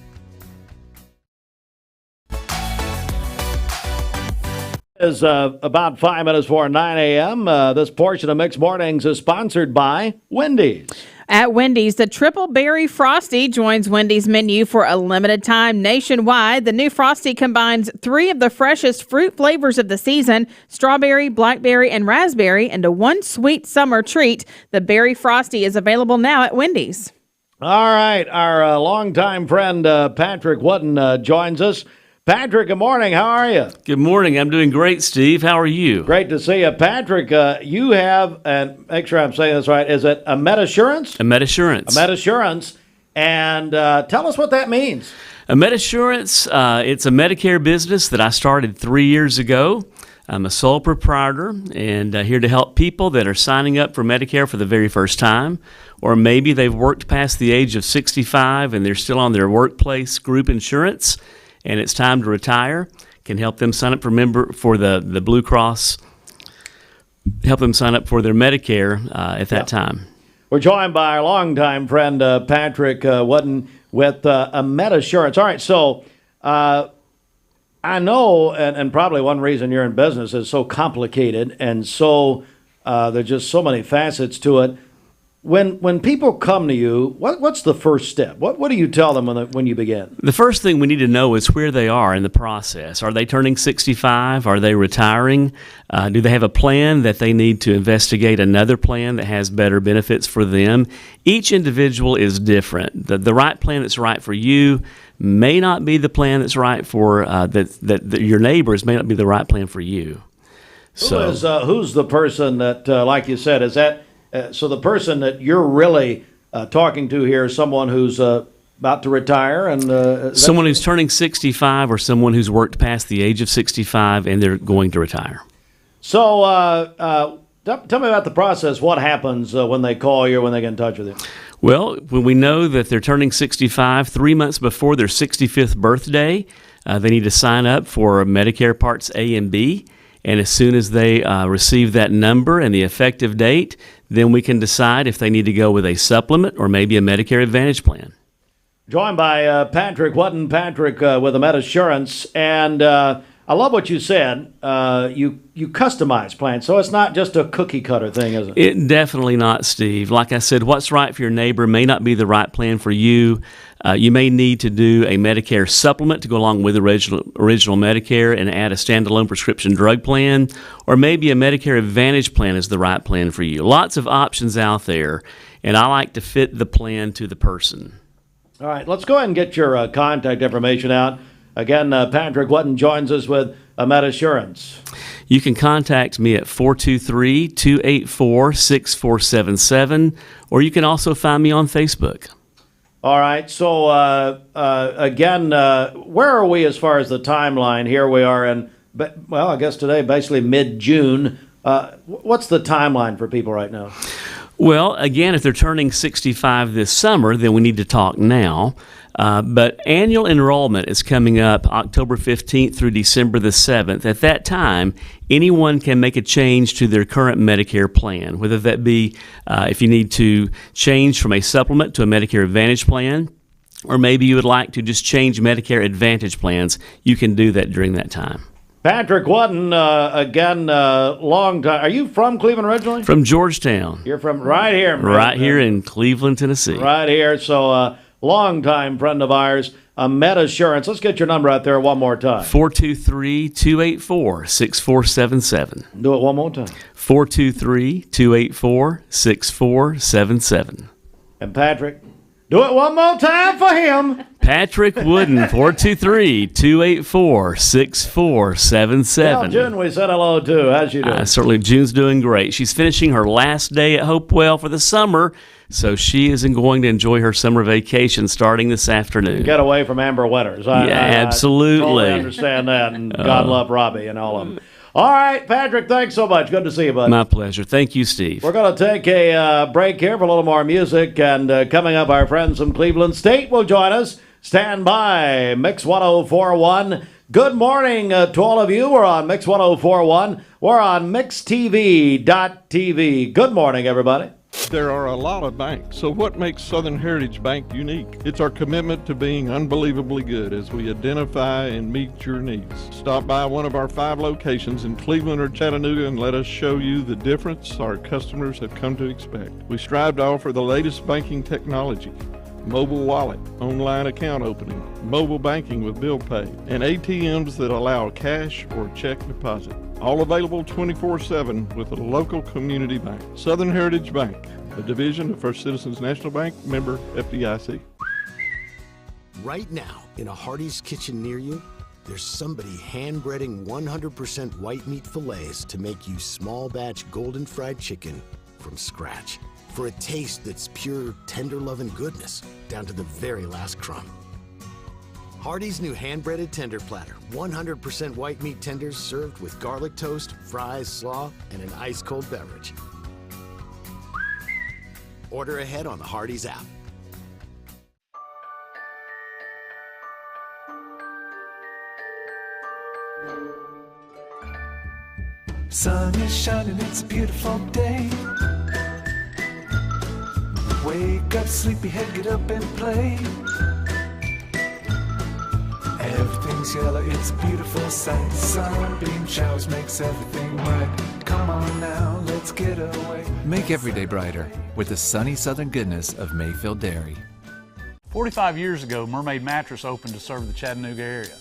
Is about 5 minutes before 9 a.m. This portion of Mixed Mornings is sponsored by Wendy's. At Wendy's, the Triple Berry Frosty joins Wendy's menu for a limited time nationwide. The new Frosty combines 3 of the freshest fruit flavors of the season, strawberry, blackberry, and raspberry, into one sweet summer treat. The Berry Frosty is available now at Wendy's. All right, our longtime friend Patrick Wooden joins us. Patrick, good morning. How are you? Good morning. I'm doing great, Steve. How are you? Great to see you. Patrick, you have, and make sure I'm saying this right, is it Amedisurance? Amedisurance. Amedisurance. And tell us what that means. Amedisurance, it's a Medicare business that I started 3 years ago. I'm a sole proprietor and here to help people that are signing up for Medicare for the very first time, or maybe they've worked past the age of 65 and they're still on their workplace group insurance and it's time to retire. Can help them sign up for the Blue Cross, help them sign up for their Medicare at that time. We're joined by our longtime friend Patrick Wooden with Amedisurance. All right, so I know, and probably one reason you're in business is so complicated and so there's just so many facets to it. When people come to you, what's the first step? What do you tell them when you begin? The first thing we need to know is where they are in the process. Are they turning 65? Are they retiring? Do they have a plan that they need to investigate another plan that has better benefits for them? Each individual is different. The right plan that's right for you may not be the plan that's right for that your neighbors may not be the right plan for you. So who's the person that, like you said, is that? So the person that you're really talking to here is someone who's about to retire, and someone who's turning 65, or someone who's worked past the age of 65 and they're going to retire. So tell me about the process. What happens when they call you or when they get in touch with you? Well, when we know that they're turning 65, 3 months before their 65th birthday, they need to sign up for Medicare Parts A and B. And as soon as they receive that number and the effective date, then we can decide if they need to go with a supplement or maybe a Medicare Advantage plan. Joined by Patrick Wooden, Patrick with Amedisurance, and I love what you said. You customize plans, so it's not just a cookie cutter thing, is it? It definitely not, Steve. Like I said, what's right for your neighbor may not be the right plan for you. You may need to do a Medicare supplement to go along with the original Medicare and add a standalone prescription drug plan, or maybe a Medicare Advantage plan is the right plan for you. Lots of options out there, and I like to fit the plan to the person. All right, let's go ahead and get your contact information out. Again, Patrick Wooden joins us with Amedisurance. You can contact me at 423-284-6477, or you can also find me on Facebook. All right, so again, where are we as far as the timeline? Here we are in, well, I guess today, basically mid-June. What's the timeline for people right now? Well, again, if they're turning 65 this summer, then we need to talk now. But annual enrollment is coming up October 15th through December the 7th. At that time, anyone can make a change to their current Medicare plan, whether that be if you need to change from a supplement to a Medicare Advantage plan, or maybe you would like to just change Medicare Advantage plans. You can do that during that time. Patrick Wooden, again, long time. Are you from Cleveland originally? From Georgetown. You're from right here. Right here in Cleveland, Tennessee. Right here. So, long-time friend of ours, Amedisurance. Let's get your number out there one more time. 423-284-6477. Do it one more time. 423-284-6477. And Patrick, do it one more time for him. Patrick Wooden, 423-284-6477. Tell June we said hello to. How's she doing? Certainly, June's doing great. She's finishing her last day at Hopewell for the summer, so she is going to enjoy her summer vacation starting this afternoon. Get away from Amber Winters. Absolutely. I totally understand that, and God love Robbie and all of them. All right, Patrick, thanks so much. Good to see you, buddy. My pleasure. Thank you, Steve. We're going to take a break here for a little more music, and coming up, our friends from Cleveland State will join us. Stand by, Mix 1041. Good morning to all of you. We're on Mix 1041. We're on MixTV.tv. Good morning, everybody. There are a lot of banks, so what makes Southern Heritage Bank unique? It's our commitment to being unbelievably good as we identify and meet your needs. Stop by one of our 5 locations in Cleveland or Chattanooga and let us show you the difference our customers have come to expect. We strive to offer the latest banking technology, mobile wallet, online account opening, mobile banking with bill pay, and ATMs that allow cash or check deposit. All available 24/7 with a local community bank. Southern Heritage Bank, a division of First Citizens National Bank, member FDIC. Right now, in a Hardee's kitchen near you, there's somebody hand-breading 100% white meat fillets to make you small batch golden fried chicken from scratch. For a taste that's pure, tender love and goodness, down to the very last crumb. Hardee's new hand-breaded tender platter. 100% white meat tenders served with garlic toast, fries, slaw, and an ice-cold beverage. Order ahead on the Hardee's app. Sun is shining, it's a beautiful day. Wake up, sleepyhead, get up and play. Everything's yellow, it's a beautiful sight. Sunbeam showers makes everything right. Come on now, let's get away. Make every day brighter with the sunny southern goodness of Mayfield Dairy. 45 years ago, Mermaid Mattress opened to serve the Chattanooga area.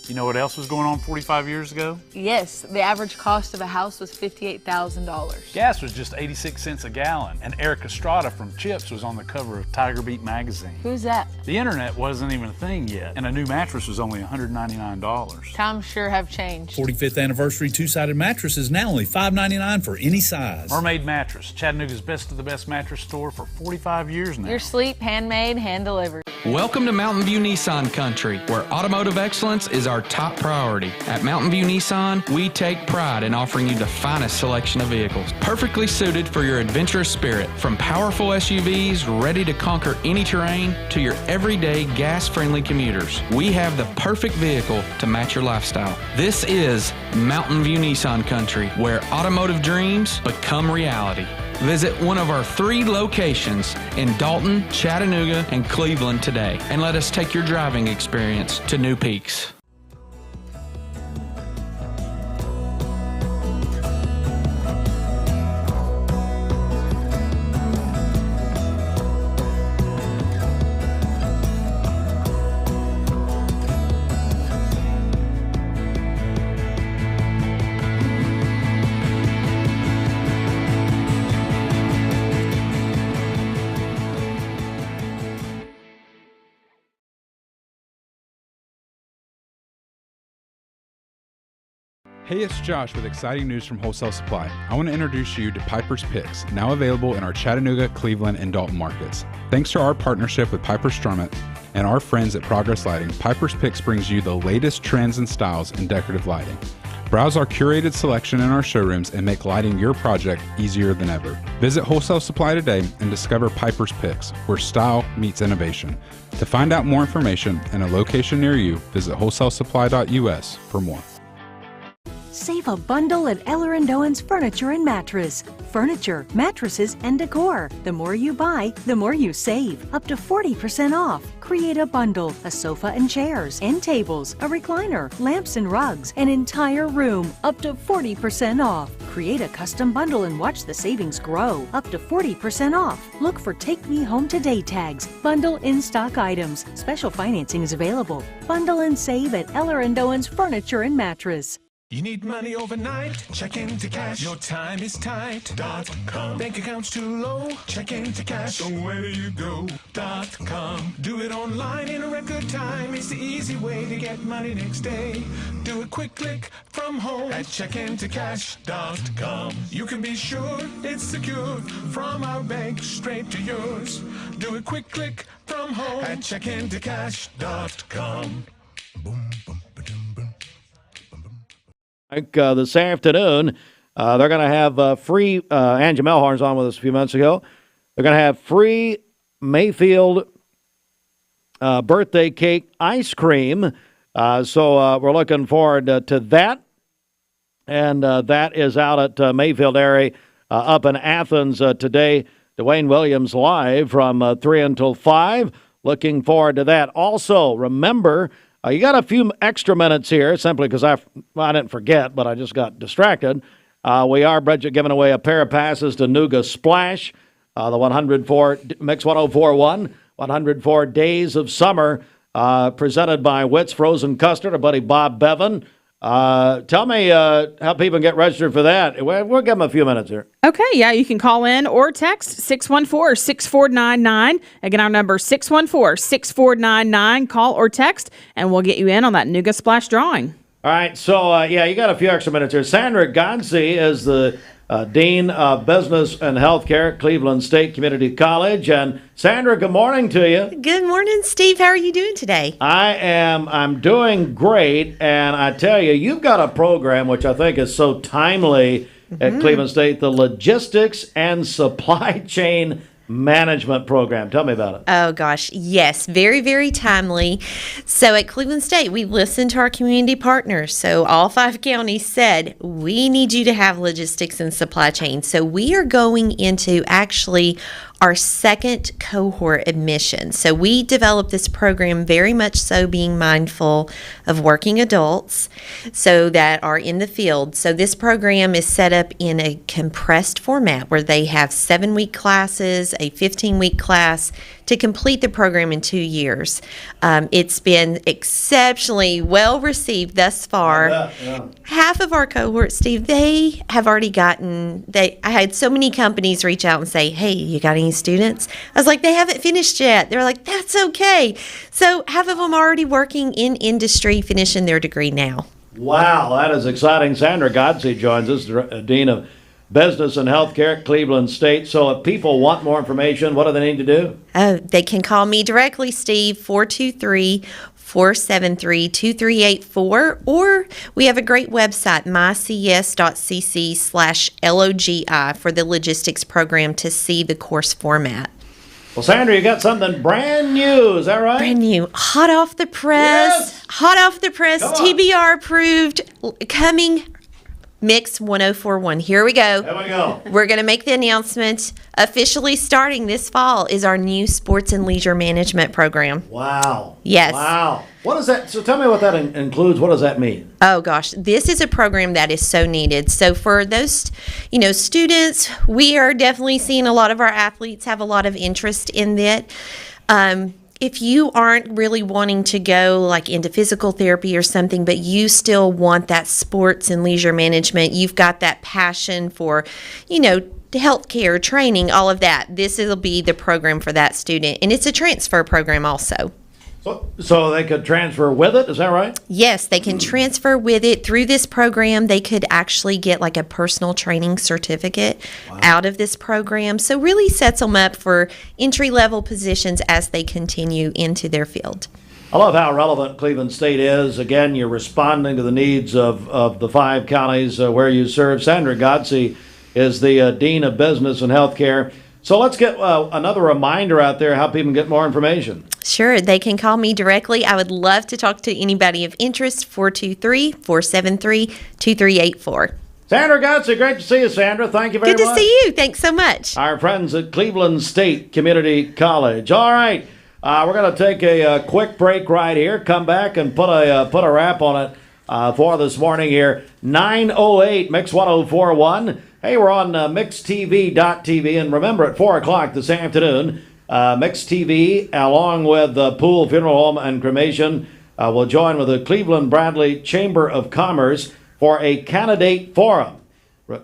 You know what else was going on 45 years ago? Yes, the average cost of a house was $58,000. Gas was just 86 cents a gallon, and Eric Estrada from Chips was on the cover of Tiger Beat magazine. Who's that? The internet wasn't even a thing yet, and a new mattress was only $199. Times sure have changed. 45th anniversary two-sided mattress is now only $5.99 for any size. Mermaid Mattress, Chattanooga's best of the best mattress store for 45 years now. Your sleep, handmade, hand-delivered. Welcome to Mountain View Nissan Country, where automotive excellence is our top priority. At Mountain View Nissan, we take pride in offering you the finest selection of vehicles, perfectly suited for your adventurous spirit. From powerful SUVs ready to conquer any terrain to your everyday gas-friendly commuters, we have the perfect vehicle to match your lifestyle. This is Mountain View Nissan Country, where automotive dreams become reality. Visit one of our 3 locations in Dalton, Chattanooga, and Cleveland today, and let us take your driving experience to new peaks. Hey, it's Josh with exciting news from Wholesale Supply. I want to introduce you to Piper's Picks, now available in our Chattanooga, Cleveland, and Dalton markets. Thanks to our partnership with Piper Strummett and our friends at Progress Lighting, Piper's Picks brings you the latest trends and styles in decorative lighting. Browse our curated selection in our showrooms and make lighting your project easier than ever. Visit Wholesale Supply today and discover Piper's Picks, where style meets innovation. To find out more information and a location near you, visit wholesalesupply.us for more. Save a bundle at Eller & Owen's Furniture and Mattress. Furniture, mattresses, and decor. The more you buy, the more you save. Up to 40% off. Create a bundle, a sofa and chairs, end tables, a recliner, lamps and rugs, an entire room. Up to 40% off. Create a custom bundle and watch the savings grow. Up to 40% off. Look for Take Me Home Today tags. Bundle in-stock items. Special financing is available. Bundle and save at Eller & Owen's Furniture and Mattress. You need money overnight? Check into cash. Your time is tight. .com. Bank account's too low? Check into cash. So where do you go? .com. Do it online in a record time. It's the easy way to get money next day. Do a quick click from home at checkintocash.com. You can be sure it's secure from our bank straight to yours. Do a quick click from home at checkintocash.com. Boom, boom. This afternoon, they're going to have free, Angie Melhorn's on with us a few months ago. They're going to have free Mayfield birthday cake ice cream. So we're looking forward to that. And that is out at Mayfield area up in Athens today. Dwayne Williams live from 3 until 5. Looking forward to that. Also, remember, you got a few extra minutes here simply because I didn't forget, but I just got distracted. We are, Bridget, giving away a pair of passes to Nuga Splash, the 104 Mix 104.1, 104 Days of Summer, presented by Witt's Frozen Custard, our buddy Bob Bevan. Tell me how people get registered for that. We'll give them a few minutes here. Okay, yeah, you can call in or text 614-6499. Again, our number 614-6499. Call or text, and we'll get you in on that Nuga Splash drawing. All right, so, you got a few extra minutes here. Sandra Gonzi is the Dean of Business and Healthcare at Cleveland State Community College. And Sandra, good morning to you. Good morning, Steve. How are you doing today? I'm doing great. And I tell you, you've got a program which I think is so timely at Cleveland State, the Logistics and Supply Chain Management Program. Tell me about it. Oh, gosh. Yes, very, very timely. So at Cleveland State, we listened to our community partners. So all 5 counties said, we need you to have logistics and supply chain. So we are going into actually our second cohort admission. So we developed this program very much so being mindful of working adults so that are in the field. So this program is set up in a compressed format where they have 7-week classes, a 15-week class to complete the program in 2 years. It's been exceptionally well received thus far. Yeah. Half of our cohort, Steve, they have already I had so many companies reach out and say, hey, you got any students? I was like, they haven't finished yet. They're like, that's okay. So half of them are already working in industry, finishing their degree now. Wow, that is exciting. Sandra Godsey joins us, Dean of Business and Healthcare at Cleveland State. So if people want more information, what do they need to do? They can call me directly, Steve, 423-473-2384, or we have a great website, mycs.cc/LOGI, for the logistics program to see the course format. Well, Sandra, you got something brand new, is that right? Brand new, hot off the press, Yes. hot off the press, Come on. TBR approved, coming Mix 104.1. Here we go. There we go. We're going to make the announcement. Officially starting this fall is our new sports and leisure management program. Wow. Yes. Wow. What is that? So tell me what that includes. What does that mean? Oh gosh, this is a program that is so needed. So for those, students, we are definitely seeing a lot of our athletes have a lot of interest in it. If you aren't really wanting to go like into physical therapy or something, but you still want that sports and leisure management, you've got that passion for, healthcare, training, all of that, this will be the program for that student. And it's a transfer program also. So they could transfer with it, is that right? Yes, they can transfer with it. Through this program, they could actually get like a personal training certificate out of this program. So really sets them up for entry-level positions as they continue into their field. I love how relevant Cleveland State is. Again, you're responding to the needs of the 5 counties where you serve. Sandra Godsey is the Dean of Business and Healthcare. So let's get another reminder out there how people can get more information. Sure, they can call me directly. I would love to talk to anybody of interest, 423-473-2384. Sandra Godsey, great to see you, Sandra. Thank you very much. Good to see you. Thanks so much. Our friends at Cleveland State Community College. All right, we're going to take a quick break right here, come back and put a wrap on it for this morning here. 9:08 Mix 104.1. Hey, we're on MixTV.tv, and remember at 4 o'clock this afternoon, Mix TV, along with Pool Funeral Home and Cremation, will join with the Cleveland Bradley Chamber of Commerce for a candidate forum.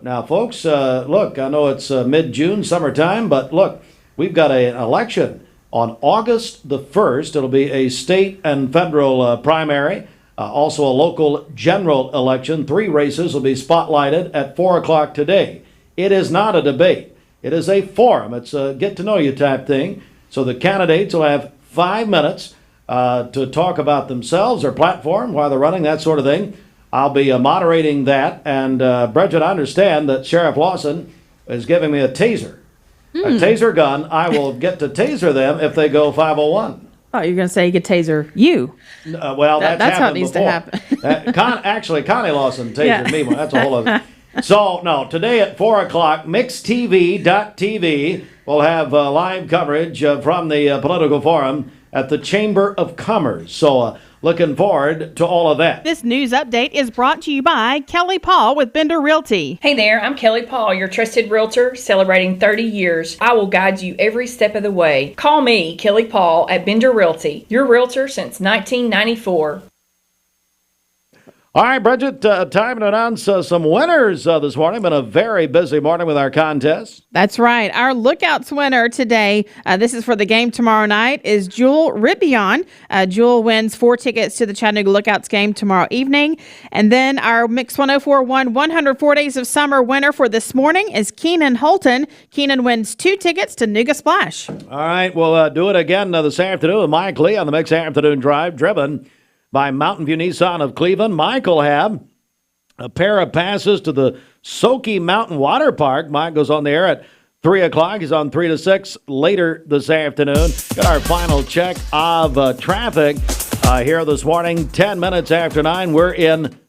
Now, folks, look, I know it's mid-June, summertime, but look, we've got an election on August the 1st. It'll be a state and federal primary. Also a local general election. 3 races will be spotlighted at 4 o'clock today. It is not a debate. It is a forum. It's a get-to-know-you type thing. So the candidates will have 5 minutes to talk about themselves, their platform, why they're running, that sort of thing. I'll be moderating that. And, Bridget, I understand that Sheriff Lawson is giving me a taser. A taser gun. I will get to taser them if they go 501. Oh, you're going to say you could taser you. Well, that's how it needs before. to happen. Actually, Connie Lawson tasered me. That's a whole other. So, no, today at 4 o'clock, mixtv.tv will have live coverage from the political forum at the Chamber of Commerce. So, looking forward to all of that. This news update is brought to you by Kelly Paul with Bender Realty. Hey there, I'm Kelly Paul, your trusted realtor celebrating 30 years. I will guide you every step of the way. Call me, Kelly Paul, at Bender Realty, your realtor since 1994. All right, Bridget, time to announce some winners this morning. Been a very busy morning with our contest. That's right. Our Lookouts winner today, this is for the game tomorrow night, is Jewel Ribion. Jewel wins 4 tickets to the Chattanooga Lookouts game tomorrow evening. And then our Mix 104.1 104 Days of Summer winner for this morning is Keenan Holton. Keenan wins 2 tickets to Nooga Splash. All right, we'll do it again this afternoon with Mike Lee on the Mix Afternoon Drive, driven by Mountain View Nissan of Cleveland. Mike will have a pair of passes to the Soaky Mountain Water Park. Mike goes on the air at 3 o'clock. He's on 3 to 6 later this afternoon. Got our final check of traffic here this morning. 10 minutes after 9. We're in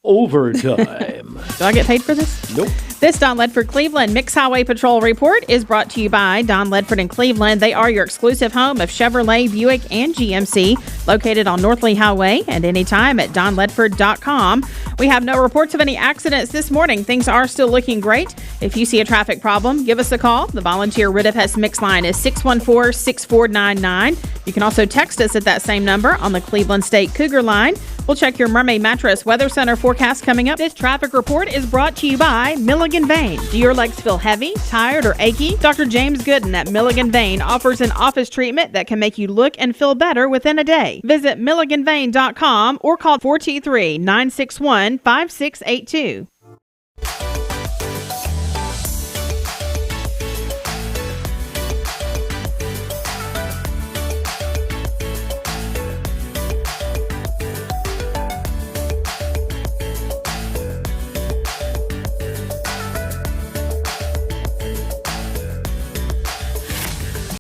overtime. Do I get paid for this? Nope. This Don Ledford Cleveland Mix Highway Patrol Report is brought to you by Don Ledford in Cleveland. They are your exclusive home of Chevrolet, Buick, and GMC, located on North Lee Highway and anytime at donledford.com. We have no reports of any accidents this morning. Things are still looking great. If you see a traffic problem, give us a call. The volunteer Ridipest Mix line is 614-6499. You can also text us at that same number on the Cleveland State Cougar line. We'll check your Mermaid Mattress Weather Center forecast coming up. This traffic report is brought to you by Milligan Vane. Do your legs feel heavy, tired, or achy? Dr. James Gooden at Milligan Vane offers an office treatment that can make you look and feel better within a day. Visit milliganvane.com or call 423-961-5682.